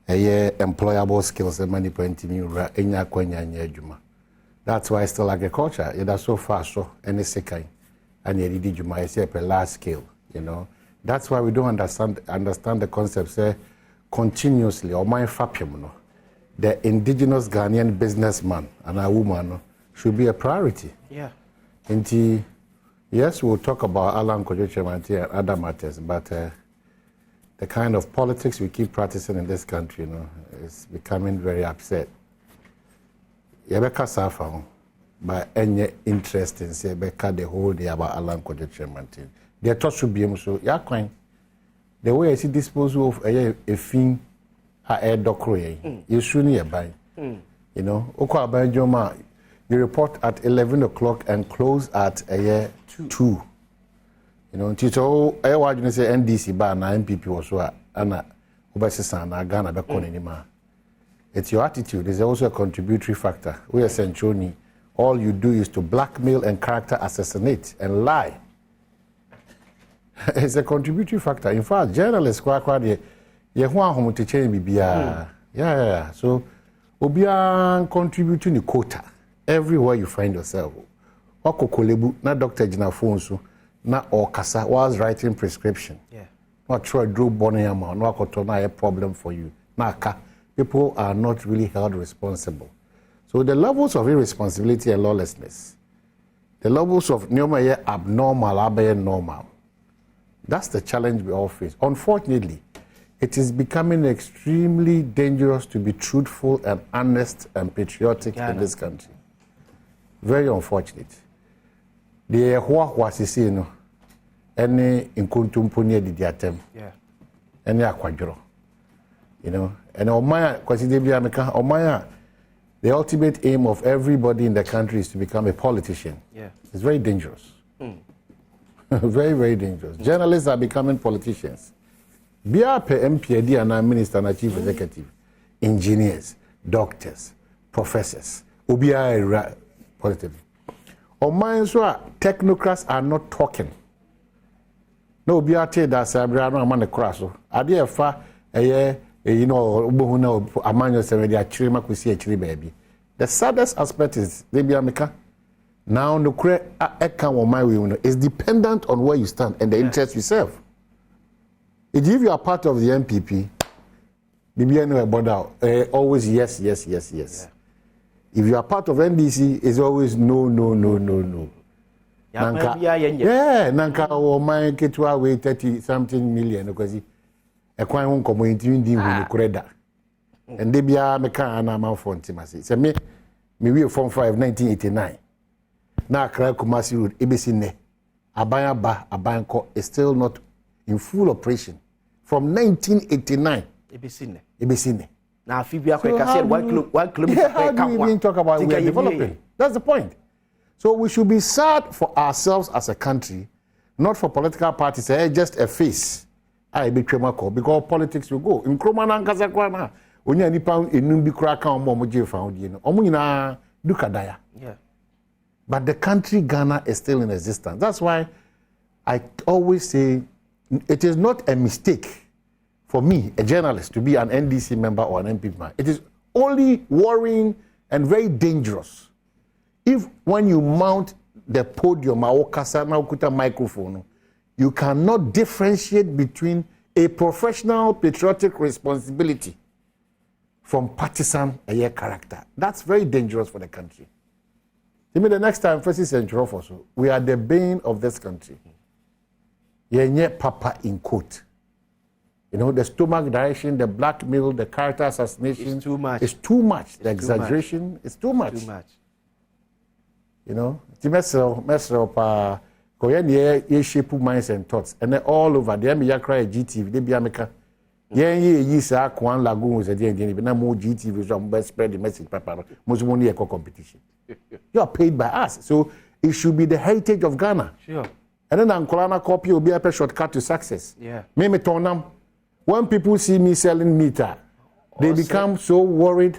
employable skills and money point enya kwanya nya adwuma. That's why still agriculture it so far so any second and you did adwuma is a large scale, you know. That's why we don't understand the concept say continuously or my fapim no. The indigenous Ghanaian businessman and a woman should be a priority. Yeah. And yes, we'll talk about Alan Kojochemanti and other matters, but the kind of politics we keep practicing in this country, you know, is becoming very upset. Yebeka Safa, by any interest in say Beka the whole day about Alan Kojochemanti. Their thoughts should be so yeah, the way I see disposal of a thing, a doctor, you shouldn't buy. You know, Oko Abanjoma, you report at 11 o'clock and close at 2. You know, Tito, I want to say NDC bar na MPP or so, and Ubasisan, Ghana, Bekon anymore. It's your attitude. There's also a contributory factor. We are Centroni. All you do is to blackmail and character assassinate and lie. It's a contributory factor. In fact, journalists quite you want to change yeah. So, Obia contributing the quota everywhere you find yourself. Wako kolebu na doctor jina phone so na okasa was writing prescription. Yeah. Not sure drew boneyama no akotona a problem for you. Naka people are not really held responsible. So the levels of irresponsibility and lawlessness, the levels of abnormal, normal. That's the challenge we all face. Unfortunately, it is becoming extremely dangerous to be truthful and honest and patriotic in this country. Very unfortunate. The was you any inkuntumpuni diatem. Yeah. Any aquadro. You know, and Omaya, the ultimate aim of everybody in the country is to become a politician. Yeah. It's very dangerous. Very, very dangerous. Journalists are becoming politicians. BRP, MPD, and minister and chief executive, engineers, doctors, professors, UBI positive. On mine, so technocrats are not talking. No, BRT, that's a brand cross. Are there far a year? You know, among yourself, they are children could see a chili baby. The saddest aspect is they be America. Now, no credit is dependent on where you stand and the interest you serve. If you are part of the MPP, always yes. Yeah. If you are part of NDC, it's always no. Nanka or my Ketwa way 30-something million because a quite one community in credit. And they be a mechanic man for intimacy. Say me we form 5 1989. Now Accra Kumasi Road, Ebesine, Abayanko is still not in full operation. From 1989. Ebesine. Now Fibia said 1 kilometer. How do we even talk about we are developing? That's the point. So we should be sad for ourselves as a country, not for political parties. Just a face. I be because politics will go. In Kromana Kazakwana, when you pound in Numbi Kraka or Momoji found you know. Omuna Dukadaya. Yeah. But the country Ghana is still in existence. That's why I always say it is not a mistake for me, a journalist, to be an NDC member or an MP member. It is only worrying and very dangerous if when you mount the podium or microphone, you cannot differentiate between a professional patriotic responsibility from partisan character. That's very dangerous for the country. Even the next time, first century so, we are the bane of this country. Yenye papa in quote. You know, the stomach direction, the blackmail, the character assassination. It's too much. It's too much. The exaggeration is too much. Too much. You know, the mesro ye shape minds and thoughts. And then all over, the Yakra GTV, they be America. Ye sa Kwan Lagoon was a day, but now more GTV is spread the message paper. Most money a competition. You are paid by us. So it should be the heritage of Ghana. Sure. And then Ankolana copy will be a shortcut to success. Yeah. Maybe Tonam. When people see me selling meter, they become so worried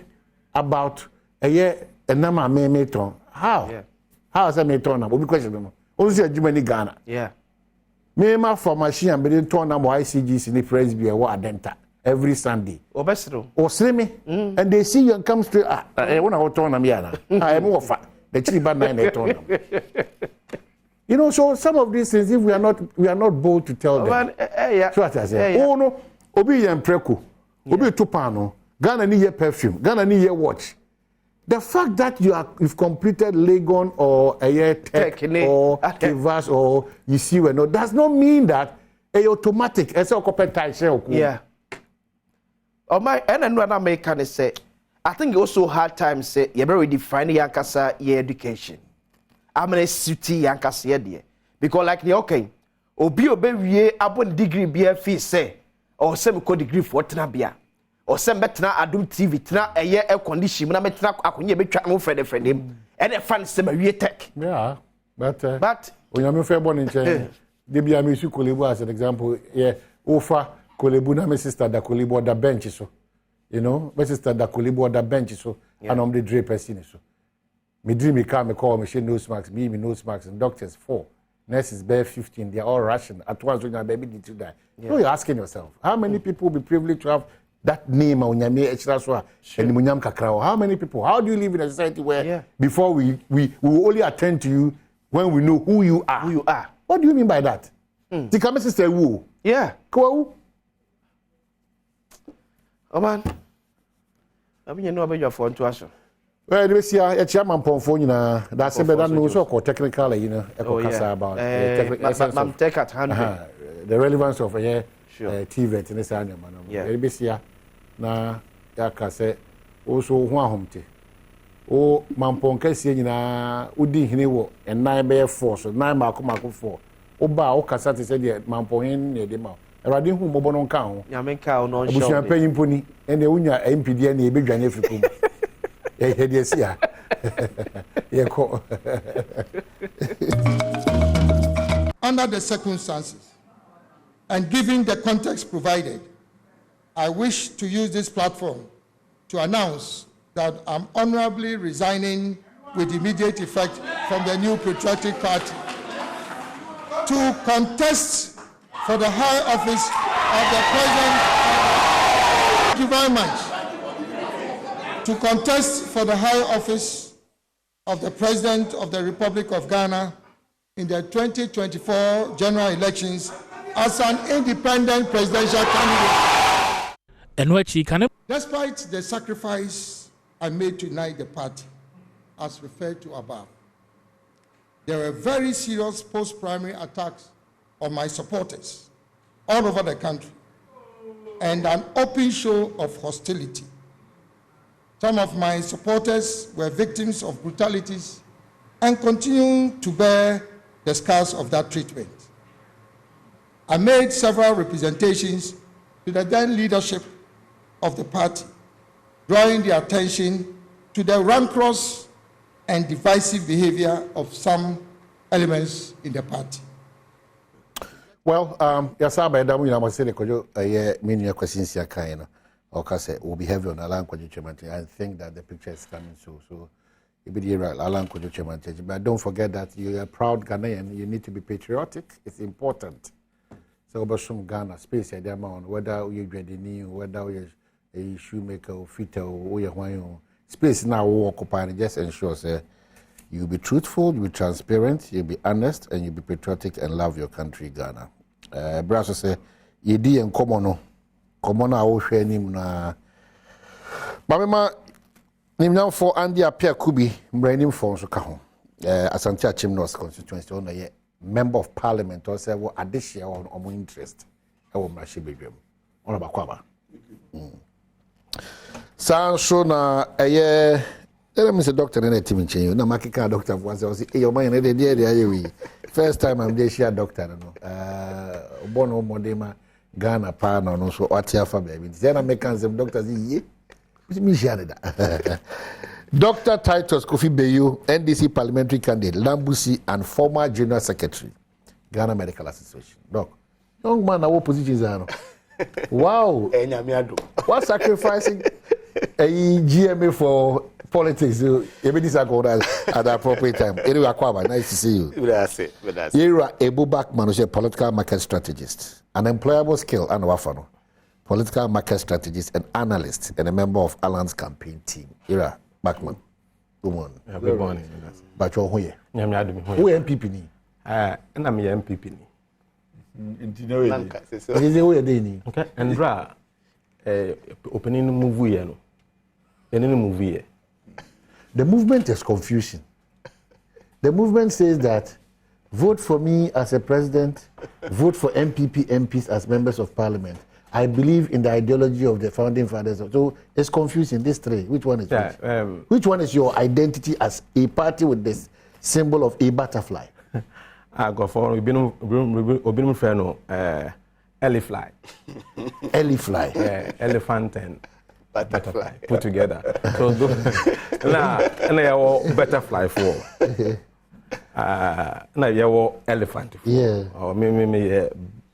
about a year and nama me ton. How? Yeah. How is that me ton? What question? Also, Germany Ghana. Yeah. Me ma for machine and be turn number ICGs in the Presby or Adenta every Sunday. Obestro. Or slimy. And they see you and come straight. I want to turn them here. I am more fat. The cheap bad nine turn. You know, so some of these things, if we are not bold to tell them. So what I say, oh no, Obi yem preku, Obi tupano, Ghana ni ye perfume, Ghana ni ye watch. The fact that you've completed Legon or a year tech or Kivas or you see when no does not mean that a automatic as a competition. Yeah. Oh my, and another American say, I think also hard times say you better define Yankasa your education. I'm gonna city Yankasa because like the okay, obi obewie abon degree bia fi say or sem ko degree for tena bia or sem betena Adom TV tena eye air condition na metena akonye betwa no friend him and the fan sem awie tech. Yeah, but when I'm fair born in China, they be a music Kolebu as an example. Yeah, Ofa Kolebu na my sister da Kolebu da bench so. You know, my sister da Kolebu da bench so and I'm the draper scene so. Me dream me car me call me she nose marks, me nose marks and doctors 4. Nurses bear 15, they are all Russian. At once when your baby need to die. Yeah. So you're asking yourself, how many people will be privileged to have that name and munyam kakrao? How many people? How do you live in a society where before we will only attend to you when we know who you are? Who you are. What do you mean by that? Tikame sister who? Yeah. Ko. Oh man. I mean you know about your phone to us. Well, this year, a chairman phone, that's a better news or technical, you know, about take at hand the relevance of TV in this annual man. Yeah, this year, na yaka say also one home. Oh, Mampon Cassie, Udi Hinewo, and 9 bear 4, so 9 Marco 4. Oba, Okasati said, Mampon near the mouth. A radin whom Mobonon count, Yamenka, no, champagne pony, and the Unia MPD and the big African. Under the circumstances and given the context provided, I wish to use this platform to announce that I'm honorably resigning with immediate effect from the new Patriotic Party to contest for the high office of the President. Thank you very much. To contest for the high office of the President of the Republic of Ghana in the 2024 general elections as an independent presidential candidate. Despite the sacrifice I made to unite the party, as referred to above, there were very serious post-primary attacks on my supporters all over the country and an open show of hostility. Some of my supporters were victims of brutalities and continue to bear the scars of that treatment. I made several representations to the then leadership of the party, drawing their attention to the rancorous and divisive behavior of some elements in the party. Well, Yasaba, I must say, many questions here, kind of. Will be heavy on Alan Kwajuchemanti. I think that the picture is coming so it be right, Alan Kwajuchemanti. But don't forget that you're a proud Ghanaian. You need to be patriotic. It's important. So, Bashum Ghana, space at the amount, whether you're new, whether you're a shoemaker or fitter or you're space now will occupy. Just ensure you'll be truthful, you'll be transparent, you'll be honest, and you'll be patriotic and love your country, Ghana. Brasso say, you di and common. Common I will share him na. Mamma, name for Andy Apia Kubi, branding for Sokaho. Asante Chimnos constituency on a member of parliament or say what addition on interest. I will mash bedroom. On about Kwaba. So na a year. Let me say doctor in a team change. No Makika doctor was your mind the first time I'm there, she a doctor. Bono Modema. Ghana partner no so watia fa baby then Americans doctors ye me share that Dr. Titus Kofi Beyu, NDC parliamentary candidate, Lambusi and former general secretary Ghana Medical Association. Doc, young man, our positions are wow. What sacrificing a GMA for politics? You this at the appropriate time. Anyway, Akwaba, nice to see you. That's it. You are a Bubak man, a political market strategist, an employable skill and wafano, political market strategist and analyst, and a member of Alan's campaign team. Ira Backman. Good morning. Good morning. But you're who? Who MPP ni? And I'm MPP ni. Is the way they okay. And opening movie no. Any movie. The movement is confusion. The movement says that vote for me as a president, vote for MPP MPs as members of parliament. I believe in the ideology of the founding fathers. So it's confusing, these three. Which one is which? Which one is your identity as a party with this symbol of a butterfly? I go for we been friend no Elefly. Elefly. Yeah, elephant and butterfly put together. So now and I have butterfly for. Now you have elephant. Yeah. Or me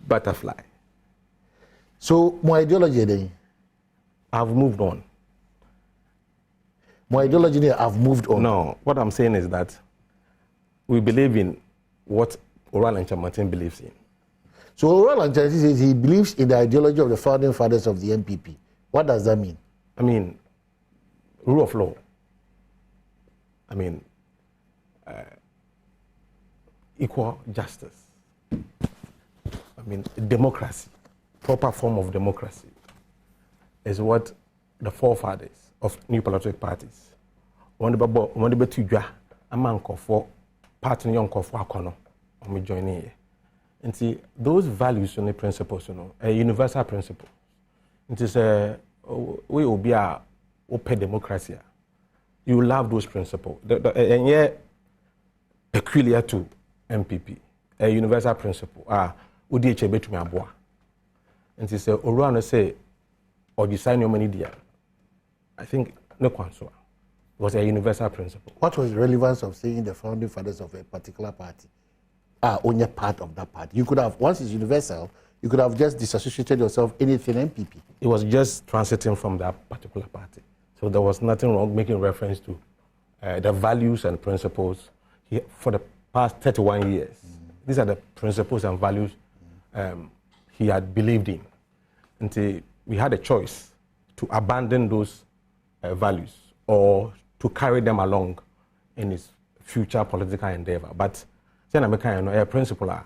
butterfly. So my ideology then, I've moved on. My ideology there, I've moved on. No, what I'm saying is that we believe in what Oral and Martin believes in. So Oral and says he believes in the ideology of the founding fathers of the MPP. What does that mean? I mean, rule of law. I mean, equal justice. I mean, democracy, proper form of democracy is what the forefathers of new political parties want to be a man for party young for akono or joining here. And see, those values and principles, a universal principle. It is we will be a open democracy. You love those principles. And yet, peculiar to MPP, a universal principle. Udi chebe to me aboa. And it is around say, or design your money dear. I think no console was a universal principle. What was the relevance of saying the founding fathers of a particular party are only part of that party? You could have, once it's universal, you could have just disassociated yourself anything MPP. It was just transiting from that particular party. So there was nothing wrong making reference to the values and principles for the past 31 years. These are the principles and values he had believed in. Until we had a choice to abandon those values or to carry them along in his future political endeavor. But a principle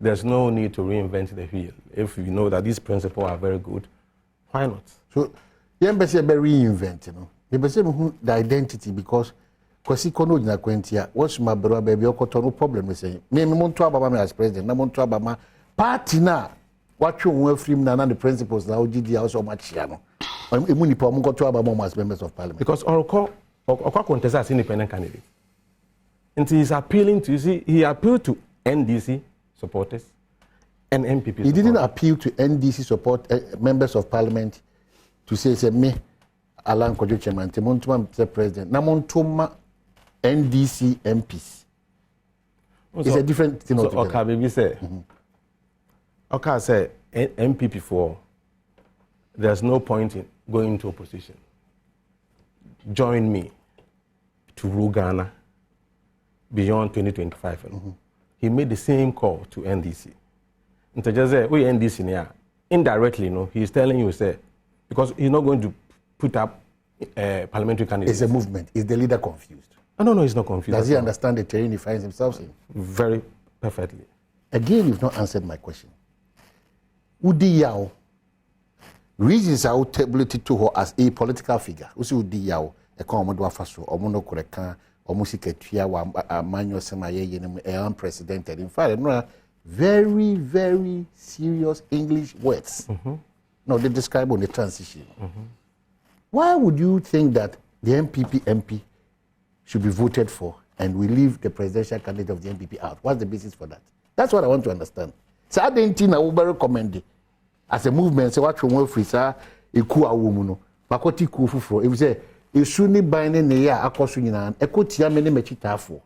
there's no need to reinvent the wheel. If you know that these principles are very good, why not? So, you embassy be reinvent, you know. You embassy the identity because kono jina kwentia. What's my brother baby? No problem with saying. Me want to abama as president. I want to abama party na. What you want from na the principles na OGD also much ya no. Emu nipa omo go to abama as members of parliament. Because Oroko contest as independent candidate. And he's appealing to, you see, he appealed to NDC supporters and MPP supporters. He didn't appeal to NDC support members of parliament to say me, Alan Kojo Chairman, Temontuma President, Namontuma NDC MPs. It's a different thing altogether. Okay, baby say, okay, say MPP for, there's no point in going into opposition. Join me to rule Ghana beyond 2025. He made the same call to NDC. And to just say, we NDC here, indirectly, he's telling you, say, because he's not going to put up parliamentary candidates. It's a movement. Is the leader confused? No, he's not confused. Does he understand the terrain he finds himself in? Very perfectly. Again, you've not answered my question. Udi Yao, reasons are tabulated to her as a political figure. Usi Udi Yao, a commodore faso, or mono correcan, or musiketia, or manual semaye, unprecedented. In fact, no, very, very serious English words. No, they describe on the transition. Why would you think that the MPP MP should be voted for and we leave the presidential candidate of the MPP out? What's the basis for that? That's what I want to understand. So I didn't think I would recommend it as a movement. So what you want free, sir? A coup a woman, Makoti coup for. If you say, you shouldn't buy any ya, a caution in an equity, many mechita for.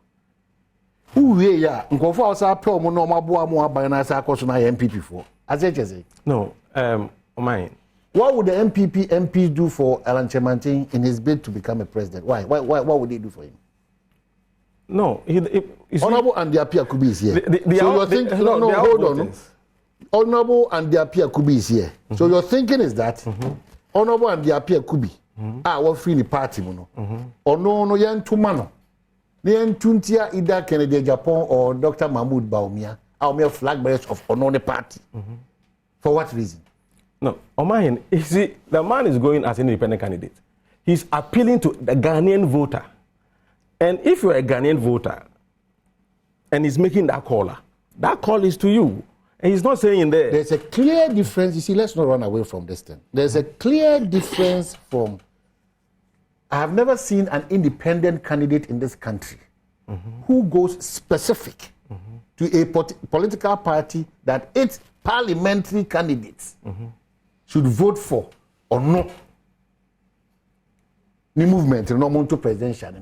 Who we ya, go for us, our promo, no more by an as a caution I MPP for. As I say. No, mine. What would the MPP MP do for Alan Chemantin in his bid to become a president? Why? What would they do for him? No, Honorable Andy-Apia Kubi is here. So you're thinking, hold on. Honorable Andy-Apia Kubi is here. So your thinking is that Honorable Andy-Apia Kubi, what free the party, or no, yan tumano. Yan tuntia either Kennedy Japan or Dr. Mahmoud Baumia, our mere flag bearers of Onone party. For what reason? No, Omahin, you see, the man is going as an independent candidate. He's appealing to the Ghanaian voter. And if you're a Ghanaian voter and he's making that call is to you. And he's not saying there. There's a clear difference. You see, let's not run away from this thing. There's a clear difference from. I have never seen an independent candidate in this country who goes specific to a political party that its parliamentary candidates should vote for or not. The movement, no more to presidential.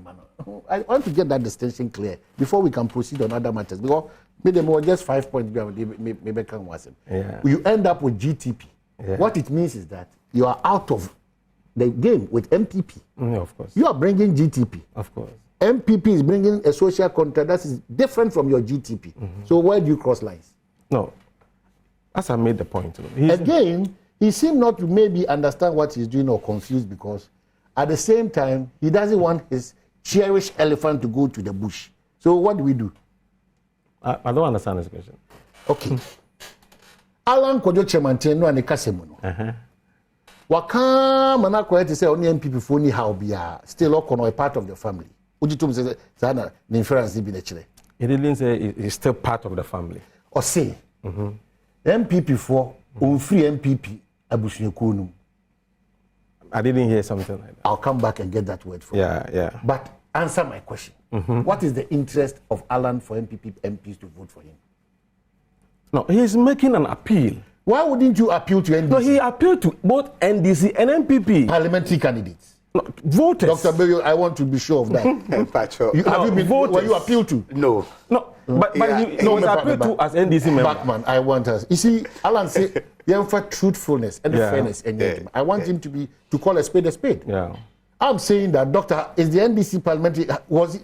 I want to get that distinction clear before we can proceed on other matters. Because maybe more just 5 points. Maybe can was you end up with GTP. Yeah. What it means is that you are out of the game with MPP. Of course. You are bringing GTP. Of course. MPP is bringing a social contract that is different from your GTP. So where do you cross lines? No. As I made the point. Again, he seemed not to maybe understand what he's doing or confused because at the same time, he doesn't want his cherished elephant to go to the bush. So what do? I don't understand this question. Okay. Alan Kojo Chemanteno no and Kasemuno. Waka manako to say only MPP for ni how be still a part of the family. Ujitum says Zana the inference be the He didn't say it's still part of the family. Or say MPP for free MPP Abushnekunum. I didn't hear something like that. I'll come back and get that word for you. Yeah. But answer my question. What is the interest of Alan for MPP MPs to vote for him? No, he's making an appeal. Why wouldn't you appeal to NDC? No, he appealed to both NDC and MPP. Parliamentary candidates. No, voters. Dr. Bello, I want to be sure of that. Have you been voters? Were you appealed to? No. But he was appealed to as NDC member. Backman, I want us. You see, Alan said, for truthfulness and fairness. And I want him to call a spade a spade. Yeah. I'm saying that, Doctor, is the NDC parliamentary,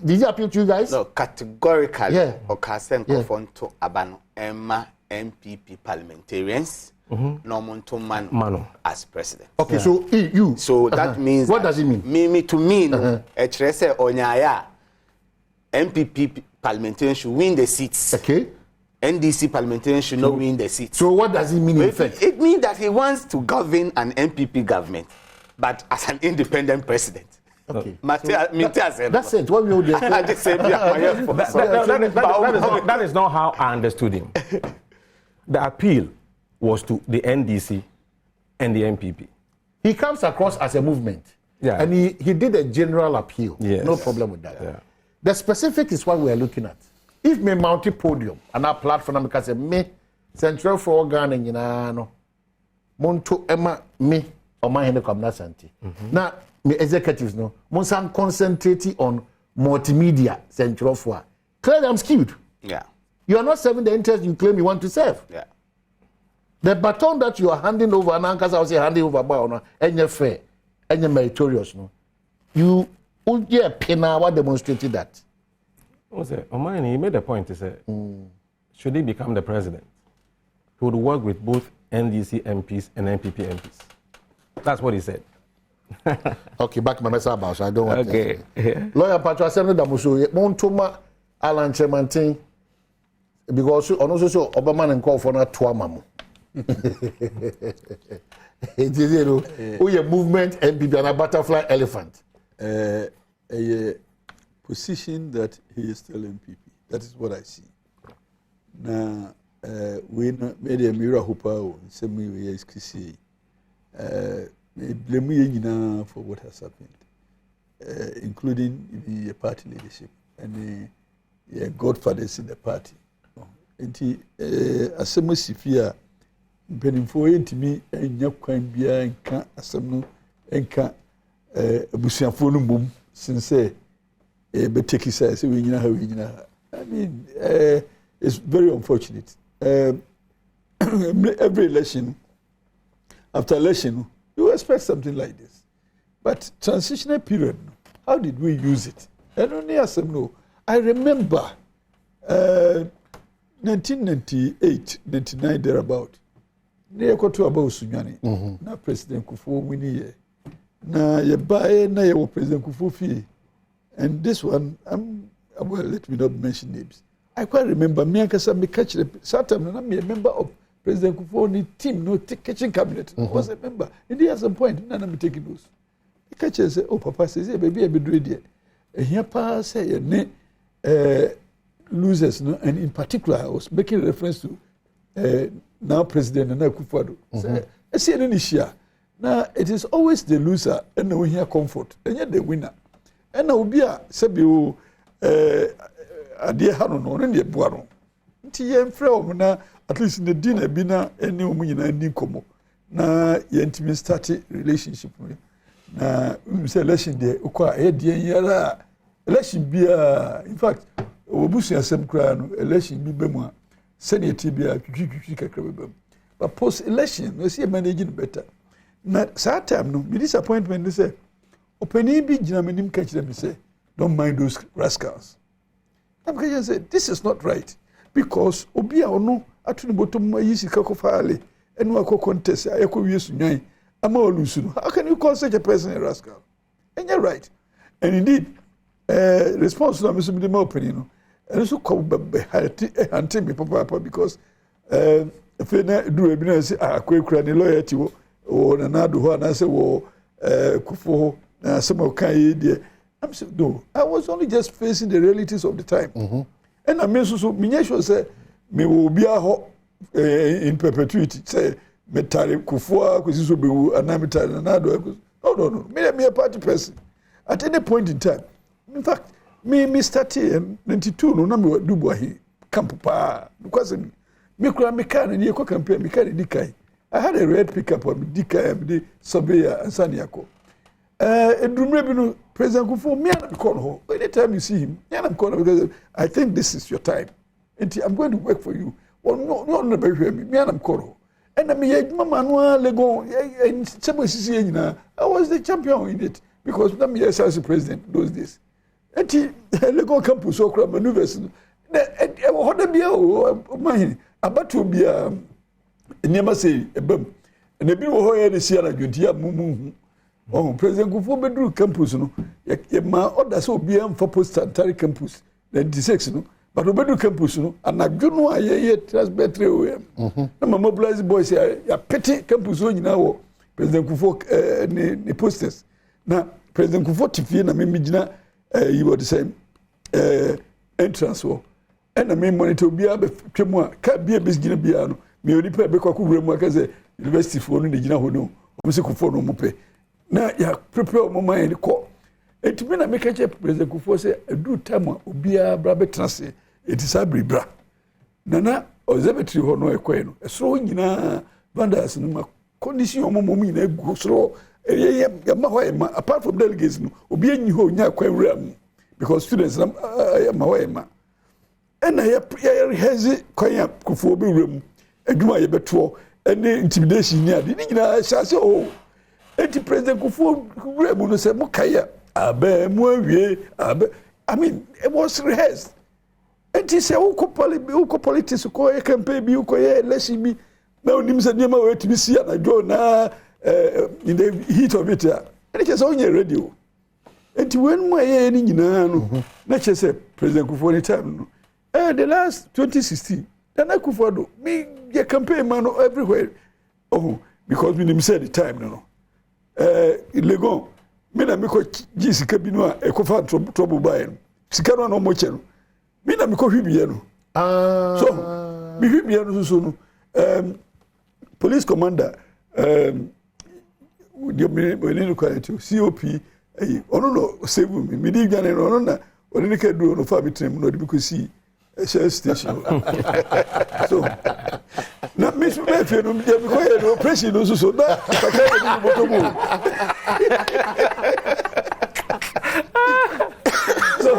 did he appeal to you guys? No, categorically. Okasen Kofonto Abano, Emma, MPP parliamentarians, Normonto Mano as president. Okay, so you. So that means. What does it mean? Me to mean, Echrese Onyaya, MPP parliamentarians should win the seats. Okay. NDC parliamentarians should not win the seats. So what does it mean in effect? It means that he wants to govern an MPP government, but as an independent president. Okay. That's it. What will that is not how I understood him. The appeal was to the NDC and the MPP. He comes across as a movement. Yeah. And he did a general appeal. Yes. No problem with that. Yeah. The specific is what we are looking at. If me mount a podium and our platform because me central for Ghana no monto Emma me or my hand come santi. Now me executives no monsan concentrating on multimedia central for. Clearly I'm skewed. Yeah. You are not serving the interest you claim you want to serve. Yeah. The baton that you are handing over, and Ankas I will say handing over by any fair, any meritorious no. You Pena demonstrated that. Omani, he made a point. He said, should he become the president, he would work with both NDC MPs and MPP MPs. That's what he said. Okay, back my message about, so I don't want to. Lawyer Patrick Assembly Damuso, Montoma, Alan Chemantin, because also Obama and call for not Tuamamu. It is, a movement MPP and a butterfly elephant. A position that he is still MPP. That is what I see. Now, we made a mirror hooper, same way we is Chrissy. Blame me for what has happened, including the party leadership and the godfathers in the party. And he, as a Mosifia, been for to me, and Yakan Bia and can't assemble and can't Busian boom. Since but take his size, I mean, it's very unfortunate. Every election, after election, you expect something like this. But transitional period, how did we use it? And only ask them no. I remember 1998, 99 thereabout. Near to about Sunyani, now President Kufuor winning. Na ye buy na ye President Kufuor, and this one well, let me not mention names. I quite remember me and Kasa me catch the Saturday. I'm a member of President Kufuor team, no kitchen cabinet. I was a member. And at some point, none of me taking those. The catcher say, "Oh, Papa says, hey, baby, I be doing it." And here, Papa say, losers, no, and in particular, I was making reference to now President Nana Akufo-Addo. I see an issue. Now, it is always the loser and we hear comfort, and yet the winner. And now, be a Sebio adeɛ ha no no ne boa no nti yɛmfrɛ wɔn na at least ne di na bi na ɛne wɔn nyinaa ni nkɔmmɔ na yɛntumi start relationship no na sɛ election deɛ wokɔ a ɛyɛ deɛ yɛra election biara in fact wɔbusuasɛm koraa no election bi bɛ mu a sɛdeɛ ti biara twitwitwi kakra bɛbɛ mu but post election no ɛsɛ yɛ manage no better na saa time no me disappointment ne sɛ ɔpanin bi gyina m'anim ka kyerɛ me sɛ don't mind those rascals I'm going to say this is not right because obi a ɔno ato ne bɔtɔm ayi sika kɔfaale ɛno akɔ contest a yɛkɔ wie sunwan ama ɔlusu no how can you call such a person a rascal and you're right and indeed response na me so me ma opinion no ɛno so kɔ hante me papa because afei na duru ebi na sɛ akɔkura ne loyalty wɔ nanado hɔ anaasɛ wɔ kufo hɔ na asɛm ɔka yɛ deɛ I'm saying, no, I was only just facing the realities of the time. And I mean, so me sure say me will be in perpetuity. Say me tare kufua kusi so be anami tare nanado. No. Me a party person. At any point in time, in fact, me started 92 no na me do boahi camp pa because me kura me car na yeko campaign me car di kai. I had a red pickup on me di kai me di surveyor and saniako. Edumre bi no President Kufuor me and call her anytime you see him me and call her because I think this is your time and I'm going to work for you well no be hear me and call her and me mama no lego and sebo sisi nyina I was the champion in it because na me as president those days and lego campus okra maneuvers e wo hoda bia o man abato bia niam say ebam na bi wo ho ye ne sia na dwontia mumu oh President Kufuor bedru campus no ye ma order so obi am for post-sanitary campus 96 no but bedru campus no anadwo no aye transbetre o na mobilize boys ya pete campus o nyina wo President Kufuor ne posters na President Kufuor tifie na me gina you were the same entrance wo and me monitor obi abetwemu a ka bia besgina bia no me onipa be kwa kuwura mu aka say university fo no ne gina ho no o se Kufuor no mo pe na ya prepare mo mind ko etimi na make che President Kufuor say adu time obia bra betrase etisabre bra na observatory ho no ekwe no esoro nyina vandals no ma condition mo nyina egu soro ya ma ho ma apart from delegates no obia nyi ho nya kwanwura mu because students na ma ho ma ena ya rehearse kwanya Kufuor be wura mu adwuma ye beto ene intimidation ni ade ni nyina shase o enti President Kufuor wura no say mo kaya abe mo awie abe I mean it was rehearsed enti say uko politics ko e campaign bi uko ye election bi na onim say niam we timi si anadwo na in the heat of it and it is on your radio enti when mo ye ni nyina no na che say President Kufuor ni time no the last 2016 Nana Kufuor do me your campaign man everywhere because we nim say the time no Legon me na me ko gi sika bi no a e ko fa trouble buy no sika no mo che no me na me ko hwibie no so me hwibie no so no police commander the me quality COP ono no save me di gane no na oni ne ka do no fa bi trim no de bi ko see shell station so na me so me fe no me ko e no pressure no so na ka ka ni motomo so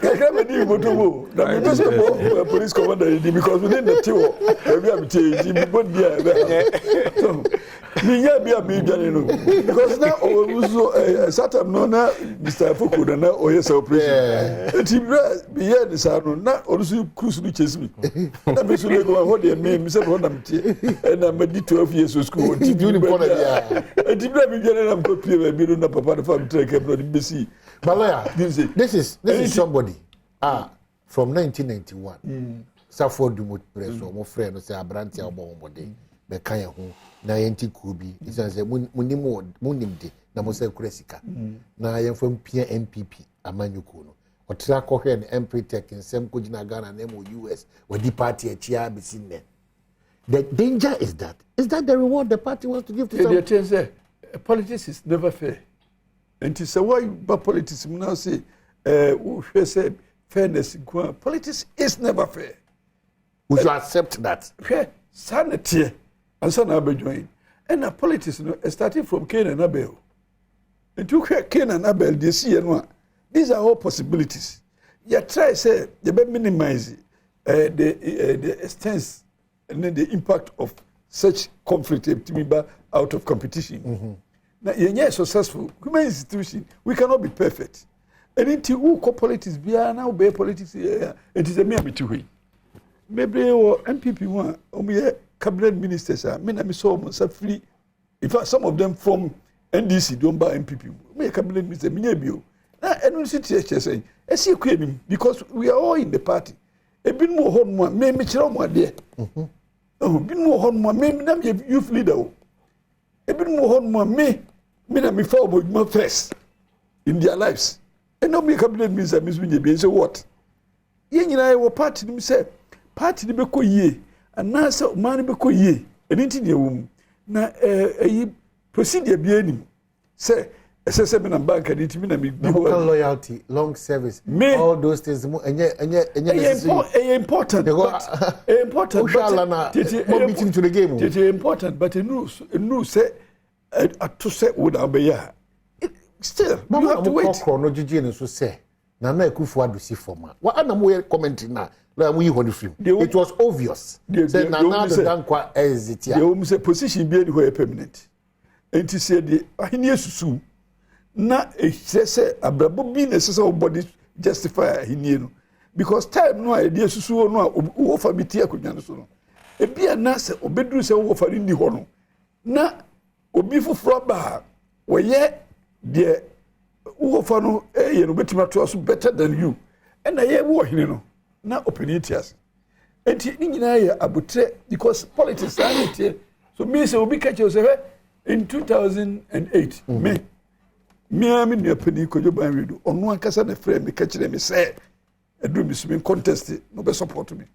ka me ni motomo na me best police commander because we need the team we am tie me bod dia so me ya bia me dwane no because now so satam no na Mr. Foko na oye operation tibra be here this no na orusu cruise no chase me na me so le go hold the me say ho na mtie na me di 12 years of school tibra me dwane na ko pie be no na papa na fam trek no di besi Malaya this is somebody from 1991 Safo Dumo press or mo friend no say abrantia obomode be kan ye ho na yenti kubi isanse munimde na mo se kuresika na yemfam pia MPP amanyuko no otra kohwe na MP Tech nsem ko gina Ghana na mo US wadi party a chia bisinne the danger is that the reward the party wants to give to some politics is never fair and it's why but politics now say we say fairness in politics is never fair. We should accept that. Sanity and son Abel join. And politics, starting from Cain and Abel. And to Cain and Abel, they see and one. These are all possibilities. You try say you better minimize the extent and then the impact of such conflict out of competition. Now, you're successful. Human institution, we cannot be perfect. And until who politics be now be politics, it is a mere between. Maybe or MPP one, or cabinet ministers are me saw myself free. In fact, some of them from NDC don't buy MPP. Me a cabinet minister, me bio. Now, and saying, I see him because we are all in the party. A bit more hon one, me children there. Oh, bit more hon one, me na youth leader. A bit more hon one, me na me forward my first in their lives. And no me cabinet minister, Miss Winnie, say what? Yen and I were party, him say. Party the beko ye and now say man beko ye and into the womb na procedure be any say me bank and it mean me loyalty long service all those things important but important meeting to the game it important but no say to say would obey still you have to wait no so say na Kufu adusi forma what am commenting now. It was obvious. Say Nana the Dankwa exit. The say position be anywhere permanent. And to say the ahiniye susu na say abrabo be necessary body justify ahiniye no because time no idea susu no offer bi tie akonya no so no. E bia na say obeduru say offer ni ho no na obi foforo ba we ye de offer no ye no betima to us better than you. And na ye wo hine no na opportunities enti ni nyina ya abutre because politics are so me say obi catch you say in 2008 me nua pani kojo ban redo onu ankasa na frame me catch them say edu mi sumi contest no be support me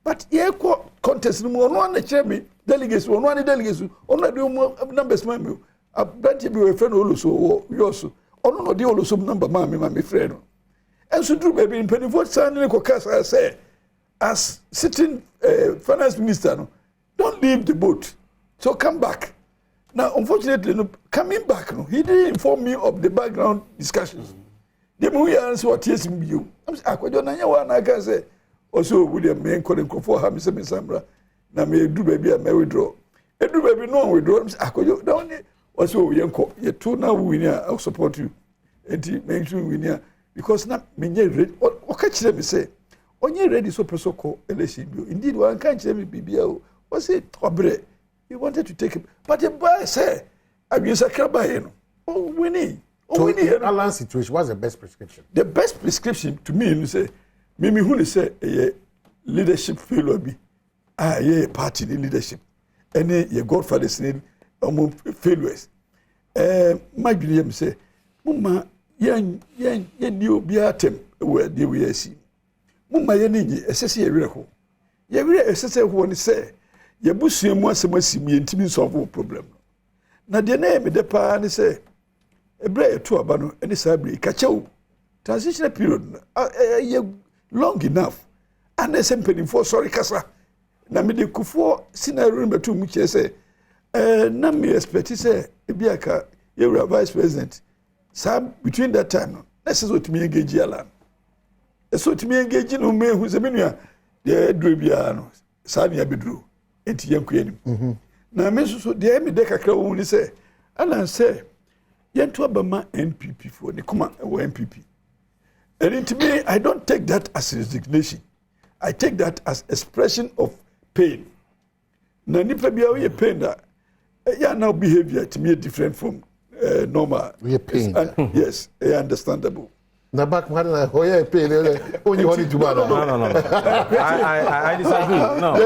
but ye ko contest no onu na kire me delegates onu na delegates onu de numbers ma me abranti bi we friend oloso yoso onu no de oloso number ma me friend no. And so, do baby in penny vote, signing a say, as sitting finance minister, no, don't leave the boat. So come back. Now, unfortunately, no, coming back, no, he didn't inform me of the background discussions. The movie answer what yes in you. I'm saying, I don't know, I can say, also, William Main calling for him, Mr. Sambra. Now, me do baby, I may withdraw. I do baby, no withdraw. I'm saying, I could down there. Also, you two now winner, I'll support you. And make sure winner. Because now me ready. O catch them say, onye ready so persoko election bill. Indeed, one can't tell me BBL. Was it Obre? He wanted to take him, but the boy say, I will sacrifice. Oh, winning. So in Alan's situation, what's the best prescription? The best prescription to me, you say, Mimi who say leadership failure be. Yeah, party leadership. And your godfather's name among failures. My William say, Mama. Yen ni obi atem we de we asi mumma ye ni esese ye were ho ye were esese ho ni say ye busuamu asemasi mi ntimi solve problem na de na me de pa ni say ebre eto aba no eni sabri ka chew transitional period ye long enough and the same penny for sorry kasa na me de kufo scenario betu mu che say na me expect say ebiaka ye were vice president. So between that time, this is what me engage Alan. That's what me engage no me who's a menu. The Drubiano, Samia Bedru, and Yankuanim. Now, Mrs. The Amy Decker only say, Alan say, Yantuabama NPP for the command MPP. And into me, I don't take that as resignation. I take that as expression of pain. Now, Nipa be pain that now behavior to me different from. Normal. We are paying. Yes, understandable. Na back man na hoye pay only honey to man. No. I disagree. No.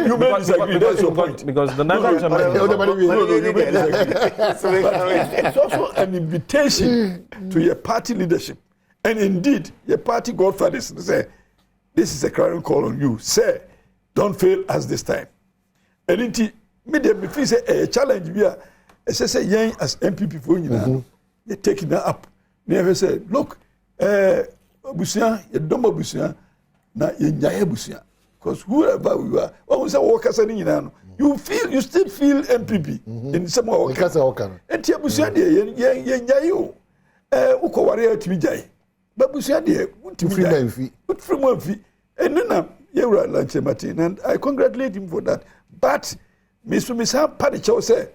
You may disagree. That's your point. Because the national it's also an invitation to your party leadership. And indeed, your party godfathers say, this is a clarion call on you. Say, don't fail us this time. And indeed, me feel say a challenge we are say yen as MPP for you now. You're taking that up. never say, look, Busia, you don't know Busia, na yenyaye Busia. Because whoever we are, always a worker saying, you still feel MPP in some way. And tia Busia de yenyayo, uko warrior to be jay. But Busia de, put from one fee. And then you are lunch Martin, and I congratulate him for that. But Mr. Missa Padicho say,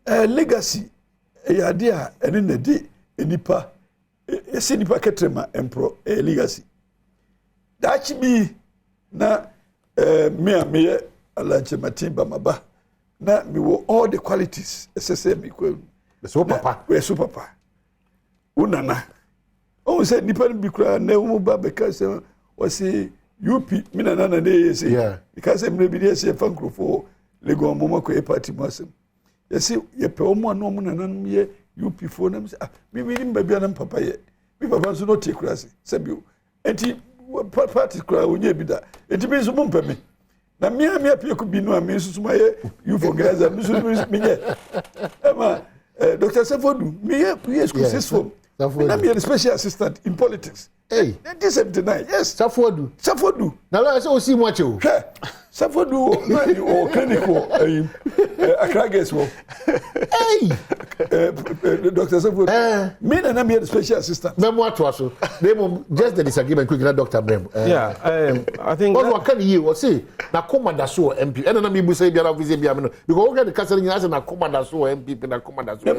legacy, a idea, and in the day, a nipa, a sinipa ketrema, empro, a legacy. That should be na me a lunch Martin Bamaba. Na me were all the qualities, SSM equal. The super papa, we're super papa. Unana. Oh, said Nippon Bikra, no because was a UP, Minana day, say, because I'm maybe there, say, Funkro for Lego Momoko party Muslim. You see, you pay one no man and me, UP for them. Maybe in baby and papa yet. We have not take crazy, Sabu. And he party cry when you be that. It means a mump me. Now, me and me could be no means to my you for guys and me. Emma, Dr. Safodu, me, yes, successful. I'm a special assistant in politics. Hey, 1979. Yes, Safodu. Now I saw see much you. Safodu or clinical Accra guest. Hey, Dr. Safodu. Me and I'm a special assistant. Memoir to us. Just the disagreement quickly, Dr. Brem. Yeah, I think. What can you or say? Na commander so MP. And then we say be able to visit Biamino. You go get the castle as na commander so MP na commander so.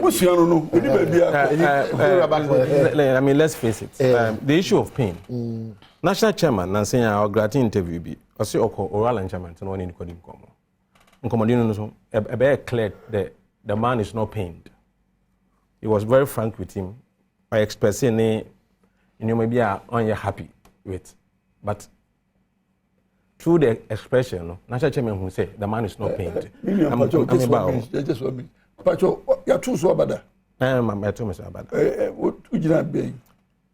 I mean, let's face it. The issue of pain. National chairman, Nancy, our grad interview be. I say, oral enchantment, and one in Kodim Como. Uncomodino, a bear clear that the man is not pained. He was very frank with him. I express maybe you're happy with. But through the expression, National chairman who say the man is not pained. I'm about. Just 1 minute. Pacho, you're too so about that. I'm too much about that. What would you be?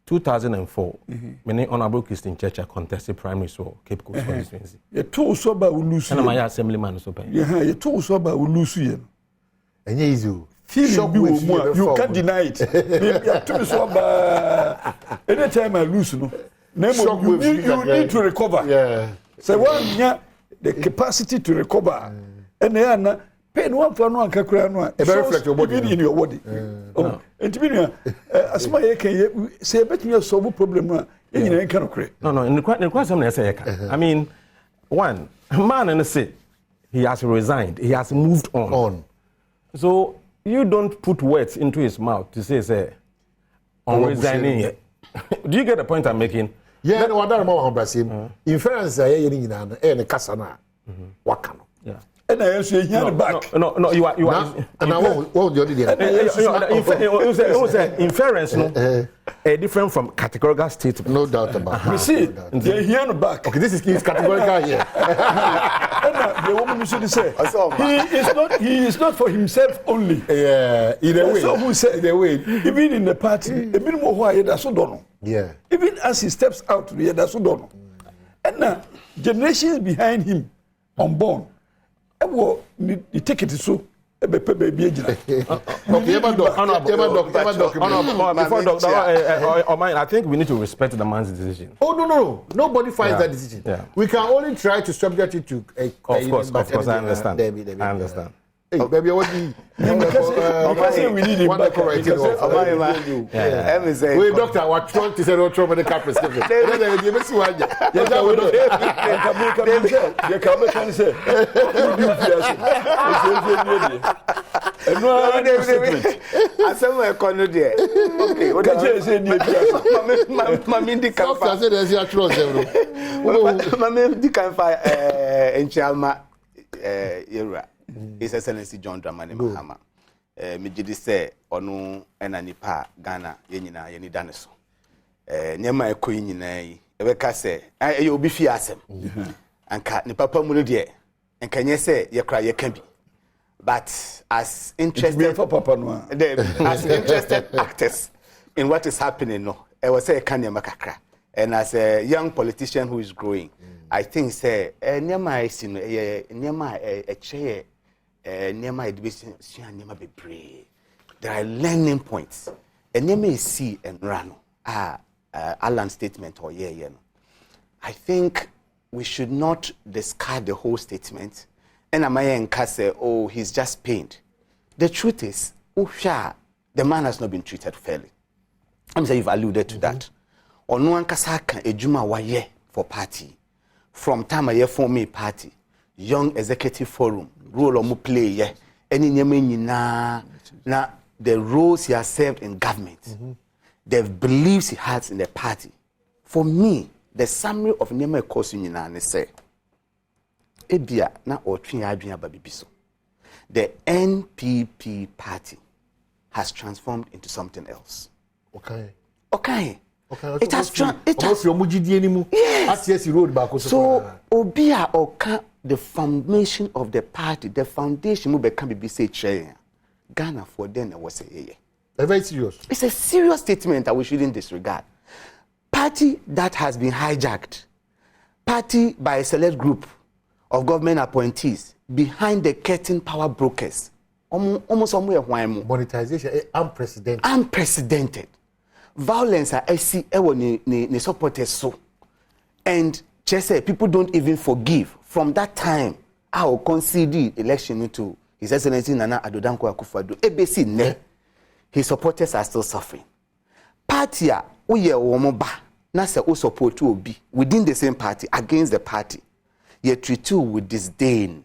2004, many honorable Christian Church contested primary so Cape Coast constituency. You told so about Ulusu. And my assemblyman so pay. Yeah, you told so about Ulusu. And easy. You can't deny it. You told so about anytime I lose, you need to recover. Yeah. So one the capacity to recover. And then pain one for no kakra a very flexible body in your body. And to me, as my can say, bet me a solve problem in any kind of crate. No, in the question, I say, I mean, one man and say he has resigned, he has moved on. So you don't put words into his mouth to say, on resigning. Do you get the point I'm making? Yeah, no, I don't know Brazil. In fairness, I hear you in a casana. Wakano. Yeah. And I say here back. No, you are. And I won't do it. Inference, different from categorical statement. No doubt about it. You see, they're here back. Okay, this is categorical here. And the woman should say, he is not for himself only. Yeah, either way. So who said either way? Even in the party, a bit more why that's so done. Yeah. Even as he steps out, that's so done. And now, generations behind him, unborn. You take it so. Before doctor, I think we need to respect the man's decision. Oh no, nobody finds that decision. Yeah. We can only try to subject it to a. Of course, I understand. I understand. Hey, baby, what do you? We need him back. Wait, doctor, what trying to say? Don't throw me the cap prescription. You miss one. His Excellency John Dramani Mahama. Mijidi say onu ena nipa Ghana yenyina yeni daneso. Nyema ekọ nyina yi. Ebeka say e obi fi asem. Anka nipa pa mu no de enka nye say ye kra ye kan bi. But as interested actors in what is happening no, I was say kan nyema kakra. And as a young politician who is growing, I think say nyema isi no nyema there are learning points. Enye see and run. Alan statement or yeah. I think we should not discard the whole statement. And Amaya say, oh, he's just pained. The truth is, the man has not been treated fairly. I'm saying you've alluded to that. Or no one kasaka ejuma waye for party. From time a year for me party, young executive forum, role or mu play ye. Any nyeme na the roles he has served in government, the beliefs he has in the party. For me, the summary of nyeme kosu nyina ne say, ebia na otwe adwene ababibiso. The NPP party has transformed into something else. Okay. It has yes. So obia oka the foundation of the party, the foundation will become BBC Ghana for then was a very serious. It's a serious statement that we shouldn't disregard. Party that has been hijacked, party by a select group of government appointees behind the curtain power brokers. Almost somewhere monetization unprecedented. Violence I see ni supporters so. And just say people don't even forgive. From that time, I will concede election to His Excellency Nana Addo Dankwa Akufo-Addo. ABC ne. His supporters are still suffering. Party uye womoba na se o support to obi within the same party against the party. You treat you with disdain.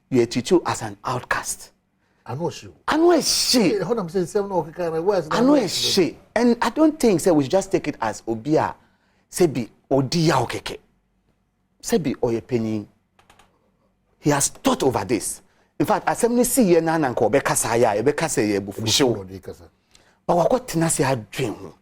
You treat you as an outcast. I know she. And I don't think we should just take it as obia sebi odia okeke. Sebi oyepenyi. He has thought over this. In fact, assembly see ye na nko be kasa ya, e be kasa ye bufuhyew. But wakotina se adwen ho.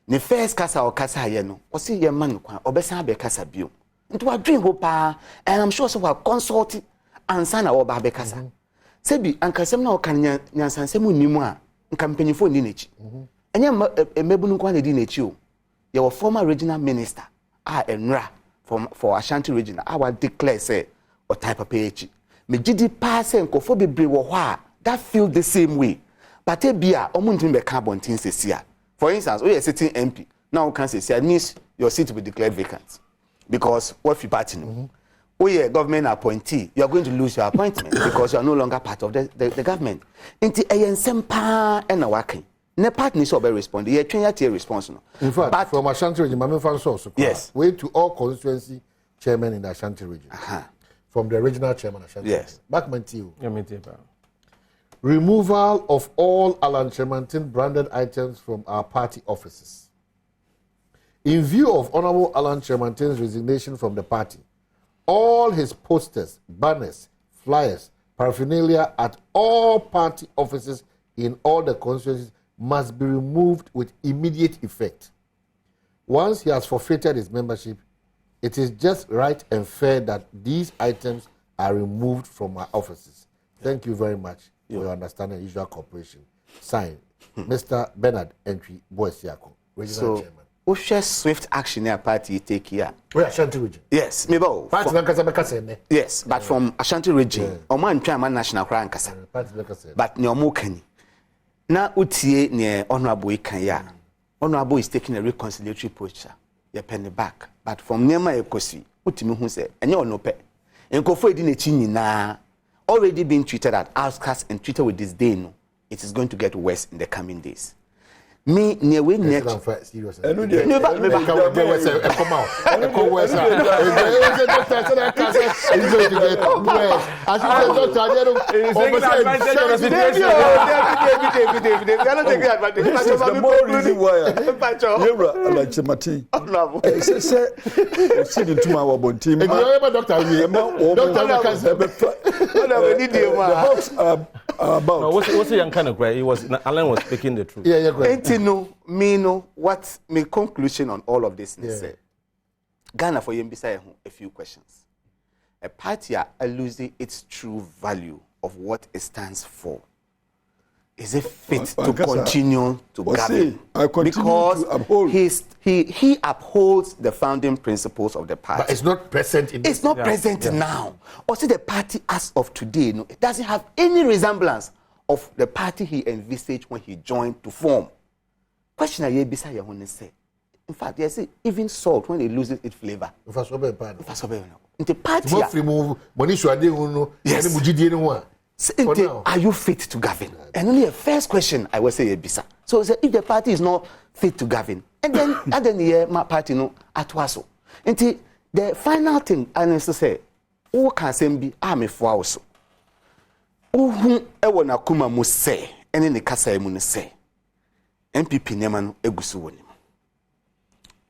Ne first kasa o kasa ye no, o see ye man kwa obesan be kasa bio. Nti wadwen ho pa, and I'm sure so we consult ansa na wo ba be kasa. Sebi ankasem na o kan nyansansem nimu a nka mpanyifo ni nechi. Enya emebunu kwa di nechi o. Ye were former regional minister enra for Ashanti region. I will declare say or type of PH. Me gidi pass nkofo bebre wo ho a that feel the same way. But ebia omuntu be carbon tin sesia. For instance, we are sitting MP. Now can say means your seat will be declared vacant. Because what you party no. We are government appointee. You are going to lose your appointment because you are no longer part of the government. Inti ayensempa ena working. Ne part ni so be respond. Ye twen ya response no. In fact, but from Ashanti region, Mame fan so. Yes. Way to all constituency chairman in the Ashanti region. From the regional chairman Ashanti. Yes. Backman to you. Removal of all Alan Chemantin branded items from our party offices. In view of Honorable Alan Chemantin's resignation from the party, all his posters, banners, flyers, paraphernalia at all party offices in all the constituencies must be removed with immediate effect. Once he has forfeited his membership, it is just right and fair that these items are removed from our offices. Thank you very much for your understanding and usual cooperation. Signed, Mr. Bernard Entry Boisiako, regional chairman. Ushe swift action in party take here. Where Ashanti region? Yes, maybe. Yes, but from Ashanti region, Oman Chairman National Crown Kasa. But Nyomo Kenny. Na utie near Honorable Ikanya. Honorable is taking a reconciliatory posture. You penny back. But from Nema Ekosi, Utimi who said, and you're no pet. And Kofo Dinechini na already been treated at outcasts and treated with disdain. It is going to get worse in the coming days. Me near we net serious. No, what's the young kind of great? It was Alan was speaking the truth. Yeah, great. Me know what my conclusion on all of this is. Ghana for Yembisa a few questions. A party are losing its true value of what it stands for. Is it fit to continue to govern? Because he upholds the founding principles of the party. But it's not present in It's not present now. Or see the party as of today, no, it doesn't have any resemblance of the party he envisaged when he joined to form. question I bisa ye ho say. In fact, you see, even salt when it loses its flavor. If I saw be pan. If I saw be no. In the party. What free move money should dey no. Yes. Any mujidi anyone. Are you fit to govern? And only a first question I will say ye bisa. So if the party is not fit to govern, and then the my party no atwaso. Until the final thing I need to say, who can say be army for also. Who ewo na kuma mu say, ene ne kasa mu ne say. MPP nyama no egusu woni.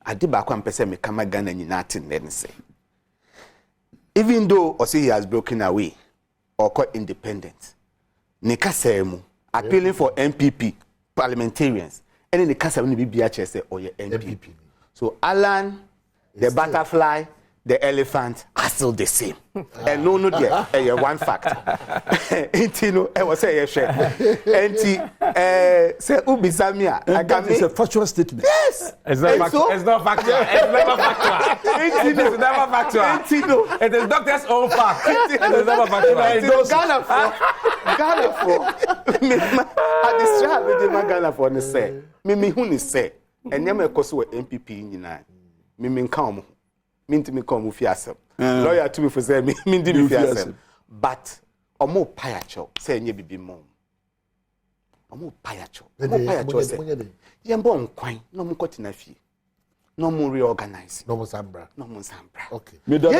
Ade ba kwa mpese me kama Ghana nyina atin ne say. Even though or say he has broken away or quite independent, ne kasa mu appealing for MPP parliamentarians, ene ne kasa mu be BHS say or MPP. So Alan, the butterfly, the elephant are still the same. And no, there, one fact. Intino, I was saying, say Ubi Samia. It's a factual statement. Yes, it's not factual. It's not factual. It's never factual. It is never factual. It is doctor's own fact. It is never factual. Ghana for. I distract with the Ghana for the say. Me who ni say. And never koso MPP in United. Me come. Me come with yourself. Lawyer to me for say me di me yourself. But omo payacho say nye bibi mom. Omo payacho. Omo payacho say. Yembo nkwan no mo kotina fie. No mo reorganize. No mo sambra. No mo sambra. Okay. Me da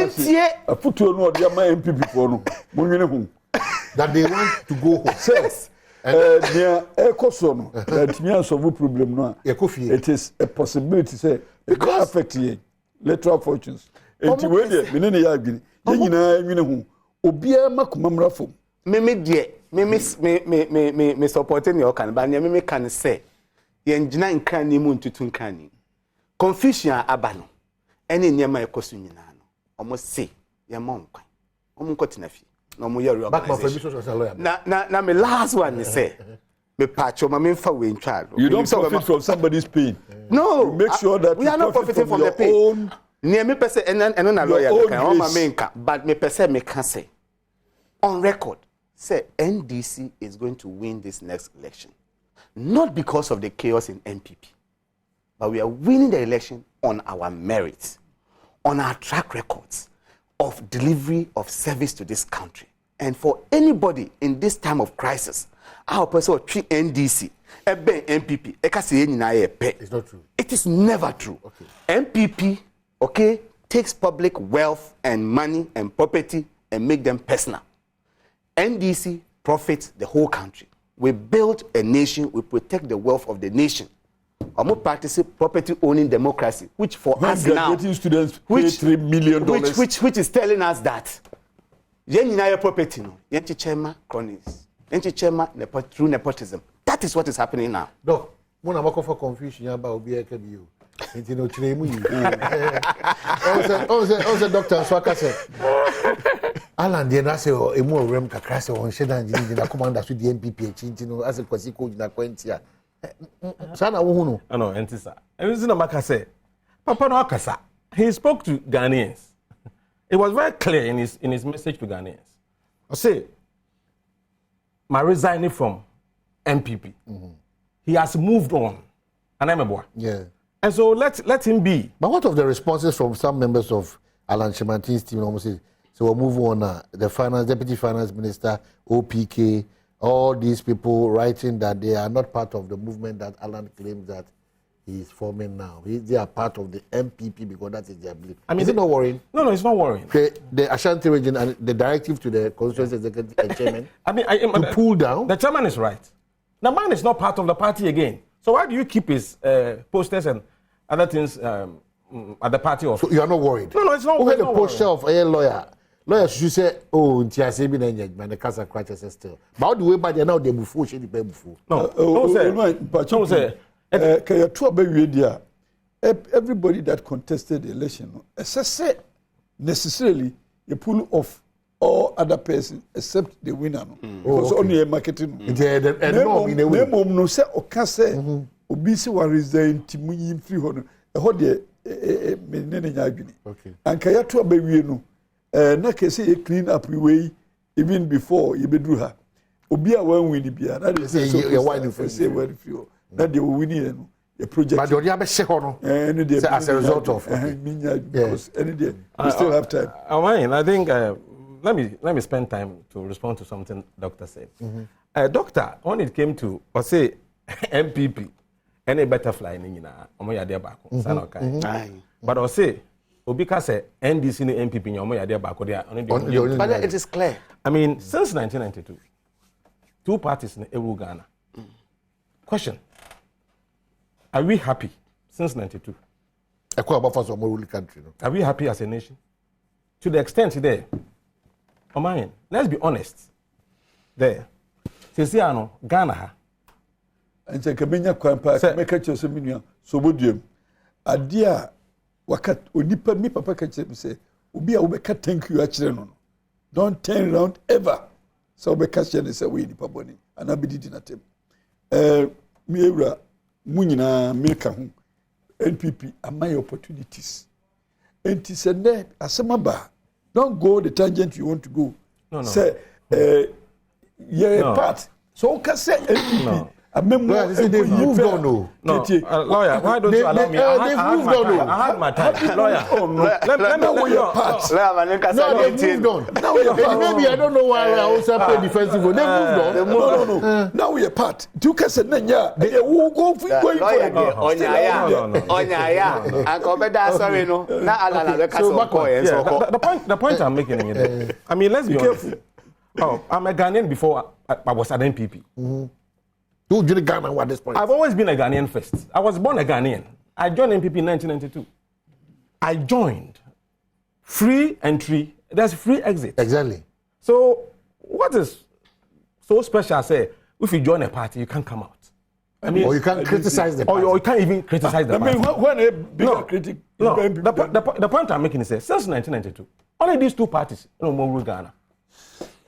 afutuo no odi ama MPP for no. Mo nwene hu. That they want to go home. Yes. Near Ecoso, that means of a problem. No, it is a possibility, say, because affect ye lateral fortunes. And to wait, Minini Yagin, you know, Obia Macumamrafo. Me supporting your can, but me can say, Yenjina in Kani Moon to Tunkani. Confusion abano. Any near my cosunino. Almost say, your mom, Omunkotinafi. No more your organization. Now, my last one is say, me patcho, my main for win child. You don't profit from somebody's pain. No, you make sure that we are not profiting from the pain. Near me per se, and then a lawyer can my main cap, but me per se me can say on record, say NDC is going to win this next election, not because of the chaos in MPP, but we are winning the election on our merits, on our track records of delivery of service to this country. And for anybody in this time of crisis, our person will treat NDC, MPP, it's not true. It is never true. Okay. MPP, okay, takes public wealth and money and property and make them personal. NDC profits the whole country. We build a nation, we protect the wealth of the nation. Amo practice property owning democracy, which for when us now, students pay $3 million, which is telling us that yenina property no, yenchichema cronies, yenchichema through nepotism. That is what is happening now. No, when I'm for confusion about Obi Ekebio, it's no tremu. Also, Doctor Swaka said, Alan, the answer a more rem kakrase on Shedan, the commander to the MPP, you know, as a Kwasiko in a Quentia. Sana wuhunu. No, entisa. Everything Amaka said. Papa no akasa. He spoke to Ghanaians. It was very clear in his message to Ghanaians. I say, my resigning from MPP. Mm-hmm. He has moved on. And I'm a boy. Yeah. And so let him be. But what of the responses from some members of Alan Shemantin's team? Almost say, so we'll move on. The deputy finance minister, OPK. All these people writing that they are not part of the movement that Alan claims that he is forming now. They are part of the MPP because that is their belief. I mean, is it not worrying? No, it's not worrying. The Ashanti region and the directive to the constituency executive and chairman to pull down. The chairman is right. The man is not part of the party again. So why do you keep his posters and other things at the party office? So you are not worried? No, it's not. Who had the poster of a lawyer? Lawyers should say, oh, Ntiase bi na engagement, the casa crutches still. But how do we buy the now? They before she depend before. No, say. Everybody that contested the election, say necessarily you pull off all other persons except the winner. Because only a marketing. No say okase obisi wa resign timu free hono. Ehode menene nyadwini. Okay. Anka ya to abawie no. Na kese clean up way even before you bedru her. Obi a wan win bia. That is say word free. That they will win no. a project. But you have a share as a result of. Because any day we still have time. I think let me spend time to respond to something Doctor said. Doctor, when it came to say MPP, any butterfly in omo yade baako sana okay. But I say Obika say NDC ni MPP ni omo yade baako there. But it is clear. I mean, since 1992, two parties in Ewu Ghana. Question: are we happy since 92? Are we happy as a nation? To the extent there, let's be honest. There, Sisiano, Ghana. And say Kamenya Kwampa, make a choice of million. So would you? A dear Wakat, Unipa, me papa catch say, Ubia Ubeka, thank you, actually. Don't turn around ever. So we catch and say, we the paboni, and I be did at him. Mira, Munina, Milka, NPP, and my opportunities. And he said, Asamaba, don't go the tangent you want to go. No. Say, part. So, can say NPP. I remember they've moved on. No, lawyer, why don't you allow me? I had my time. Lawyer, let me know your part. No, they've moved on. Now maybe I don't know why I also play defensive. They moved on. No. Now we are part. You can say, Nanya, they will go for going for it. The point I'm making is, I mean, let's be honest. I'm a Ghanaian before I was at NPP. Who did Ghana at this point? I've always been a Ghanaian first. I was born a Ghanaian. I joined NPP in 1992. I joined. Free entry, there's free exit. Exactly. So, what is so special, say, if you join a party, you can't come out. I mean, or you can't criticize the party. Or you can't even criticize the party. I mean, when a bigger critic... No, the point I'm making is, since 1992, only these two parties, more Ghana.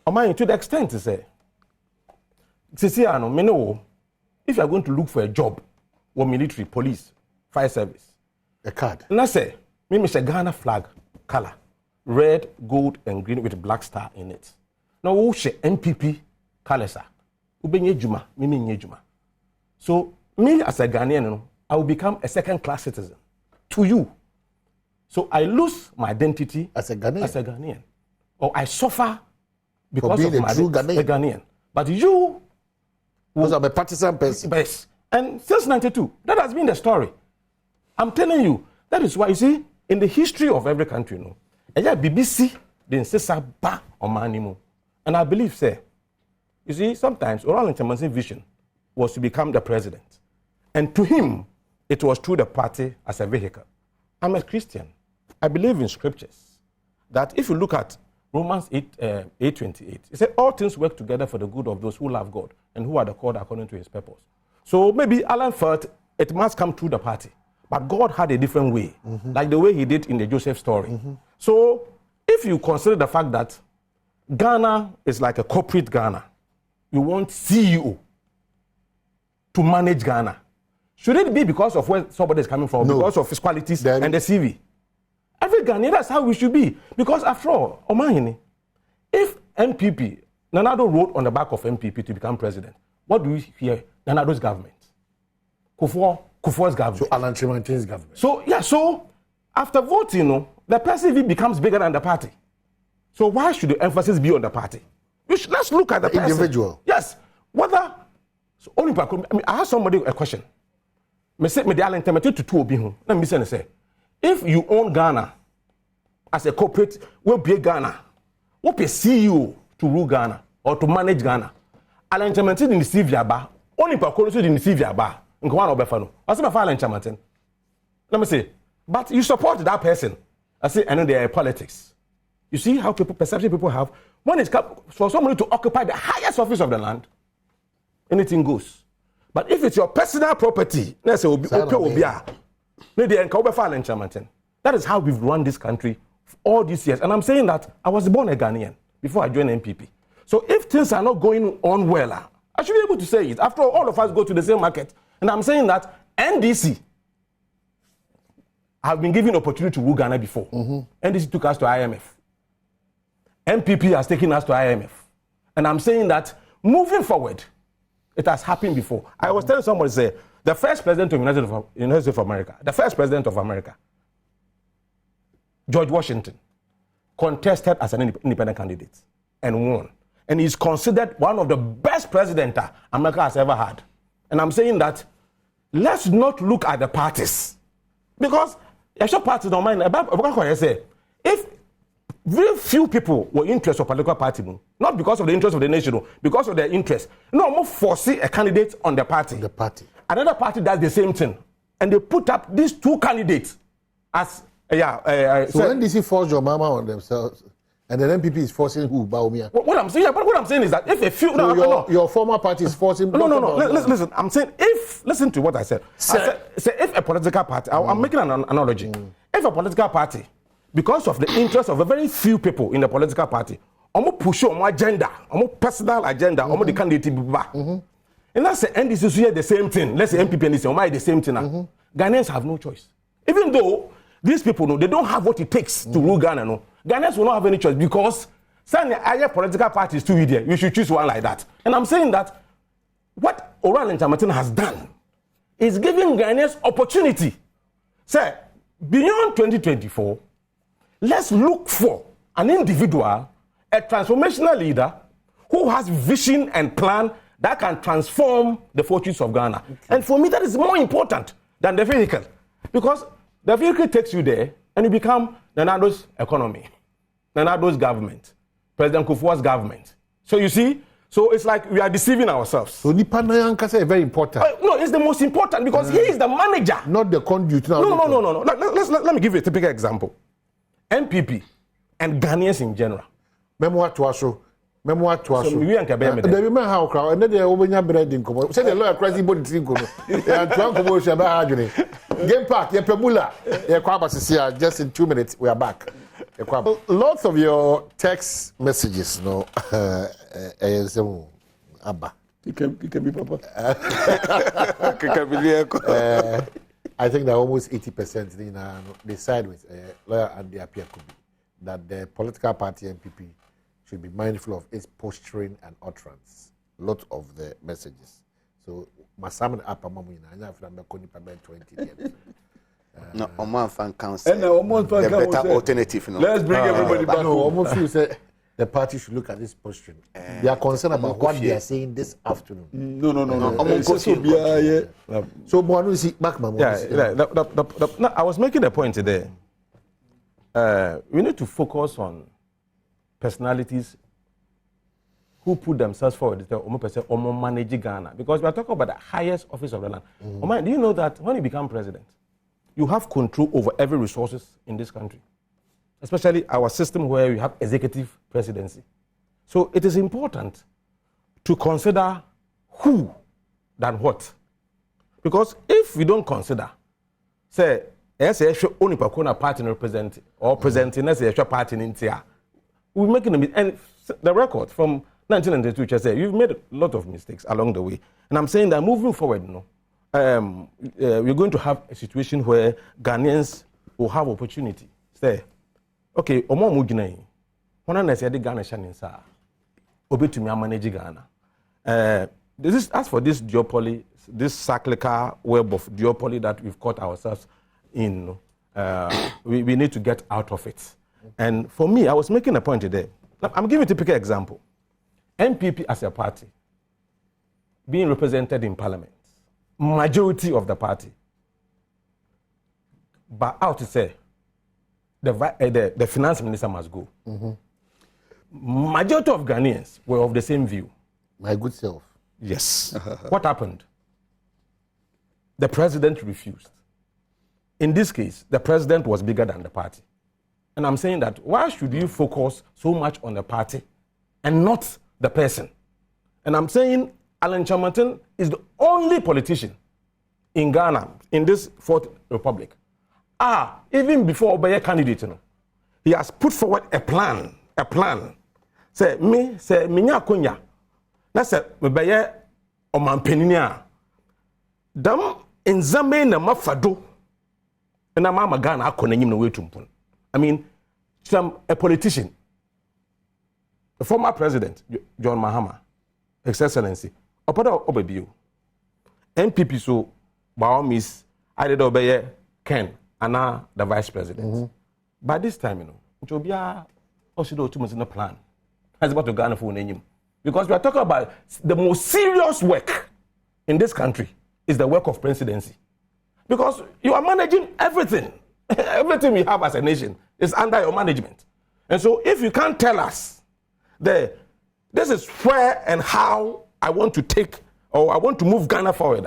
To the extent to say, if you are going to look for a job, or military, police, fire service, a card. And I say, maybe a Ghana flag color, red, gold, and green with a black star in it. Now, who say MPP colors are? So, me as a Ghanaian, I will become a second-class citizen to you. So I lose my identity as a Ghanaian, or I suffer because being of my true Ghanaian. But you. Because I'm a partisan person. Yes. And since 92, that has been the story. I'm telling you, that is why, you see, in the history of every country, BBC didn't say ba or manimo. And I believe, say, you see, sometimes Oral Nchamasin's vision was to become the president. And to him, it was through the party as a vehicle. I'm a Christian. I believe in scriptures that if you look at Romans 8:28. It said, all things work together for the good of those who love God and who are the called according to his purpose. So maybe Alan felt it must come through the party. But God had a different way, like the way he did in the Joseph story. So if you consider the fact that Ghana is like a corporate Ghana, you want CEO to manage Ghana. Should it be because of where somebody is coming from, because of his qualities and the CV? Every Ghanaian, that's how we should be. Because after all, if MPP, Nanado wrote on the back of MPP to become president, what do we hear? Nanado's government. Kufuor's government. So Alan Chimantin's government. So after voting, the person becomes bigger than the party. So why should the emphasis be on the party? Let's look at the person. Individual. Yes. Whether, I asked somebody a question. Me say, me de Alan Temete to two obi ho. Let me say, if you own Ghana as a corporate, we'll be Ghana. We'll be CEO to rule Ghana or to manage Ghana. Alan Temete didn't receive Yaba. Only Pakolo didn't receive Yaba. Nkwana obefano. I say, Alan Temete. Let me say, but you support that person. I say, I know they are politics. You see how perception people have. When it's for somebody to occupy the highest office of the land, anything goes. But if it's your personal property, let's say, that is how we've run this country all these years. And I'm saying that I was born a Ghanaian before I joined NPP. So if things are not going on well, I should be able to say it. After all of us go to the same market. And I'm saying that NDC have been given opportunity to rule Ghana before. NDC took us to IMF. MPP has taken us to IMF. And I'm saying that moving forward, it has happened before. I was telling somebody, say, The first president of the United States of America, the first president of America, George Washington, contested as an independent candidate and won. And he's considered one of the best presidents America has ever had. And I'm saying that let's not look at the parties. Because parties don't mind. If very few people were interested in a political party, not because of the interest of the nation, because of their interest. No, more foresee a candidate on the party. Another party does the same thing. And they put up these two candidates as, so when DC force your mama on themselves, and the NPP is forcing who? Baumia? What I'm saying is that if a few... Your former party is forcing... No. Listen, I'm saying listen to what I said. I said if a political party... I'm making an analogy. If a political party, because of the interest of a very few people in the political party, push on agenda, personal agenda, the candidate... And let's say NDC is the same thing. Let's say MPP and NDC the same thing. Ghanaians have no choice. Even though these people, they don't have what it takes to rule Ghana, Ghanaians will not have any choice because some other political parties too here. You should choose one like that. And I'm saying that what Oral Nchamatin has done is giving Ghanaians opportunity. Say, beyond 2024, let's look for an individual, a transformational leader who has vision and plan that can transform the fortunes of Ghana. Okay. And for me, that is more important than the vehicle. Because the vehicle takes you there and you become Nanado's economy, Nanado's government, President Kufuor's government. So you see, so it's like we are deceiving ourselves. So Nipa Nayanka is very important. No, it's the most important because he is the manager. Not the conduit. No. Let me give you a typical example. MPP and Ghanaians in general. Memoir to us. So we ain't kabeme there. The man how crowd and then they obenya bread in komo. Say the lawyer crazy body tin komo. Ya twan komo shaba adwene. Game park ye pemula. Ye kwa basisia just in 2 minutes we are back. Lots of your text messages Abba. It can be papa. I think that almost 80% they side with lawyer and the appear could be that the political party MPP should be mindful of its posturing and utterance. Lot of the messages. So, my salmon up a moment, I have 20 years. No, Oman fan council. The better alternative. Let's bring everybody back. No, almost you say the party should look at this posturing. They are concerned about what they are saying this afternoon. No. So, Moanu is back, my I was making a point today. We need to focus on personalities who put themselves forward to manage Ghana, because we are talking about the highest office of the land. Do you know that when you become president, you have control over every resources in this country, especially our system where we have executive presidency. So it is important to consider who than what, because if we don't consider, say, only party represent or presenting as a party in India, we're making a mistake. And the record from 1992 just said you've made a lot of mistakes along the way. And I'm saying that moving forward, we're going to have a situation where Ghanaians will have opportunity. Say, okay, Omo Muginei, when I said the Ghana Shaninsa, Obi to me manage Ghana. As for this duopoly, this cyclical web of duopoly that we've caught ourselves in, we need to get out of it. And for me, I was making a point today. I'm giving a typical example. MPP as a party, being represented in parliament, majority of the party, but out to say, the finance minister must go. Majority of Ghanaians were of the same view. My good self. Yes. What happened? The president refused. In this case, the president was bigger than the party. And I'm saying that why should you focus so much on the party and not the person? And I'm saying Alan Chamatin is the only politician in Ghana, in this Fourth Republic. Even before Obeye candidate, he has put forward a plan. Say, minya kunya. That's a Obeye omampeninia. Dam inzame na mafado. Na mama Ghana akona nyim na wetumpun. I mean, a politician, the former president, John Mahama, His Excellency, Opada Obebio, MPP, so Badwam is either obey Ken and now the vice president. By this time, Jobia also do 2 months in the plan. Has about to Ghana for name. Because we are talking about the most serious work in this country is the work of presidency. Because you are managing everything. Everything we have as a nation is under your management. And so if you can't tell us that this is where and how I want to take or I want to move Ghana forward,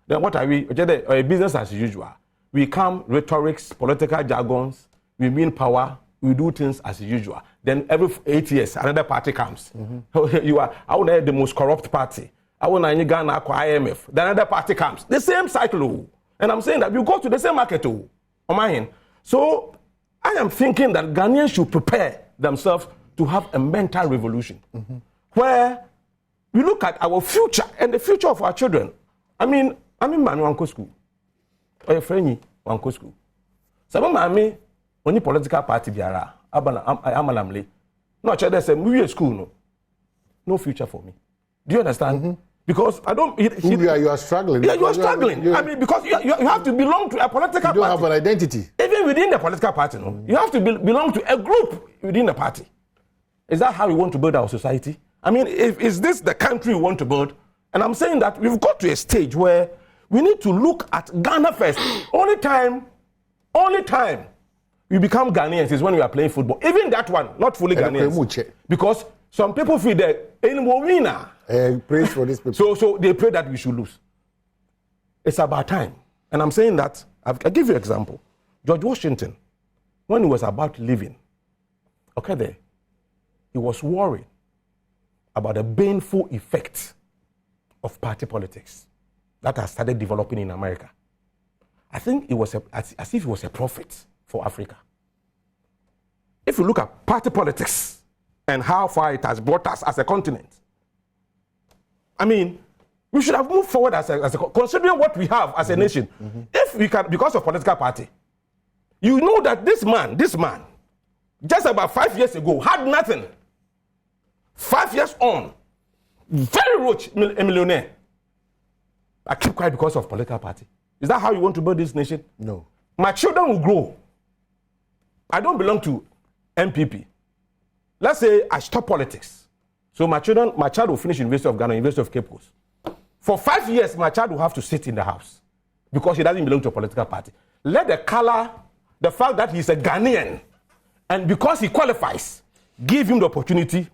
then what are we? Business as usual. We come rhetorics, political jargons, we win power, we do things as usual. Then every 8 years, another party comes. You are, I want to the most corrupt party. I want to Ghana IMF. Then another party comes. The same cycle. And I'm saying that we go to the same market. So I am thinking that Ghanaians should prepare themselves to have a mental revolution where we look at our future and the future of our children. I'm in Manu school. Or a friend Wanko school. Some mammy, only political party biara, Amalamle. No, child, there's a school, no future for me. Do you understand? Because I don't. You are struggling. Yeah, you are struggling. Because you have to belong to a political party. You don't have an identity. Even within the political party, you have to belong to a group within the party. Is that how we want to build our society? Is this the country we want to build? And I'm saying that we've got to a stage where we need to look at Ghana first. Only time we become Ghanaians is when we are playing football. Even that one, not fully Ghanaians. Because some people feel that anymore winner. Praise for this people. So they pray that we should lose. It's about time. And I'm saying that, I'll give you an example. George Washington, when he was about leaving, he was worried about the baneful effect of party politics that has started developing in America. I think it was as if he was a prophet for Africa. If you look at party politics and how far it has brought us as a continent, we should have moved forward as a considering what we have as a nation. If we can, because of political party, you know that this man, just about 5 years ago, had nothing. 5 years on, very rich, a millionaire. I keep quiet because of political party. Is that how you want to build this nation? No. My children will grow. I don't belong to MPP. Let's say I stop politics. So my child will finish University of Ghana, University of Cape Coast. For 5 years, my child will have to sit in the house because he doesn't belong to a political party. Let the color, the fact that he's a Ghanaian, and because he qualifies, give him the opportunity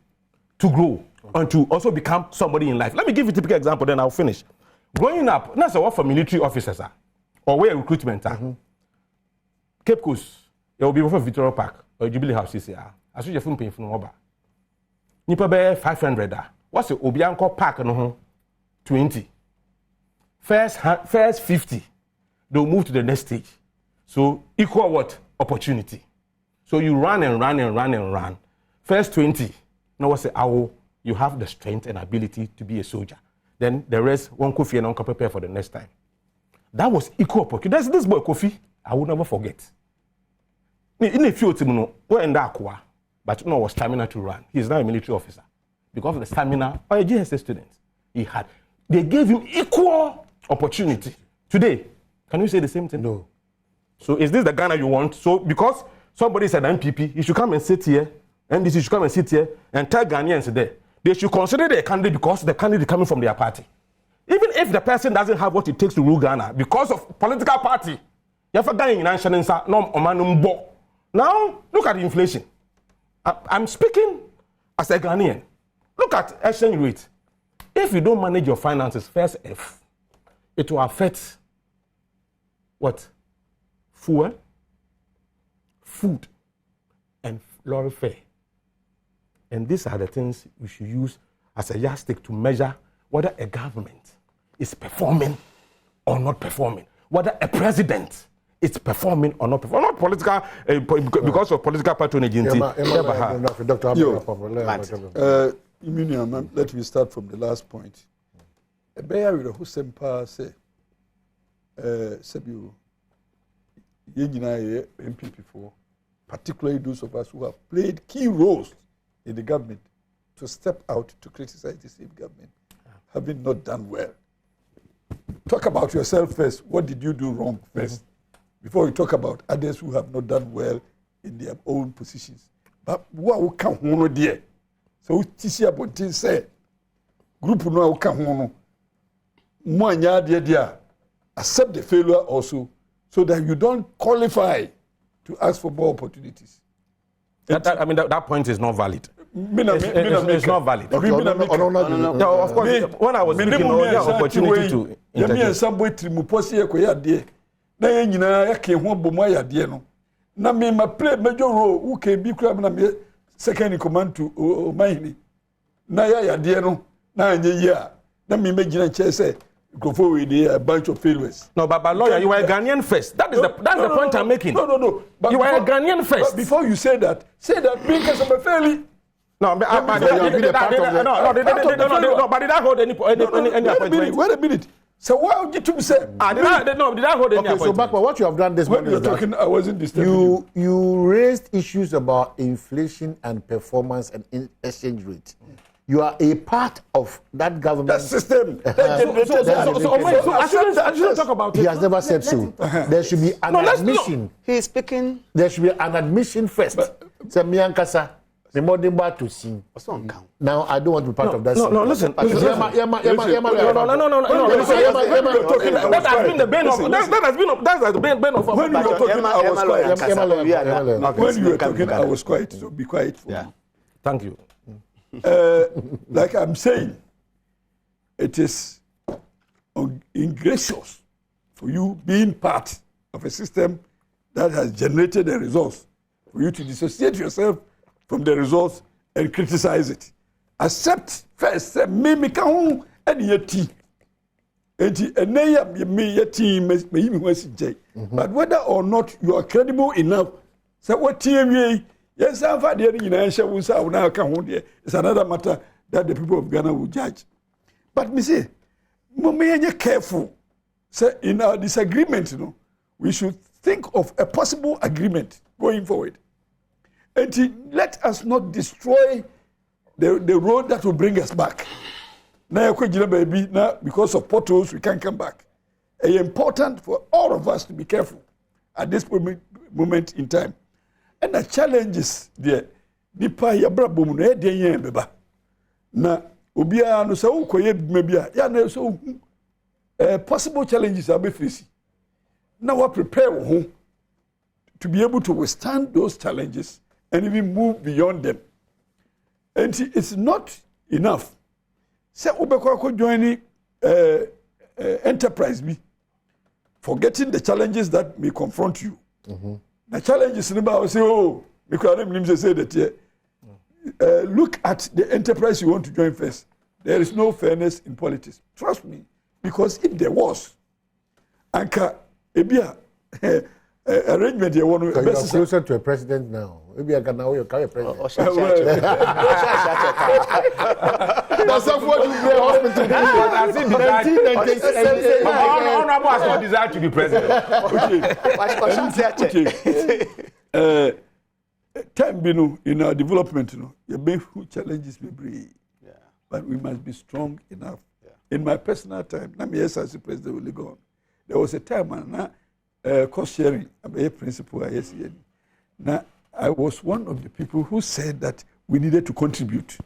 to grow and to also become somebody in life. Let me give you a typical example, then I'll finish. Growing up, that's what for military officers or where recruitment Cape Coast, it will be for Victoria Park or Jubilee House this year. I should have paying for no over. Nipa be 500. What's the Obianco Park? No, 20. First 50, they'll move to the next stage. So equal what? Opportunity. So you run and run and run and run. First 20, now what's the hour? You have the strength and ability to be a soldier. Then the rest, one Kofi and Uncle prepare for the next time. That was equal opportunity. That's this boy Kofi, I will never forget. In a few times, we're in that but no was stamina to run. He's now a military officer. Because of the stamina, or a GSS student, they gave him equal opportunity. Today, can you say the same thing? No. So is this the Ghana you want? So because somebody said MPP, he should come and sit here, and this should come and sit here and tell Ghanaians there. They should consider their candidate because the candidate is coming from their party. Even if the person doesn't have what it takes to rule Ghana, because of political party, you have a guy in now, look at the inflation. I'm speaking as a Ghanaian. Look at exchange rate. If you don't manage your finances, first F, it will affect what? Fuel, food, and lorry fare. And these are the things we should use as a yardstick to measure whether a government is performing or not performing, whether a president is performing or not performing. Not political, because of political patronage. Let me start from the last point. A bear with a Husempa say, Sebu, Yegina MPP for, particularly those of us who have played key roles in the government, to step out to criticize the same government, having not done well. talk about yourself first. What did you do wrong first? Before you talk about others who have not done well in their own positions. But what can one do? So Tisia Bontin said, group no can one. Mwanya dia accept the failure also, so that you don't qualify to ask for more opportunities. That point is not valid. It's not valid. No, of course. When I was looking at the opportunity to interject. Somebody trimuposi ekoyade. Na yenyina yake ho bomo ayade no. Na me ma play major role who can be crab na me second in command to Omaini. Na ya yade no na anye ya. Na me magina che say go forward a bunch of failures. No, but lawyer, you were a Ghanaian first. That's the point I'm making. No. But you were a Ghanaian first. But before you say that because I'm a fairly. No, but did I hold any appointment? Wait a minute. So why would you say? Did I hold any appointment? So back what you have done this morning is talking, I wasn't disturbing you raised issues about inflation and performance and exchange rate. You are a part of that government. That system. I shouldn't talk about it. He has never said so. There should be an admission. He is speaking. There should be an admission first. Say Miankasa, the modern bar to sing. Now I don't want to be part of that. No, listen. That has been the bane of. That's the bane of. When you were talking, I was quiet. When you were talking, I was quiet. So be quiet for me. Thank you. Like I'm saying, it is ingracious for you being part of a system that has generated the results, for you to dissociate yourself from the results and criticize it. Accept first, me can and yeti. But whether or not you are credible enough, so what TMA. Yes, it's another matter that the people of Ghana will judge. But me say, be careful. Say in our disagreement, we should think of a possible agreement going forward. And let us not destroy the road that will bring us back. Now, because of potholes, we can't come back. It's important for all of us to be careful at this moment in time. And the challenges there, nipa yabra bomu no eden yen beba. Na obia no so ukoye mebia, ya na so possible challenges are be facing. Now we prepare to be able to withstand those challenges and even move beyond them. And it's not enough. Say ubekwa join enterprise me, forgetting the challenges that may confront you. The challenge is about say, say that look at the enterprise you want to join first. There is no fairness in politics. Trust me, because if there was, Anka Ebia arrangement you want to. You are closer to a president now. Maybe I can now you carry a president. That's what you play hospital. I've seen Honorable has not desired to be president. Okay. Time in our development, you have challenges may bring. But we must be strong enough. In my personal time, yes, as the president will go on. There was a time when cost sharing, a principle, yes. Now, I was one of the people who said that we needed to contribute.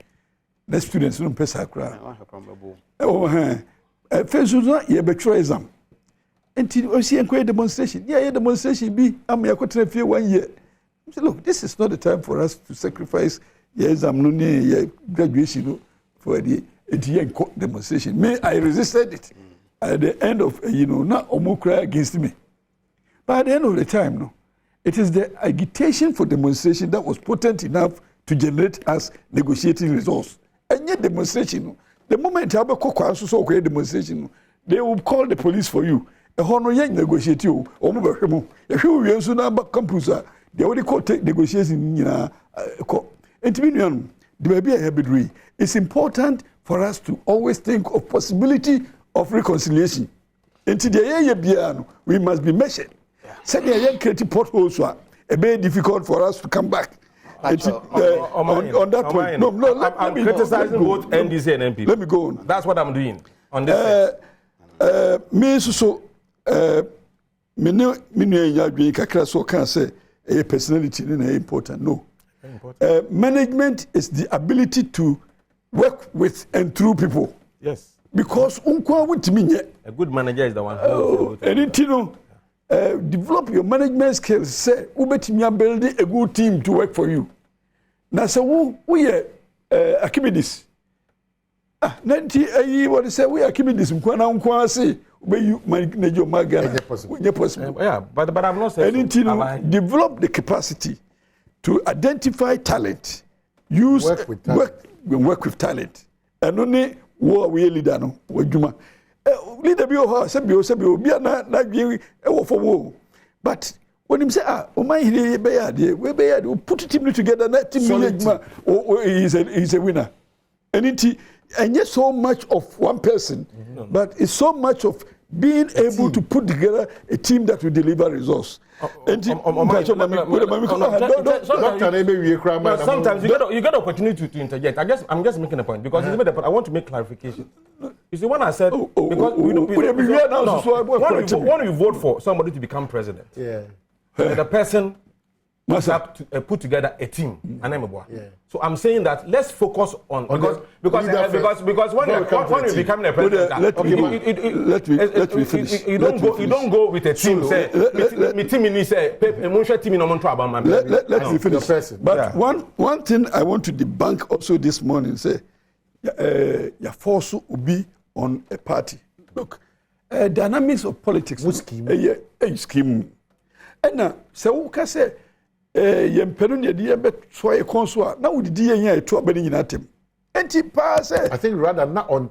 The students don't pay sacra. First, you have a exam. Until you see a demonstration. Yeah, demonstration be. I'm here to fear 1 year. Say, look, this is not the time for us to sacrifice your exam, no graduation for the demonstration. May I resisted it at the end of not omokra against me. But at the end of the time, it is the agitation for demonstration that was potent enough to generate us negotiating results. And yet demonstration, the moment you have a demonstration, they will call the police for you. A honor young negotiate you, or move if you will soon about computer, they already call negotiation. And to be the baby a habit. It's important for us to always think of possibility of reconciliation. And today, we must be measured. Send a young creative potholes are very difficult for us to come back. On that point, I'm criticizing both NDC and NPP. Let me go on. That's what I'm doing on this. Me so me no ya dwen kakra so kan say a personality na important. No. Management is the ability to work with and through people. Yes. Because unkwa wutimi nye. A good manager is the one who develop your management skills. Say ubetimi build a good team to work for you. Na say we Archimedes. Nanti what say we Archimedes unkwa say you manage your maga. Possible. Yeah, but I'm not saying develop the capacity to identify talent, use work with talent, and only we leader no wadwuma leader bi o se bi obi na dwen for wo. But when him say o man here be yade we be yade we put team together na team is a winner. And it and yet so much of one person, but it's so much of being able to put together a team that will deliver results. Sometimes you get the opportunity to interject. I'm just making a point because I want to make clarification. You see, when I said because when you vote for somebody to become president, the person must have to put together a team. So I'm saying that let's focus on because when you become the president, let me finish. You don't go with a team. Say me team say let me finish. But one thing I want to debunk also this morning say your force will be on a party. Look, dynamics of politics. What scheme? Scheme. And now so who can say yempenu ne de be so e konso na wodi di yen eto abani nyina tem enti pa say I think rather not on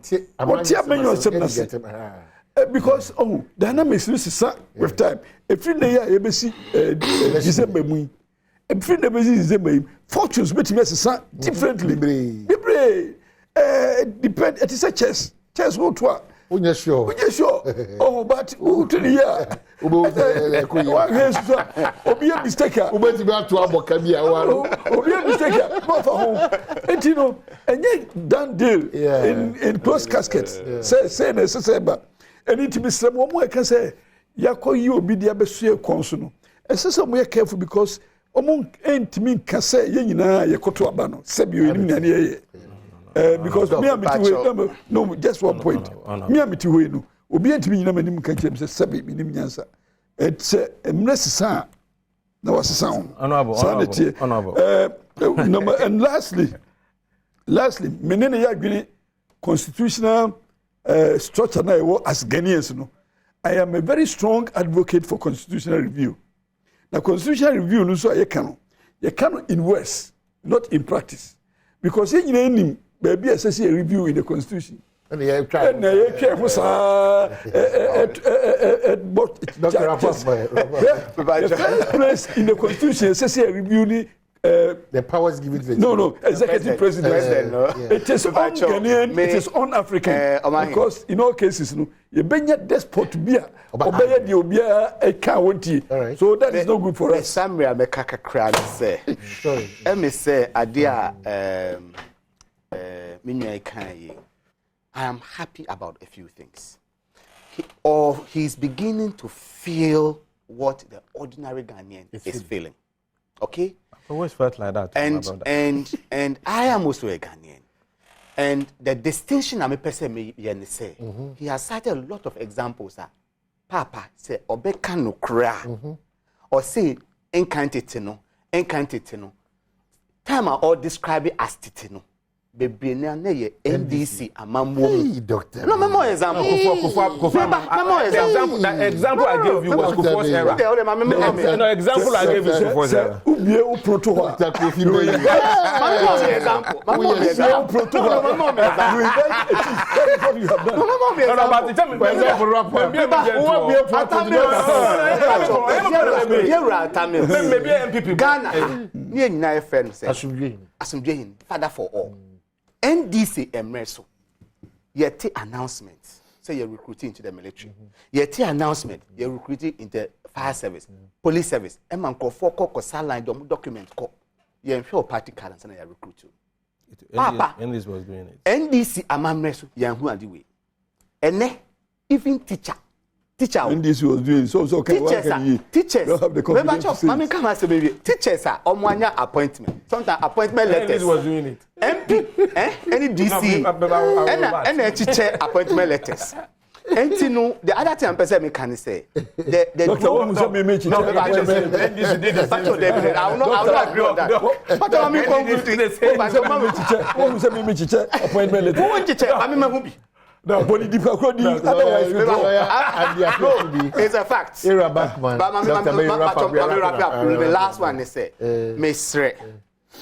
because dynamics is with time every day ya ebesi December mu every day ebesi December fortunes betimi asesa differently depend it is a chess wo to Unye sure. But who to the year? Obi a mistake. Ubeti ba to aboka bi awaro. Obi a mistake. But for home. And you know, and yet done deal in close caskets. Say ba. And it be some one can say yako you obi dia besu konso. And say some we careful because omon entimi can say ye nyina yakoto aba no. Sebi yo ni na because me am no just one point. Me am it we no. Obi antimi nyina manim kan kire say sebi minim nyansa. It's emnesisa na wasesa on. Honorable. And lastly, menene ya gwini constitutional structure na as Ghanaians no. I am a very strong advocate for constitutional review. Now constitutional review no so ye can in words, not in practice. Because ye nyina baby assess a review in the constitution. And you try. And you try for the first place in the constitution assess a review the powers given to no executive president. It is un-Ghanaian, it is un-African. Because in all cases, no, you benya despot to be obey the obia a county. So that is not good for us. Summary I make a say. Sorry. Let me say, Adia, I am happy about a few things. He's beginning to feel what the ordinary Ghanaian is feeling. Okay? I've always felt like that. And I am also a Ghanaian. And the distinction I'm a person say, he has cited a lot of examples that Papa say Obeka no kra or say enkantitino. Time I all describe it as titino. Baby na ye NDC amamwo doctor. No, more example. The example I gave you was Kufuor's era. No, example I gave you was Kufuor's era. Ubie u protocol. Father for all. NDC Emreso, yet announcement, say you're recruiting into the military. Yet announcement, you're recruiting into fire service, police service. Eman ko for ko saline document ko. You're sure party cards and you're recruiting. Papa, NDC was doing it. NDC Amamreso, you're who are the way. Ene, even teacher. And this was doing so teachers don't have the confidence to say Mami come as baby. Teachers are omwanya appointment. Sometimes appointment letters. This was doing it. MP, any DC, and teacher appointment letters. And you know, the other thing I'm person can say, the Doctor, what was me make I will not agree on that. But I mean, what was me make appointment letter? Who teacher? I mean, no, but the it's a fact. The last one they say,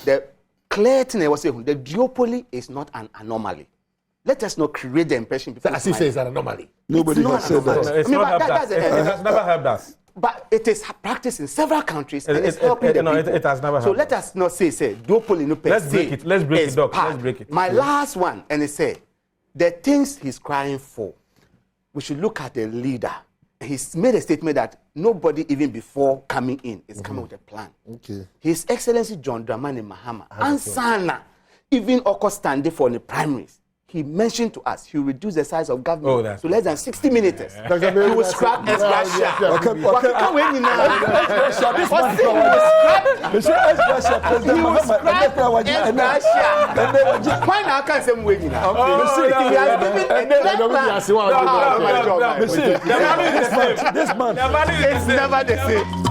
the clear thing was saying the duopoly is not an anomaly. Let us not create the impression. As he says, an anomaly. Nobody has said that. It's not helped us. It has never helped us. But it is practiced in several countries and it's helping the people. It has never helped. So let us not say duopoly no per Let's break it. Let's break it, Doc. Let's break it. My last one, and it say the things he's crying for, we should look at the leader. He's made a statement that nobody, even before coming in, is coming with a plan. Okay. His Excellency John Dramani Mahama, Ansana, even Oko standing for the primaries, he mentioned to us he will reduce the size of government to less than 60 minutes. He will scrap ex-gratia. Why now can't say we now? This month, it's never the same.